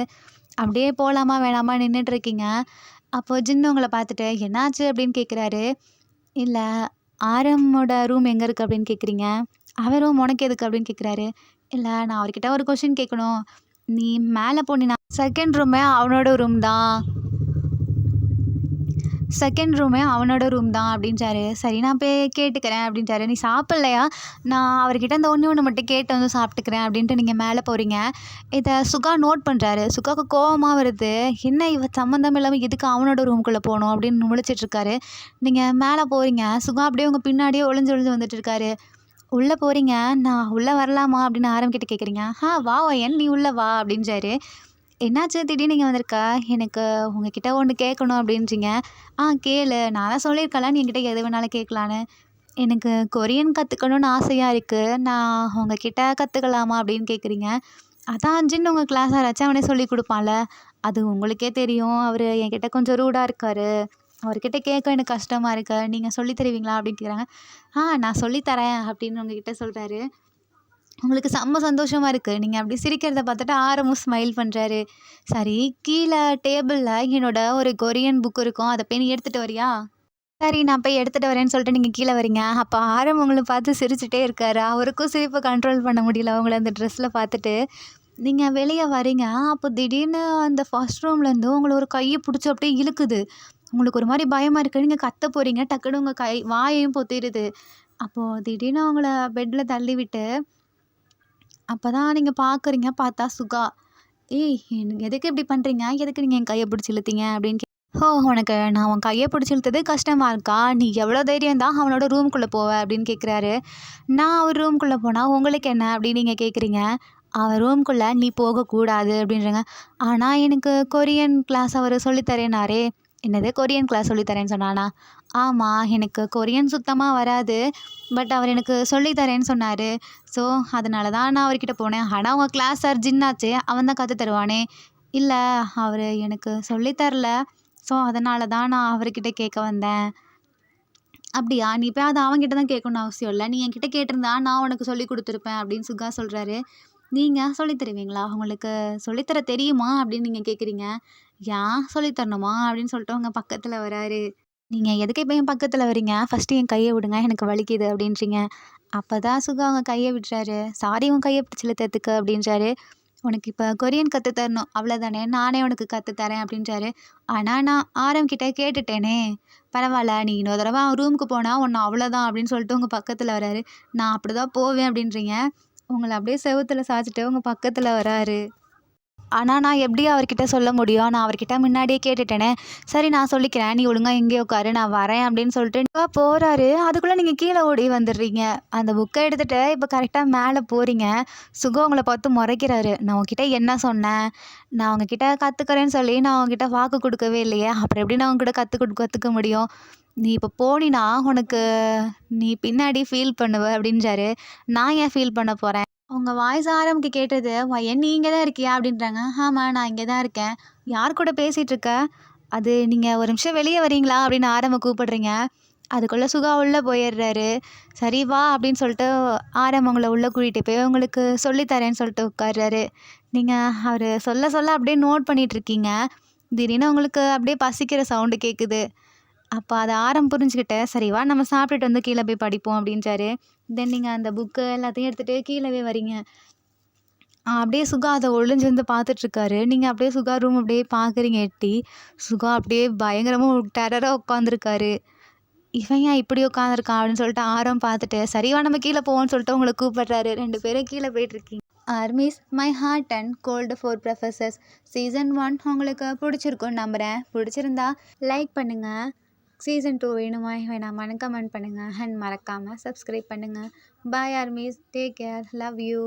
அப்படியே போகலாமா வேணாமா நின்றுட்டுருக்கீங்க. அப்போது ஜின்னு உங்களை பார்த்துட்டு என்னாச்சு அப்படின்னு கேட்குறாரு. இல்லை ஆரம்மோட ரூம் எங்கே இருக்குது அப்படின்னு கேட்குறீங்க. அவன் ரூம் உனக்கு எதுக்கு அப்படின்னு கேட்குறாரு. இல்லை நான் அவர்கிட்ட ஒரு கொஷின் கேட்கணும். நீ மேலே போனீன்னா செகண்ட் ரூமே அவனோட ரூம் தான், செகண்ட் ரூமே அவனோட ரூம் தான் அப்படின்றாரு. சரி நான் போய் கேட்டுக்கிறேன் அப்படின்றாரு. நீ சாப்பிட்லையா? நான் அவர்கிட்ட இந்த ஒன்று மட்டும் கேட்டு வந்து சாப்பிட்டுக்கிறேன் அப்படின்ட்டு நீங்கள் மேலே போகிறீங்க. இதை சுகா நோட் பண்ணுறாரு. சுகாவுக்கு கோவமாக வருது. என்ன இவ சம்மந்தம் இல்லாமல் எதுக்கு அவனோட ரூம்குள்ளே போகணும் அப்படின்னு முழிச்சிட்ருக்காரு. நீங்கள் மேலே போகிறீங்க. சுகா அப்படியே உங்கள் பின்னாடியே ஒளிஞ்சு ஒளிஞ்சு வந்துட்டு இருக்காரு. உள்ளே போகிறீங்க. நான் உள்ளே வரலாமா அப்படின்னு ஆரம்பிக்கிட்டு கேட்குறீங்க. வா என் நீ உள்ளே வா அப்படின்றாரு. என்னாச்சு திடீர்னு நீங்கள் வந்திருக்கா? எனக்கு உங்ககிட்ட ஒன்று கேட்கணும் அப்படின்றீங்க. கேளு, நான் தான் சொல்லியிருக்கேன்ல நீ என்கிட்ட எது வேணாலும் கேட்கலான்னு. எனக்கு கொரியன் கற்றுக்கணுன்னு ஆசையாக இருக்குது, நான் உங்ககிட்ட கற்றுக்கலாமா அப்படின்னு கேட்குறீங்க. அதான் ஜின் உங்கள் கிளாஸ் யாராச்சும் அவனே சொல்லி கொடுப்பான்ல, அது உங்களுக்கே தெரியும். அவர் என்கிட்ட கொஞ்சம் ரூடாக இருக்கார், அவர்கிட்ட கேட்க எனக்கு கஷ்டமாக இருக்கு, நீங்கள் சொல்லி தருவீங்களா அப்படின்னு கேட்குறாங்க. நான் சொல்லித்தரேன் அப்படின்னு உங்ககிட்ட சொல்கிறாரு. உங்களுக்கு செம்ம சந்தோஷமாக இருக்குது. நீங்கள் அப்படி சிரிக்கிறத பார்த்துட்டு ஆரமும் ஸ்மைல் பண்ணுறாரு. சரி கீழே டேபிளில் என்னோட ஒரு கொரியன் புக் இருக்கும், அதை போய் நீ எடுத்துகிட்டு வரியா? சரி நான் போய் எடுத்துகிட்டு வரேன்னு சொல்லிட்டு நீங்கள் கீழே வரீங்க. அப்போ ஆரம் உங்களை பார்த்து சிரிச்சுட்டே இருக்காரு. அவருக்கும் சிரிப்பை கண்ட்ரோல் பண்ண முடியல அவங்கள அந்த ட்ரெஸ்ஸில் பார்த்துட்டு. நீங்கள் வெளியே வரீங்க. அப்போ திடீர்னு அந்த ஃபர்ஸ்ட் ரூம்லேருந்து உங்களை ஒரு கையை பிடிச்சி அப்படியே இழுக்குது. உங்களுக்கு ஒரு மாதிரி பயமாக இருக்குது. நீங்கள் கத்த போகிறீங்க. டக்குன்னு உங்கள் கை வாயையும் பொத்திடுது. அப்போது திடீர்னு அவங்கள பெட்டில் தள்ளி விட்டு அப்போ தான் நீங்கள் பார்க்குறீங்க. பார்த்தா சுகா. ஏய் எதுக்கு இப்படி பண்ணுறீங்க? எதுக்கு நீங்கள் என் கையை பிடிச்சி இழுத்தீங்க அப்படின்னு உனக்கு நான் உன் கையை பிடிச்சி இழுத்தது கஷ்டமாக இருக்கா? நீ எவ்வளோ தைரியம் தான் அவனோட ரூம்குள்ளே போவ அப்படின்னு கேட்குறாரு. நான் அவர் ரூம்குள்ளே போனால் உங்களுக்கு என்ன அப்படின்னு நீங்கள் கேட்குறீங்க. அவன் ரூம்குள்ளே நீ போகக்கூடாது அப்படின்றங்க. ஆனால் எனக்கு கொரியன் கிளாஸ் அவர் சொல்லித்தரேனாரே. என்னது கொரியன் கிளாஸ் சொல்லித்தரேன்னு சொன்னானா? ஆமாம், எனக்கு கொரியன் சுத்தமாக வராது, பட் அவர் எனக்கு சொல்லித்தரேன்னு சொன்னார். ஸோ அதனால தான் நான் அவர்கிட்ட போனேன். ஆனால் உங்கள் கிளாஸ் சார் ஜின்னாச்சே, அவன் தான் கற்று தருவானே. இல்லை அவர் எனக்கு சொல்லித்தரல, ஸோ அதனால தான் நான் அவர்கிட்ட கேட்க வந்தேன். அப்படியா? நீ போய் அதை அவன்கிட்ட தான் கேட்கணும்னு அவசியம் இல்லை, நீ என்கிட்ட கேட்டிருந்தா நான் உனக்கு சொல்லி கொடுத்துருப்பேன் அப்படின்னு சுகா சொல்கிறாரு. நீங்கள் சொல்லித் தருவீங்களா? உங்களுக்கு சொல்லித்தர தெரியுமா அப்படின்னு நீங்கள் கேட்குறீங்க. ஏன் சொல்லித் தரணுமா அப்படின்னு சொல்லிட்டு உங்கள் பக்கத்தில் வராரு. நீங்கள் எதுக்கு இப்போ என் பக்கத்தில் வரீங்க? ஃபஸ்ட்டு என் கையை விடுங்க, எனக்கு வலிக்குது அப்படின்றீங்க. அப்போ தான் சுகா அவங்க கையை விட்டுறாரு. சாரி உன் கையை பிடிச்சி இழுத்ததுக்கு அப்படின்றாரு. உனக்கு இப்போ கொரியன் கற்று தரணும் அவ்வளோதானே, நானே உனக்கு கற்று தரேன் அப்படின்றாரு. ஆனால் நான் ஆரம்பிக்கிட்ட கேட்டுட்டேனே. பரவாயில்ல, நீ இன்னொரு தடவை அவன் ரூமுக்கு போனால் ஒன்று அவ்வளோதான் அப்படின்னு சொல்லிட்டு உங்கள் பக்கத்தில் வராரு. நான் அப்படி தான் போவேன் அப்படின்றீங்க. உங்களை அப்படியே செவுத்துல சாய்ச்சிட்டு உங்கள் பக்கத்தில் வராரு. ஆனால் நான் எப்படி அவர்கிட்ட சொல்ல முடியும்? நான் அவர்கிட்ட முன்னாடியே கேட்டுட்டேனே. சரி நான் சொல்லிக்கிறேன், நீ ஒழுங்காக எங்கேயோ உட்காரு, நான் வரேன் அப்படின்னு சொல்லிட்டு போகிறாரு. அதுக்குள்ளே நீங்கள் கீழே ஓடி வந்துடுறீங்க. அந்த புக்கை எடுத்துகிட்டு இப்போ கரெக்டாக மேலே போகிறீங்க. சுகம் உங்களை பார்த்து முறைக்கிறாரு. நான் உங்ககிட்ட என்ன சொன்னேன்? நான் உங்ககிட்ட கற்றுக்கிறேன்னு சொல்லி நான் உங்ககிட்ட வாக்கு கொடுக்கவே இல்லையே, அப்புறம் எப்படி நான் உங்ககிட்ட கற்றுக்க முடியும்? நீ இப்போ போனினா உனக்கு நீ பின்னாடி ஃபீல் பண்ணுவ அப்படின்றாரு. நான் ஏன் ஃபீல் பண்ண போகிறேன்? உங்கள் வாய்ஸ் ஆரம்புக்கு கேட்டது, "வயன் நீ இங்கே தான் இருக்கியா?" அப்படின்றாங்க. "ஆமாம் நான் இங்கே தான் இருக்கேன்." "யார் கூட பேசிகிட்டு இருக்க?" அது நீங்கள் ஒரு நிமிஷம் வெளியே வரீங்களா அப்படின்னு ஆரம்ப கூப்பிடுறீங்க. அதுக்குள்ளே சுகா உள்ளே போயிடுறாரு. சரி வா அப்படின்னு சொல்லிட்டு ஆரம் உங்கள உள்ளே கூட்டிகிட்டு போய் உங்களுக்கு சொல்லி தரேன்னு சொல்லிட்டு உட்கார்றாரு. நீங்கள் அவர் சொல்ல சொல்ல அப்படியே நோட் பண்ணிகிட்ருக்கீங்க. திடீர்னு உங்களுக்கு அப்படியே பசிக்கிற சவுண்டு கேட்குது. அப்போ அத ஆரம் புரிஞ்சுக்கிட்டு, "சரி வா நம்ம சாப்பிட்டுட்டு வந்து கீழ போய் படிப்போம்" அப்படின்றாரு. தென் நீங்கள் அந்த புக்கு எல்லாத்தையும் எடுத்துகிட்டு கீழவே வரீங்க. அப்படியே சுகா அத ஒளிஞ்சிருந்து பார்த்துட்ருக்காரு. நீங்க அப்படியே சுகா ரூம் அப்படியே பார்க்குறீங்க எட்டி. சுகா அப்படியே பயங்கரமா டெரரா உட்காந்துருக்காரு. "இவன் ஏன் இப்படி உட்காந்துருக்கான்?" அப்படின்னு சொல்லிட்டு ஆரம் பார்த்துட்டு, "சரி வா நம்ம கீழ போவோம்ன்னு" சொல்லிட்டு உங்கள கூப்பிடுறாரு. 2 பேரும் கீழ போயிட்டுருக்கீங்க. Armies my heart and gold for professors season 1 உங்களுக்கு பிடிச்சிருக்கும்னு நம்புகிறேன். பிடிச்சிருந்தா லைக் பண்ணுங்க. சீசன் 2 வேணுமா வேணாமான்னு கமெண்ட் பண்ணுங்க. அண்ட் மறக்காமல் சப்ஸ்கிரைப் பண்ணுங்க. Bye armies. Take care. Love you.